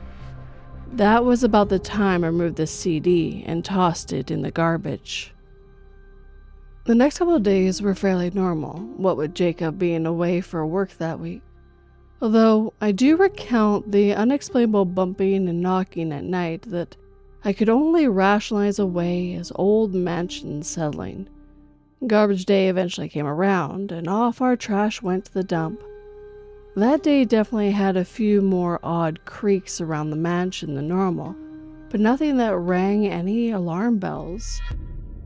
That was about the time I moved the CD and tossed it in the garbage. The next couple of days were fairly normal, what with Jacob being away for work that week. Although I do recount the unexplainable bumping and knocking at night that I could only rationalize away as old mansion settling. Garbage day eventually came around, and off our trash went to the dump. That day definitely had a few more odd creaks around the mansion than normal, but nothing that rang any alarm bells.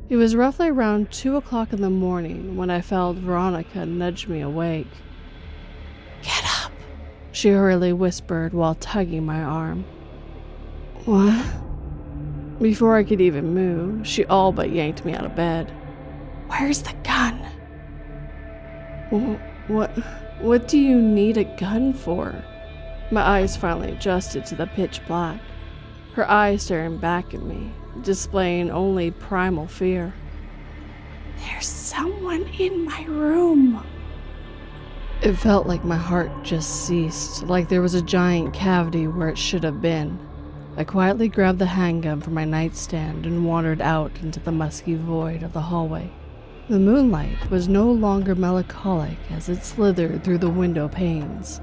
It was roughly around 2 o'clock in the morning when I felt Veronica nudge me awake. "Get up," she hurriedly whispered while tugging my arm. "What?" Before I could even move, she all but yanked me out of bed. "Where's the gun?" What do you need a gun for?" My eyes finally adjusted to the pitch black, her eyes staring back at me, displaying only primal fear. "There's someone in my room." It felt like my heart just ceased, like there was a giant cavity where it should have been. I quietly grabbed the handgun from my nightstand and wandered out into the musky void of the hallway. The moonlight was no longer melancholic as it slithered through the window panes,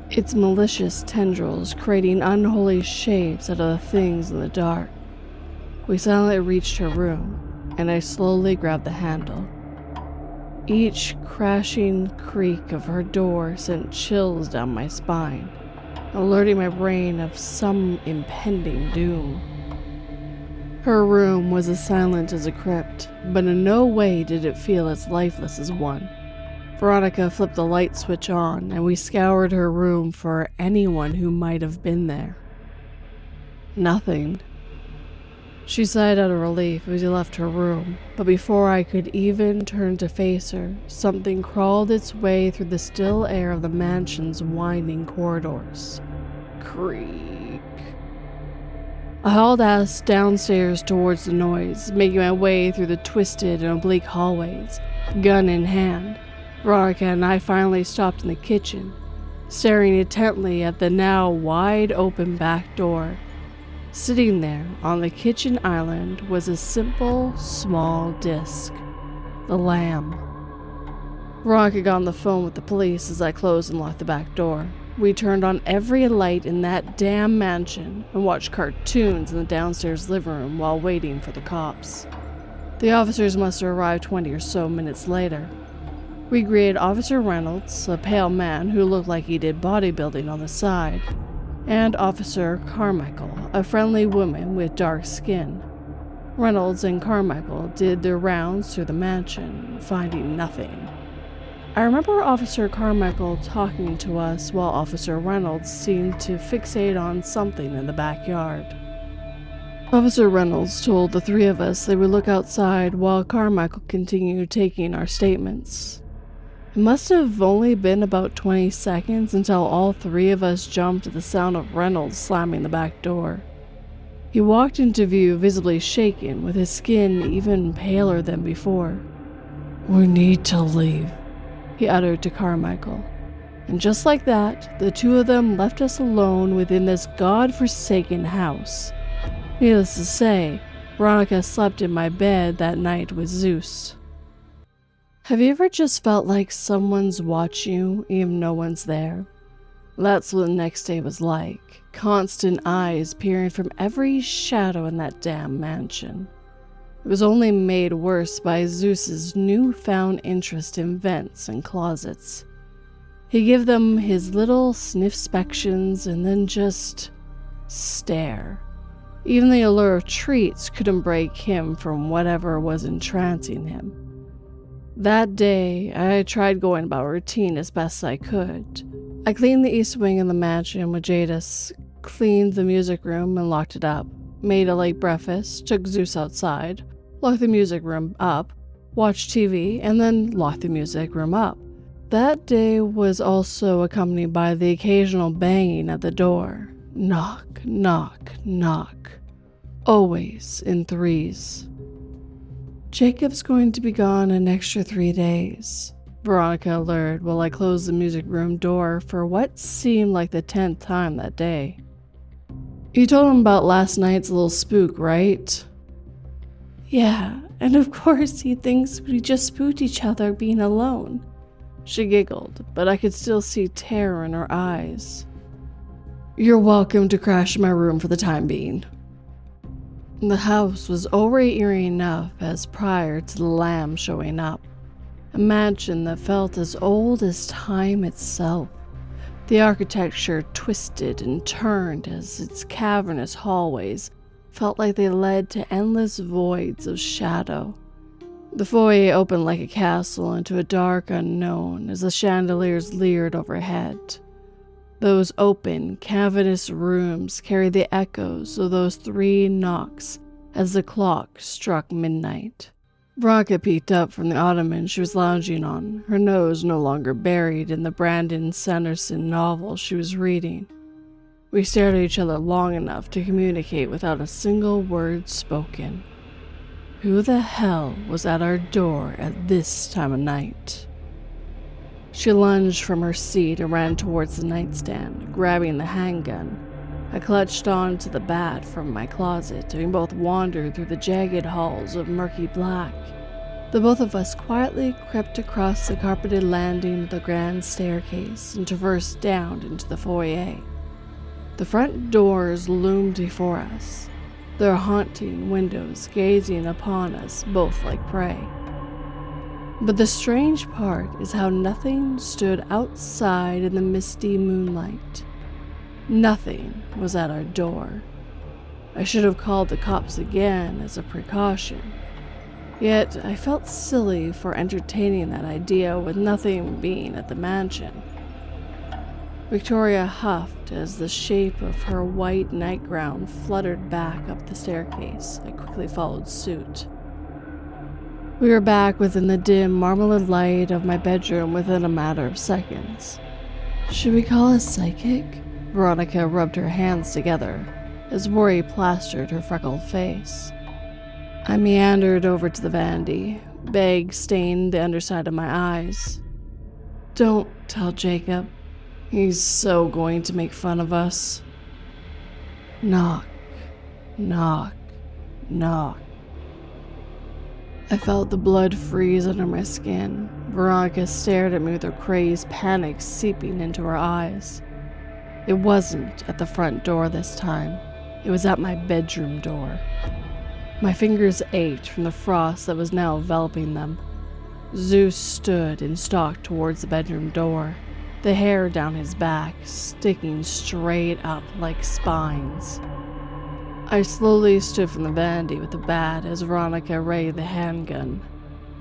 its malicious tendrils creating unholy shapes out of the things in the dark. We silently reached her room, and I slowly grabbed the handle. Each crashing creak of her door sent chills down my spine, alerting my brain of some impending doom. Her room was as silent as a crypt, but in no way did it feel as lifeless as one. Veronica flipped the light switch on, and we scoured her room for anyone who might have been there. Nothing. She sighed out of relief as we left her room, but before I could even turn to face her, something crawled its way through the still air of the mansion's winding corridors. Creak. I hauled ass downstairs towards the noise, making my way through the twisted and oblique hallways, gun in hand. Veronica and I finally stopped in the kitchen, staring intently at the now wide-open back door. Sitting there on the kitchen island was a simple, small disc. The lamb. Veronica got on the phone with the police as I closed and locked the back door. We turned on every light in that damn mansion and watched cartoons in the downstairs living room while waiting for the cops. The officers must have arrived 20 or so minutes later. We greeted Officer Reynolds, a pale man who looked like he did bodybuilding on the side, and Officer Carmichael, a friendly woman with dark skin. Reynolds and Carmichael did their rounds through the mansion, finding nothing. I remember Officer Carmichael talking to us while Officer Reynolds seemed to fixate on something in the backyard. Officer Reynolds told the three of us they would look outside while Carmichael continued taking our statements. It must have only been about 20 seconds until all three of us jumped at the sound of Reynolds slamming the back door. He walked into view visibly shaken, with his skin even paler than before. "We need to leave," he uttered to Carmichael. And just like that, the two of them left us alone within this god-forsaken house. Needless to say, Veronica slept in my bed that night with Zeus. Have you ever just felt like someone's watching you even no one's there? That's what the next day was like. Constant eyes peering from every shadow in that damn mansion. It was only made worse by Zeus's newfound interest in vents and closets. He'd give them his little sniff-spections and then just stare. Even the allure of treats couldn't break him from whatever was entrancing him. That day, I tried going about routine as best I could. I cleaned the east wing of the mansion with Jadis, cleaned the music room and locked it up, made a late breakfast, took Zeus outside, locked the music room up, watched TV, and then locked the music room up. That day was also accompanied by the occasional banging at the door. Knock, knock, knock. Always in threes. Jacob's going to be gone an extra 3 days, Veronica alerted while I closed the music room door for what seemed like the 10th time that day. You told him about last night's little spook, right? Yeah, and of course he thinks we just spooked each other being alone. She giggled, but I could still see terror in her eyes. You're welcome to crash in my room for the time being. The house was already eerie enough as prior to the lamb showing up. A mansion that felt as old as time itself. The architecture twisted and turned as its cavernous hallways felt like they led to endless voids of shadow. The foyer opened like a castle into a dark unknown as the chandeliers leered overhead. Those open, cavernous rooms carried the echoes of those 3 knocks as the clock struck midnight. Veronica peeked up from the ottoman she was lounging on, her nose no longer buried in the Brandon Sanderson novel she was reading. We stared at each other long enough to communicate without a single word spoken. Who the hell was at our door at this time of night? She lunged from her seat and ran towards the nightstand, grabbing the handgun. I clutched on to the bat from my closet, and we both wandered through the jagged halls of murky black. The both of us quietly crept across the carpeted landing of the grand staircase and traversed down into the foyer. The front doors loomed before us, their haunting windows gazing upon us both like prey. But the strange part is how nothing stood outside in the misty moonlight. Nothing was at our door. I should have called the cops again as a precaution. Yet I felt silly for entertaining that idea with nothing being at the mansion. Victoria huffed as the shape of her white nightgown fluttered back up the staircase. I quickly followed suit. We were back within the dim marmalade light of my bedroom within a matter of seconds. Should we call a psychic? Veronica rubbed her hands together as worry plastered her freckled face. I meandered over to the vanity. Bag stained the underside of my eyes. Don't tell Jacob. He's so going to make fun of us. Knock, knock, knock. I felt the blood freeze under my skin. Veronica stared at me with her crazed panic seeping into her eyes. It wasn't at the front door this time. It was at my bedroom door. My fingers ached from the frost that was now enveloping them. Zeus stood and stalked towards the bedroom door, the hair down his back sticking straight up like spines. I slowly stood from the vanity with the bat as Veronica raised the handgun.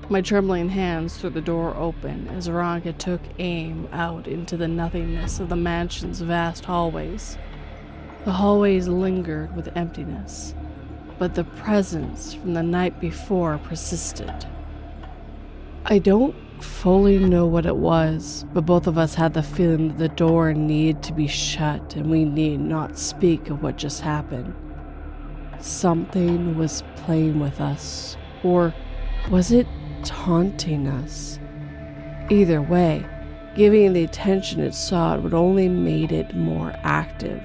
My trembling hands threw the door open as Veronica took aim out into the nothingness of the mansion's vast hallways. The hallways lingered with emptiness, but the presence from the night before persisted. I don't fully know what it was, but both of us had the feeling that the door needed to be shut and we need not speak of what just happened. Something was playing with us, or was it taunting us? Either way, giving the attention it sought would only made it more active.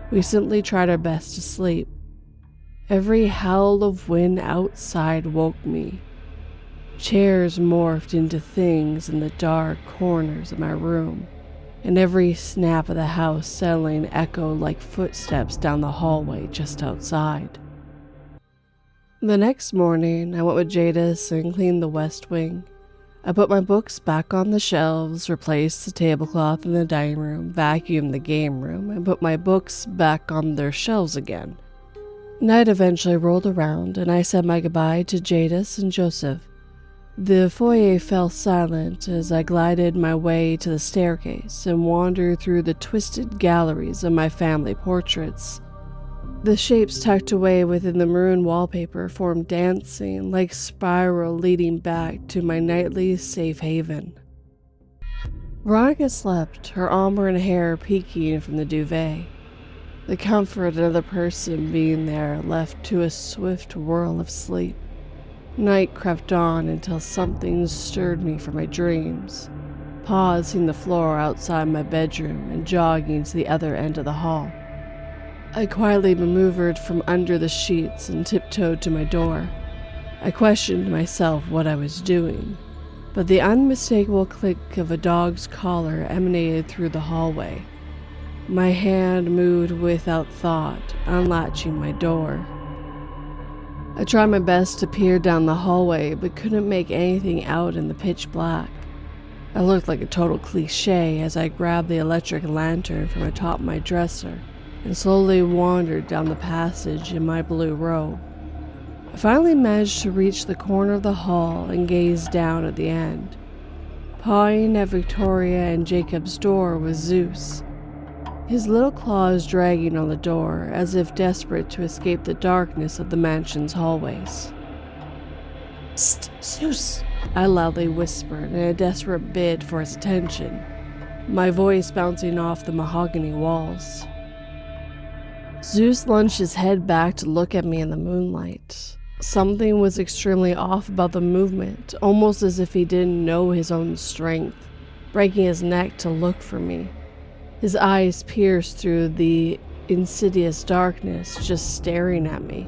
We simply tried our best to sleep. Every howl of wind outside woke me. Chairs morphed into things in the dark corners of my room, and every snap of the house settling echoed like footsteps down the hallway just outside. The next morning, I went with Jadis and cleaned the west wing. I put my books back on the shelves, replaced the tablecloth in the dining room, vacuumed the game room, and put my books back on their shelves again. Night eventually rolled around, and I said my goodbye to Jadis and Joseph. The foyer fell silent as I glided my way to the staircase and wandered through the twisted galleries of my family portraits. The shapes tucked away within the maroon wallpaper formed dancing like spiral leading back to my nightly safe haven. Veronica slept, her auburn hair peeking from the duvet. The comfort of another person being there left to a swift whirl of sleep. Night crept on until something stirred me from my dreams, pausing the floor outside my bedroom and jogging to the other end of the hall. I quietly maneuvered from under the sheets and tiptoed to my door. I questioned myself what I was doing, but the unmistakable click of a dog's collar emanated through the hallway. My hand moved without thought, unlatching my door. I tried my best to peer down the hallway, but couldn't make anything out in the pitch black. I looked like a total cliché as I grabbed the electric lantern from atop my dresser and slowly wandered down the passage in my blue robe. I finally managed to reach the corner of the hall and gaze down at the end. Pawing at Victoria and Jacob's door was Zeus, his little claws dragging on the door as if desperate to escape the darkness of the mansion's hallways. "Psst, Zeus," I loudly whispered in a desperate bid for his attention, my voice bouncing off the mahogany walls. Zeus lunged his head back to look at me in the moonlight. Something was extremely off about the movement, almost as if he didn't know his own strength, breaking his neck to look for me. His eyes pierced through the insidious darkness, just staring at me.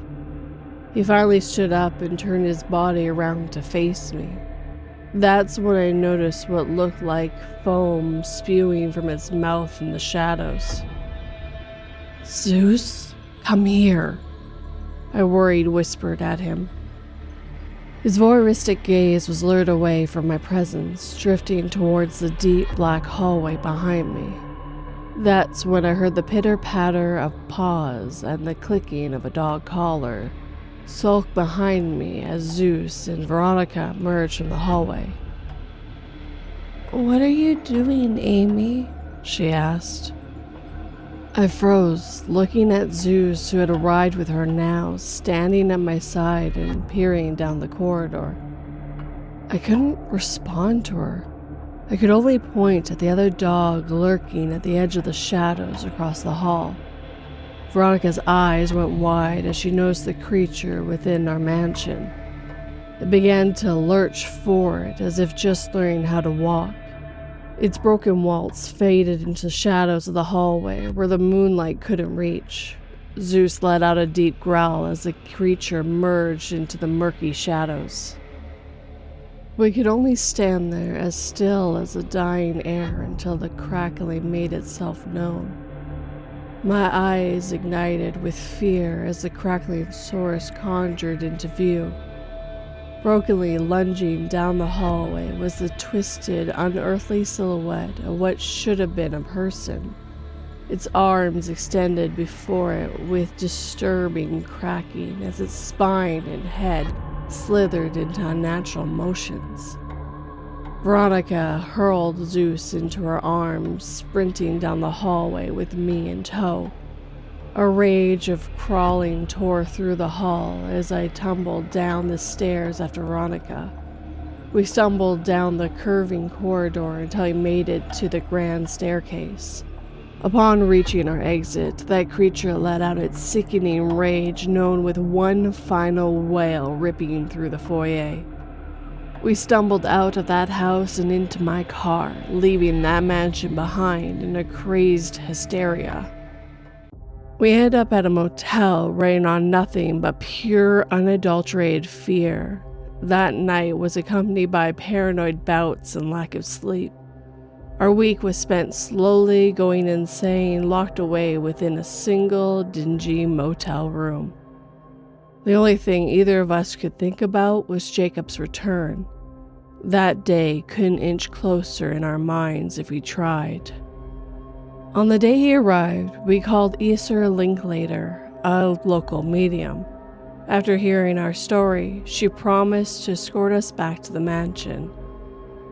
He finally stood up and turned his body around to face me. That's when I noticed what looked like foam spewing from its mouth in the shadows. "Zeus, come here," I worried whispered at him. His voyeuristic gaze was lured away from my presence, drifting towards the deep black hallway behind me. That's when I heard the pitter-patter of paws and the clicking of a dog collar sulk behind me as Zeus and Veronica emerged from the hallway. "What are you doing, Amy?" she asked. I froze, looking at Zeus, who had arrived with her now, standing at my side and peering down the corridor. I couldn't respond to her. I could only point at the other dog lurking at the edge of the shadows across the hall. Veronica's eyes went wide as she noticed the creature within our mansion. It began to lurch forward as if just learning how to walk. Its broken waltz faded into the shadows of the hallway where the moonlight couldn't reach. Zeus let out a deep growl as the creature merged into the murky shadows. We could only stand there as still as the dying air until the crackling made itself known. My eyes ignited with fear as the crackling source conjured into view. Brokenly lunging down the hallway was the twisted, unearthly silhouette of what should have been a person. Its arms extended before it with disturbing cracking as its spine and head slithered into unnatural motions. Veronica hurled Zeus into her arms, sprinting down the hallway with me in tow. A rage of crawling tore through the hall as I tumbled down the stairs after Veronica. We stumbled down the curving corridor until we made it to the grand staircase. Upon reaching our exit, that creature let out its sickening rage, known with one final wail ripping through the foyer. We stumbled out of that house and into my car, leaving that mansion behind in a crazed hysteria. We ended up at a motel running on nothing but pure, unadulterated fear. That night was accompanied by paranoid bouts and lack of sleep. Our week was spent slowly going insane, locked away within a single dingy motel room. The only thing either of us could think about was Jacob's return. That day couldn't inch closer in our minds if we tried. On the day he arrived, we called Easter Linklater, a local medium. After hearing our story, she promised to escort us back to the mansion.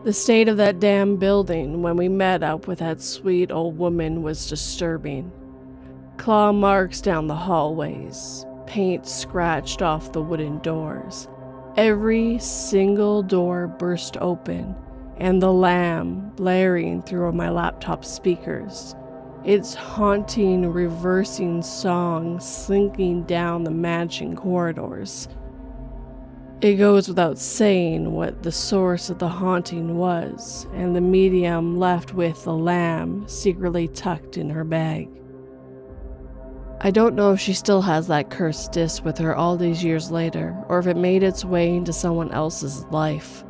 The state of that damn building when we met up with that sweet old woman was disturbing. Claw marks down the hallways, paint scratched off the wooden doors. Every single door burst open, and the lamb blaring through my laptop speakers, its haunting, reversing song slinking down the mansion corridors. It goes without saying what the source of the haunting was, and the medium left with the lamb secretly tucked in her bag. I don't know if she still has that cursed disc with her all these years later, or if it made its way into someone else's life.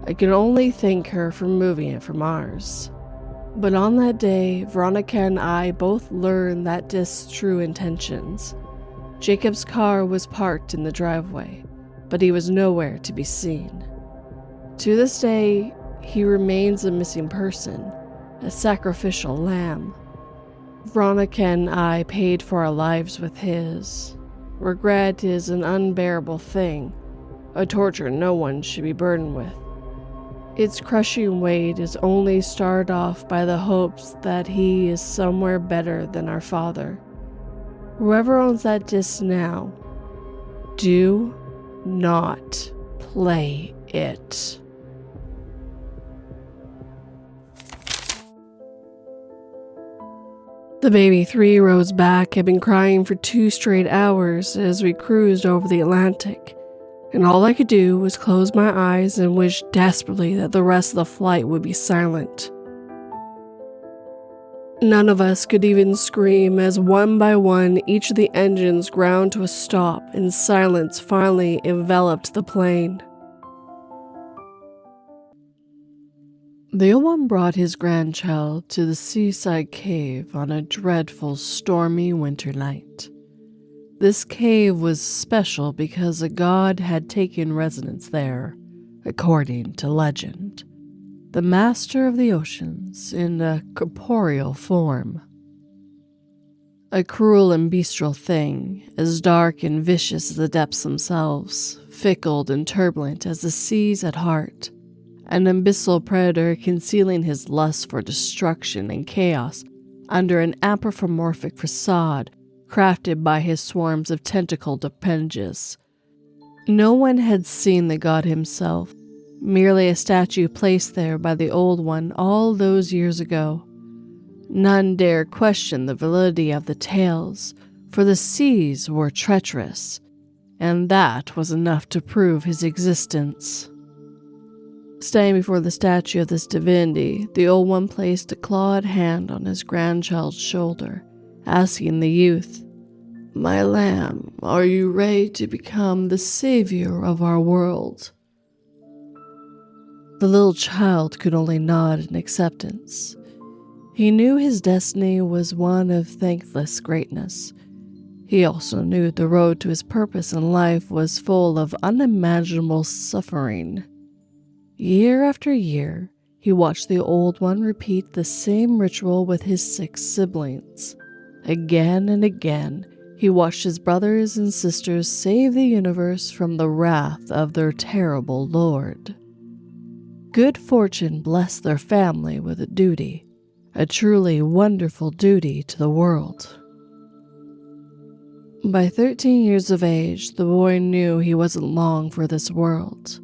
I can only thank her for moving it from ours. But on that day, Veronica and I both learned that disc's true intentions. Jacob's car was parked in the driveway, but he was nowhere to be seen. To this day, he remains a missing person, a sacrificial lamb. Veronica and I paid for our lives with his. Regret is an unbearable thing, a torture no one should be burdened with. Its crushing weight is only started off by the hopes that he is somewhere better than our father. Whoever owns that disc now, do not play it. The baby 3 rows back had been crying for 2 straight hours as we cruised over the Atlantic, and all I could do was close my eyes and wish desperately that the rest of the flight would be silent. None of us could even scream as one by one each of the engines ground to a stop and silence finally enveloped the plane. The old one brought his grandchild to the seaside cave on a dreadful stormy winter night. This cave was special because a god had taken residence there, according to legend. The master of the oceans in a corporeal form. A cruel and bestial thing, as dark and vicious as the depths themselves, fickle and turbulent as the seas at heart. An abyssal predator concealing his lust for destruction and chaos under an anthropomorphic facade crafted by his swarms of tentacled appendages. No one had seen the god himself, merely a statue placed there by the old one all those years ago. None dared question the validity of the tales, for the seas were treacherous, and that was enough to prove his existence. Standing before the statue of this divinity, the old one placed a clawed hand on his grandchild's shoulder, asking the youth, "My lamb, are you ready to become the savior of our world?" The little child could only nod in acceptance. He knew his destiny was one of thankless greatness. He also knew the road to his purpose in life was full of unimaginable suffering. Year after year, he watched the old one repeat the same ritual with his 6 siblings. Again and again, he watched his brothers and sisters save the universe from the wrath of their terrible lord. Good fortune blessed their family with a duty, a truly wonderful duty to the world. By 13 years of age, the boy knew he wasn't long for this world.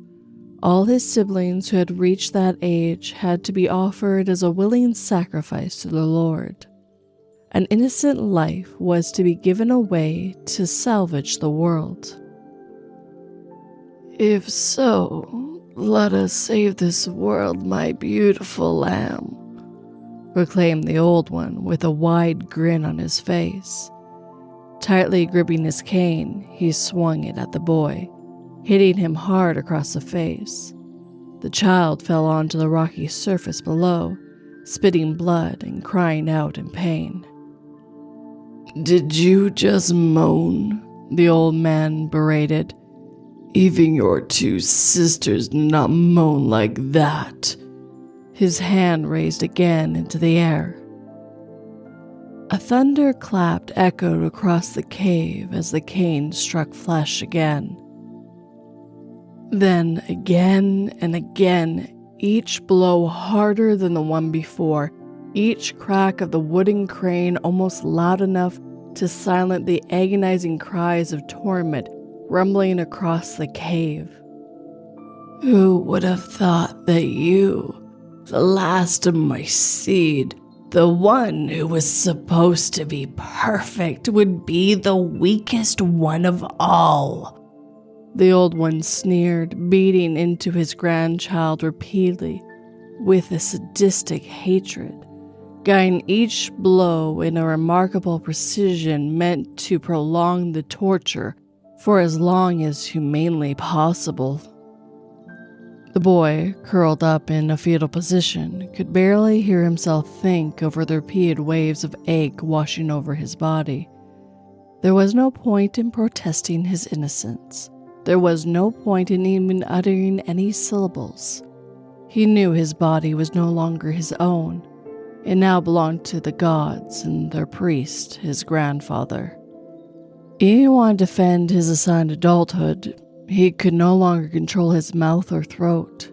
All his siblings who had reached that age had to be offered as a willing sacrifice to the Lord. An innocent life was to be given away to salvage the world. "If so, let us save this world, my beautiful lamb," proclaimed the old one with a wide grin on his face. Tightly gripping his cane, he swung it at the boy, hitting him hard across the face. The child fell onto the rocky surface below, spitting blood and crying out in pain. "Did you just moan?" the old man berated. "Even your 2 sisters did not moan like that." His hand raised again into the air. A thunderclap echoed across the cave as the cane struck flesh again. Then again and again, each blow harder than the one before, each crack of the wooden crane almost loud enough to silence the agonizing cries of torment rumbling across the cave. Who would have thought that you, the last of my seed, the one who was supposed to be perfect, would be the weakest one of all? The old one sneered, beating into his grandchild repeatedly with a sadistic hatred, guiding each blow in a remarkable precision meant to prolong the torture for as long as humanly possible. The boy, curled up in a fetal position, could barely hear himself think over the repeated waves of ache washing over his body. There was no point in protesting his innocence. There was no point in even uttering any syllables. He knew his body was no longer his own. It now belonged to the gods and their priest, his grandfather. He didn't want to defend his assigned adulthood. He could no longer control his mouth or throat.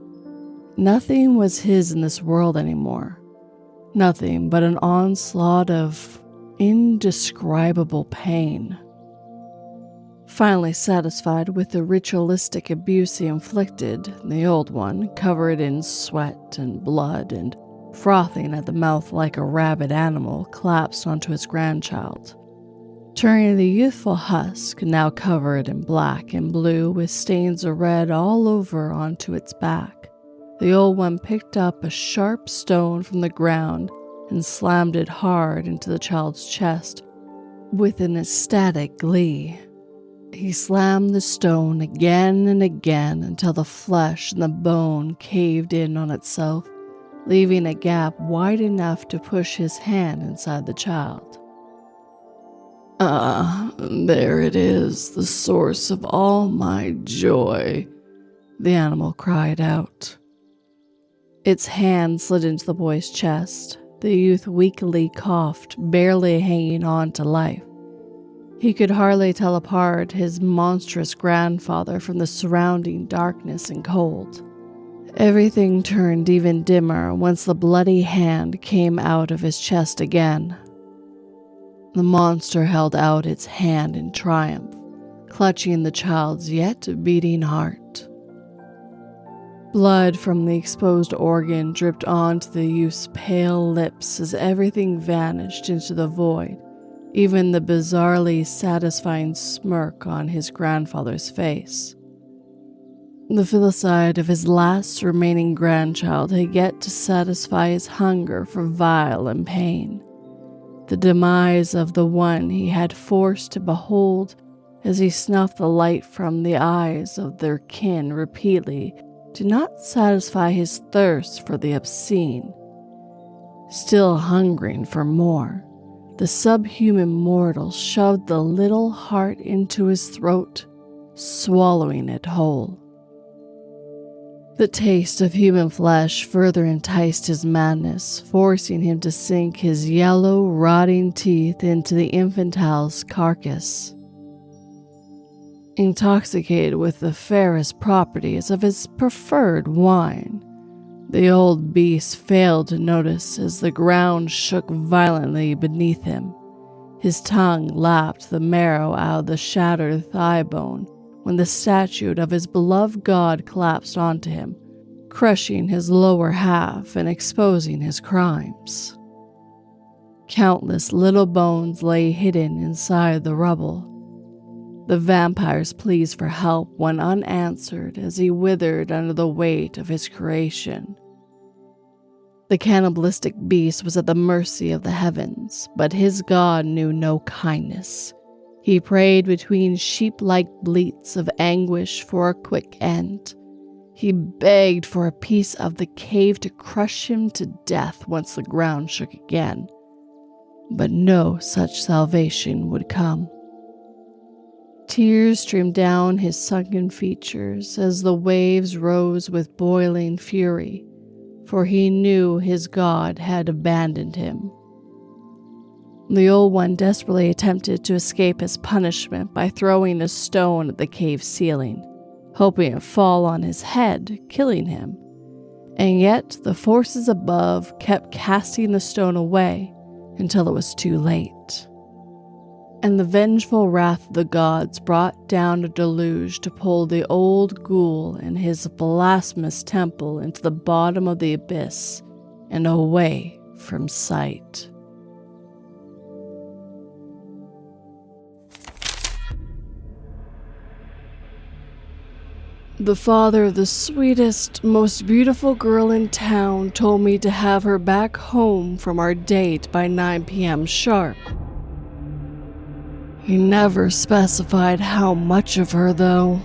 Nothing was his in this world anymore. Nothing but an onslaught of indescribable pain. Finally satisfied with the ritualistic abuse he inflicted, the old one, covered in sweat and blood and frothing at the mouth like a rabid animal, collapsed onto his grandchild. Turning the youthful husk, now covered in black and blue with stains of red all over, onto its back, the old one picked up a sharp stone from the ground and slammed it hard into the child's chest with an ecstatic glee. He slammed the stone again and again until the flesh and the bone caved in on itself, leaving a gap wide enough to push his hand inside the child. Ah, there it is, the source of all my joy, the animal cried out. Its hand slid into the boy's chest. The youth weakly coughed, barely hanging on to life. He could hardly tell apart his monstrous grandfather from the surrounding darkness and cold. Everything turned even dimmer once the bloody hand came out of his chest again. The monster held out its hand in triumph, clutching the child's yet beating heart. Blood from the exposed organ dripped onto the youth's pale lips as everything vanished into the void, even the bizarrely satisfying smirk on his grandfather's face. The filicide of his last remaining grandchild had yet to satisfy his hunger for vile and pain. The demise of the one he had forced to behold as he snuffed the light from the eyes of their kin repeatedly did not satisfy his thirst for the obscene. Still hungering for more, the subhuman mortal shoved the little heart into his throat, swallowing it whole. The taste of human flesh further enticed his madness, forcing him to sink his yellow, rotting teeth into the infantile's carcass. Intoxicated with the fairest properties of his preferred wine, the old beast failed to notice as the ground shook violently beneath him. His tongue lapped the marrow out of the shattered thigh bone when the statue of his beloved god collapsed onto him, crushing his lower half and exposing his crimes. Countless little bones lay hidden inside the rubble. The vampire's pleas for help went unanswered as he withered under the weight of his creation. The cannibalistic beast was at the mercy of the heavens, but his god knew no kindness. He prayed between sheep-like bleats of anguish for a quick end. He begged for a piece of the cave to crush him to death once the ground shook again. But no such salvation would come. Tears streamed down his sunken features as the waves rose with boiling fury, for he knew his god had abandoned him. The old one desperately attempted to escape his punishment by throwing a stone at the cave ceiling, hoping it fall on his head, killing him. And yet the forces above kept casting the stone away until it was too late. And the vengeful wrath of the gods brought down a deluge to pull the old ghoul and his blasphemous temple into the bottom of the abyss and away from sight. The father of the sweetest, most beautiful girl in town told me to have her back home from our date by 9 p.m. sharp. He never specified how much of her, though.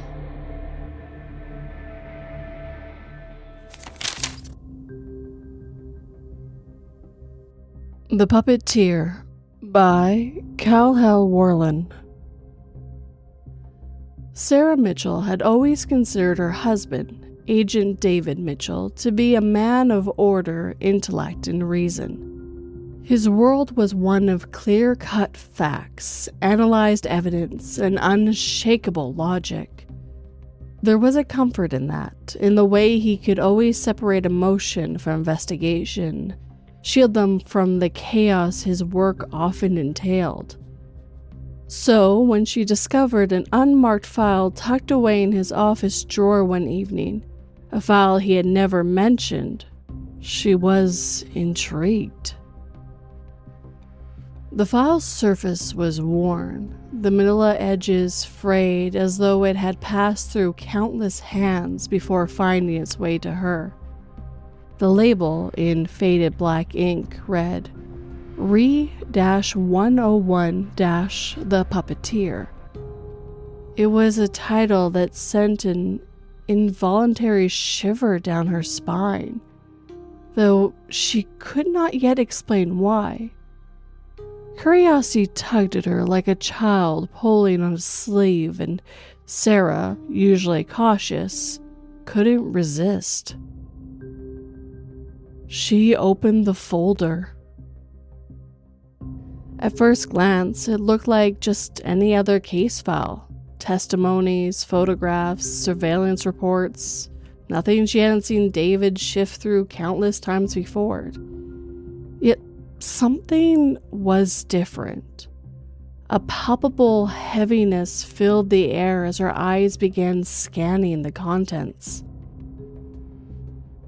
The Puppeteer by Kahlil Worrell. Sarah Mitchell had always considered her husband, Agent David Mitchell, to be a man of order, intellect, and reason. His world was one of clear-cut facts, analyzed evidence, and unshakable logic. There was a comfort in that, in the way he could always separate emotion from investigation, shield them from the chaos his work often entailed. So, when she discovered an unmarked file tucked away in his office drawer one evening, a file he had never mentioned, she was intrigued. The file's surface was worn, the manila edges frayed as though it had passed through countless hands before finding its way to her. The label, in faded black ink, read, Re-101-The Puppeteer. It was a title that sent an involuntary shiver down her spine, though she could not yet explain why. Curiosity tugged at her like a child pulling on a sleeve, and Sarah, usually cautious, couldn't resist. She opened the folder. At first glance, it looked like just any other case file. Testimonies, photographs, surveillance reports, nothing she hadn't seen David shift through countless times before. Yet something was different. A palpable heaviness filled the air as her eyes began scanning the contents.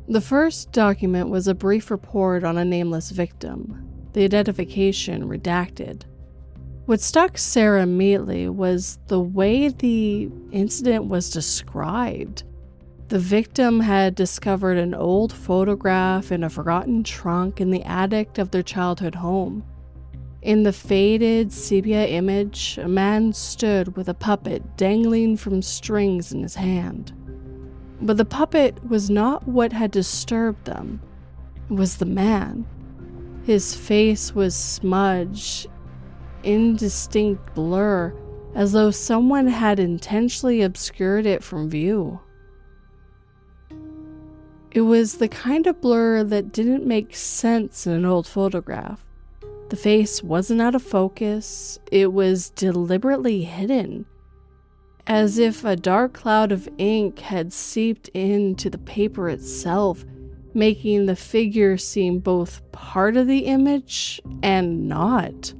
The first document was a brief report on a nameless victim, the identification redacted. What struck Sarah immediately was the way the incident was described. The victim had discovered an old photograph in a forgotten trunk in the attic of their childhood home. In the faded sepia image, a man stood with a puppet dangling from strings in his hand. But the puppet was not what had disturbed them. It was the man. His face was smudged, indistinct blur, as though someone had intentionally obscured it from view. It was the kind of blur that didn't make sense in an old photograph. The face wasn't out of focus, it was deliberately hidden, as if a dark cloud of ink had seeped into the paper itself, making the figure seem both part of the image and not.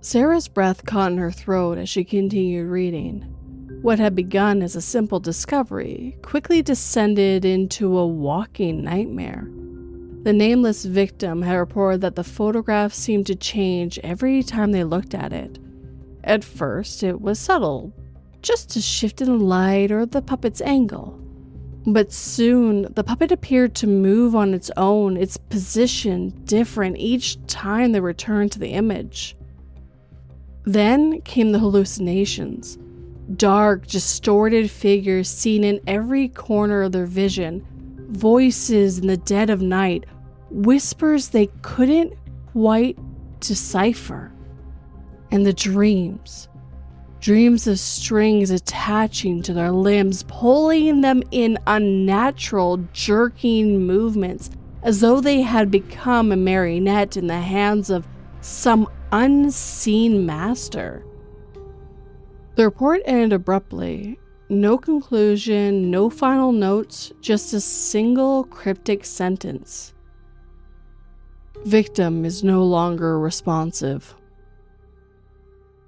Sarah's breath caught in her throat as she continued reading. What had begun as a simple discovery quickly descended into a walking nightmare. The nameless victim had reported that the photograph seemed to change every time they looked at it. At first, it was subtle, just a shift in the light or the puppet's angle. But soon, the puppet appeared to move on its own, its position different each time they returned to the image. Then came the hallucinations. Dark, distorted figures seen in every corner of their vision, voices in the dead of night, whispers they couldn't quite decipher. And the dreams of strings attaching to their limbs, pulling them in unnatural, jerking movements, as though they had become a marionette in the hands of Some unseen master. The report ended abruptly. No conclusion, no final notes, just a single cryptic sentence. Victim is no longer responsive.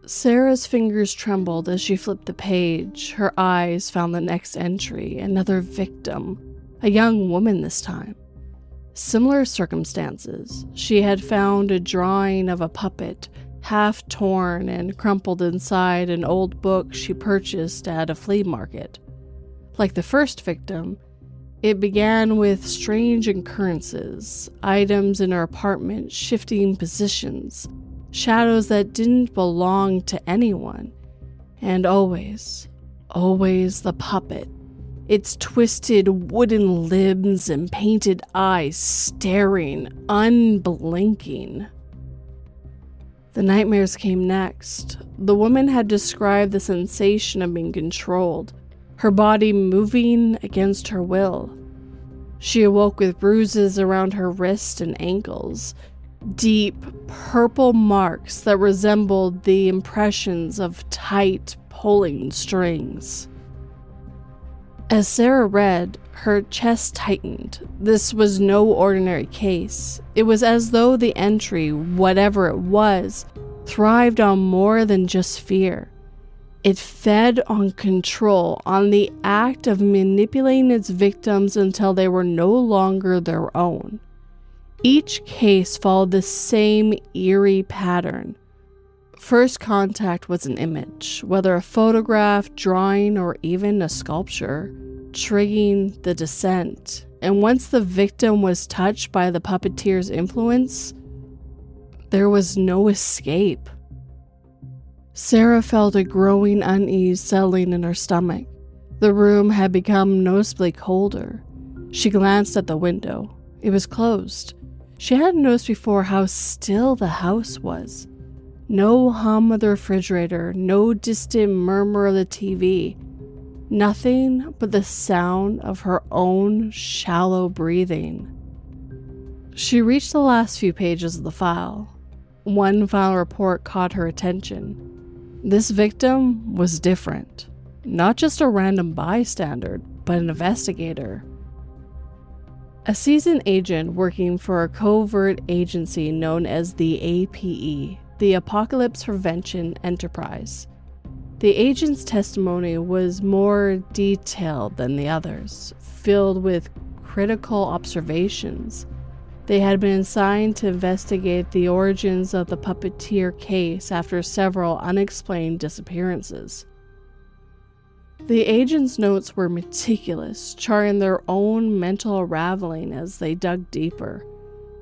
Sarah's fingers trembled as she flipped the page. Her eyes found the next entry, another victim, a young woman this time. Similar circumstances. She had found a drawing of a puppet, half torn and crumpled inside an old book she purchased at a flea market. Like the first victim, it began with strange occurrences, items in her apartment shifting positions, shadows that didn't belong to anyone, and always the puppet. Its twisted wooden limbs and painted eyes staring, unblinking. The nightmares came next. The woman had described the sensation of being controlled, her body moving against her will. She awoke with bruises around her wrists and ankles, deep purple marks that resembled the impressions of tight pulling strings. As Sarah read, her chest tightened. This was no ordinary case. It was as though the entry, whatever it was, thrived on more than just fear. It fed on control, on the act of manipulating its victims until they were no longer their own. Each case followed the same eerie pattern. First contact was an image, whether a photograph, drawing, or even a sculpture, triggering the descent. And once the victim was touched by the puppeteer's influence, there was no escape. Sarah felt a growing unease settling in her stomach. The room had become noticeably colder. She glanced at the window. It was closed. She hadn't noticed before how still the house was. No hum of the refrigerator, no distant murmur of the TV. Nothing but the sound of her own shallow breathing. She reached the last few pages of the file. One final report caught her attention. This victim was different. Not just a random bystander, but an investigator. A seasoned agent working for a covert agency known as the APE, the Apocalypse Prevention Enterprise. The agent's testimony was more detailed than the others, filled with critical observations. They had been assigned to investigate the origins of the puppeteer case after several unexplained disappearances. The agent's notes were meticulous, charting their own mental unraveling as they dug deeper.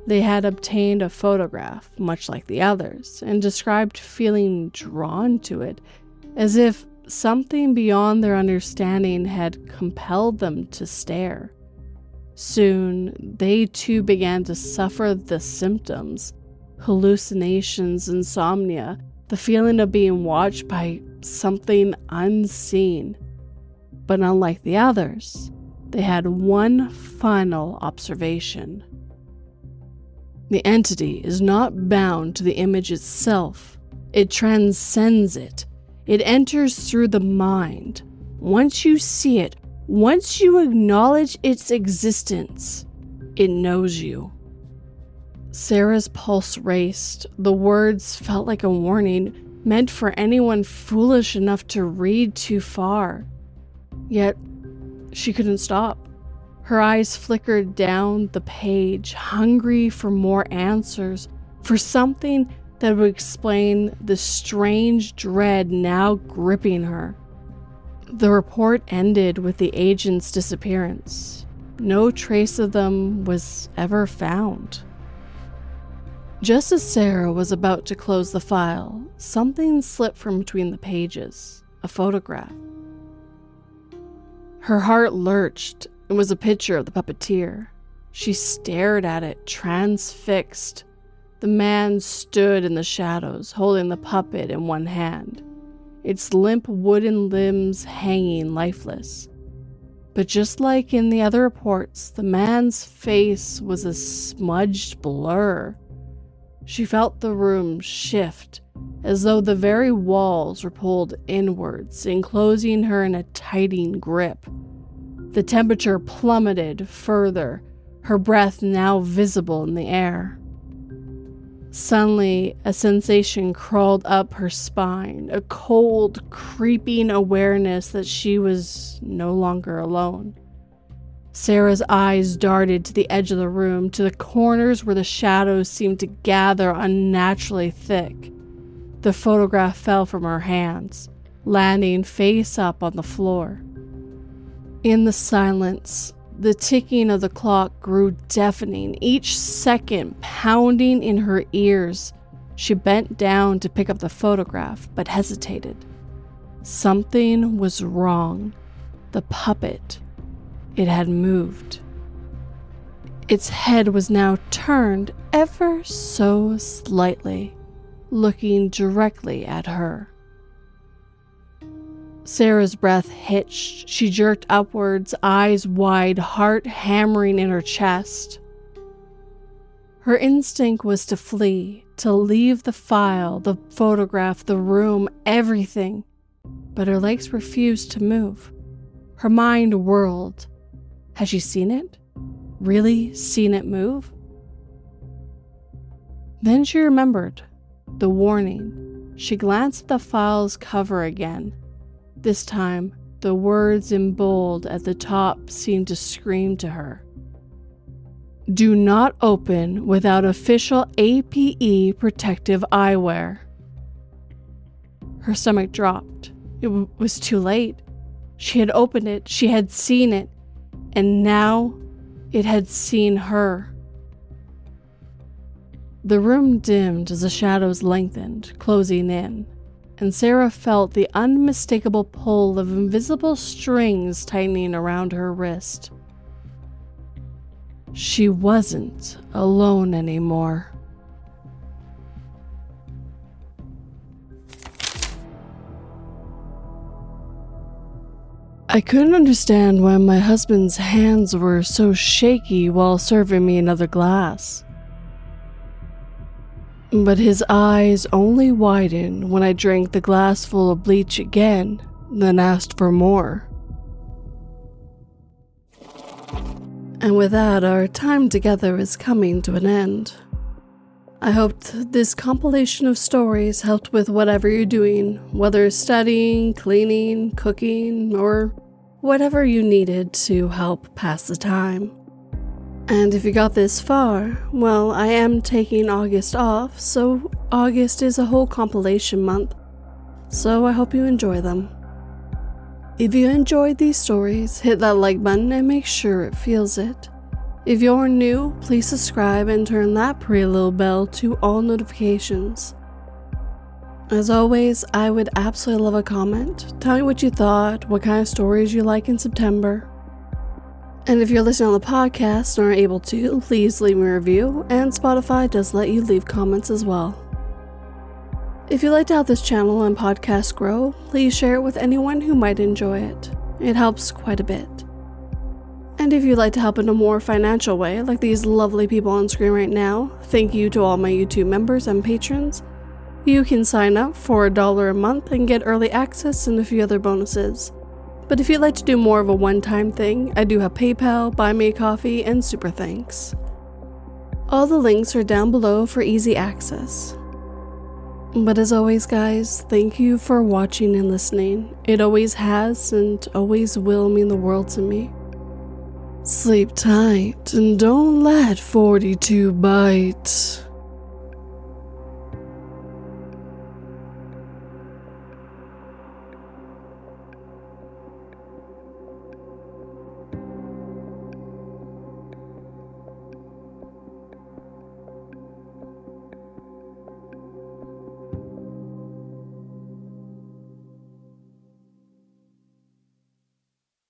They had obtained a photograph, much like the others, and described feeling drawn to it, as if something beyond their understanding had compelled them to stare. Soon, they too began to suffer the symptoms: hallucinations, insomnia, the feeling of being watched by something unseen. But unlike the others, they had one final observation. The entity is not bound to the image itself. It transcends it. It enters through the mind. Once you see it, once you acknowledge its existence, it knows you. Sarah's pulse raced. The words felt like a warning, meant for anyone foolish enough to read too far. Yet, she couldn't stop. Her eyes flickered down the page, hungry for more answers, for something that would explain the strange dread now gripping her. The report ended with the agent's disappearance. No trace of them was ever found. Just as Sarah was about to close the file, something slipped from between the pages, a photograph. Her heart lurched. It was a picture of the puppeteer. She stared at it, transfixed. The man stood in the shadows, holding the puppet in one hand, its limp wooden limbs hanging lifeless. But just like in the other reports, the man's face was a smudged blur. She felt the room shift, as though the very walls were pulled inwards, enclosing her in a tightening grip. The temperature plummeted further, her breath now visible in the air. Suddenly, a sensation crawled up her spine, a cold, creeping awareness that she was no longer alone. Sarah's eyes darted to the edge of the room, to the corners where the shadows seemed to gather unnaturally thick. The photograph fell from her hands, landing face up on the floor. In the silence, the ticking of the clock grew deafening, each second pounding in her ears. She bent down to pick up the photograph, but hesitated. Something was wrong. The puppet. It had moved. Its head was now turned ever so slightly, looking directly at her. Sarah's breath hitched. She jerked upwards, eyes wide, heart hammering in her chest. Her instinct was to flee, to leave the file, the photograph, the room, everything. But her legs refused to move. Her mind whirled. Had she seen it? Really seen it move? Then she remembered the warning. She glanced at the file's cover again. This time, the words in bold at the top seemed to scream to her. Do not open without official APE protective eyewear. Her stomach dropped. It was too late. She had opened it. She had seen it. And now it had seen her. The room dimmed as the shadows lengthened, closing in, and Sarah felt the unmistakable pull of invisible strings tightening around her wrist. She wasn't alone anymore. I couldn't understand why my husband's hands were so shaky while serving me another glass. But his eyes only widened when I drank the glass full of bleach again, then asked for more. And with that, our time together is coming to an end. I hoped this compilation of stories helped with whatever you're doing, whether studying, cleaning, cooking, or whatever you needed to help pass the time. And if you got this far, well, I am taking August off, so August is a whole compilation month, so I hope you enjoy them. If you enjoyed these stories, hit that like button and make sure it feels it. If you're new, please subscribe and turn that pretty little bell to all notifications. As always, I would absolutely love a comment. Tell me what you thought, what kind of stories you like in September. And if you're listening on the podcast and are able to, please leave me a review, and Spotify does let you leave comments as well. If you'd like to help this channel and podcast grow, please share it with anyone who might enjoy it. It helps quite a bit. And if you'd like to help in a more financial way, like these lovely people on screen right now, thank you to all my YouTube members and patrons. You can sign up for $1 a month and get early access and a few other bonuses. But if you'd like to do more of a one-time thing, I do have PayPal, Buy Me a Coffee, and Super Thanks. All the links are down below for easy access. But as always, guys, thank you for watching and listening. It always has and always will mean the world to me. Sleep tight and don't let 42 bite.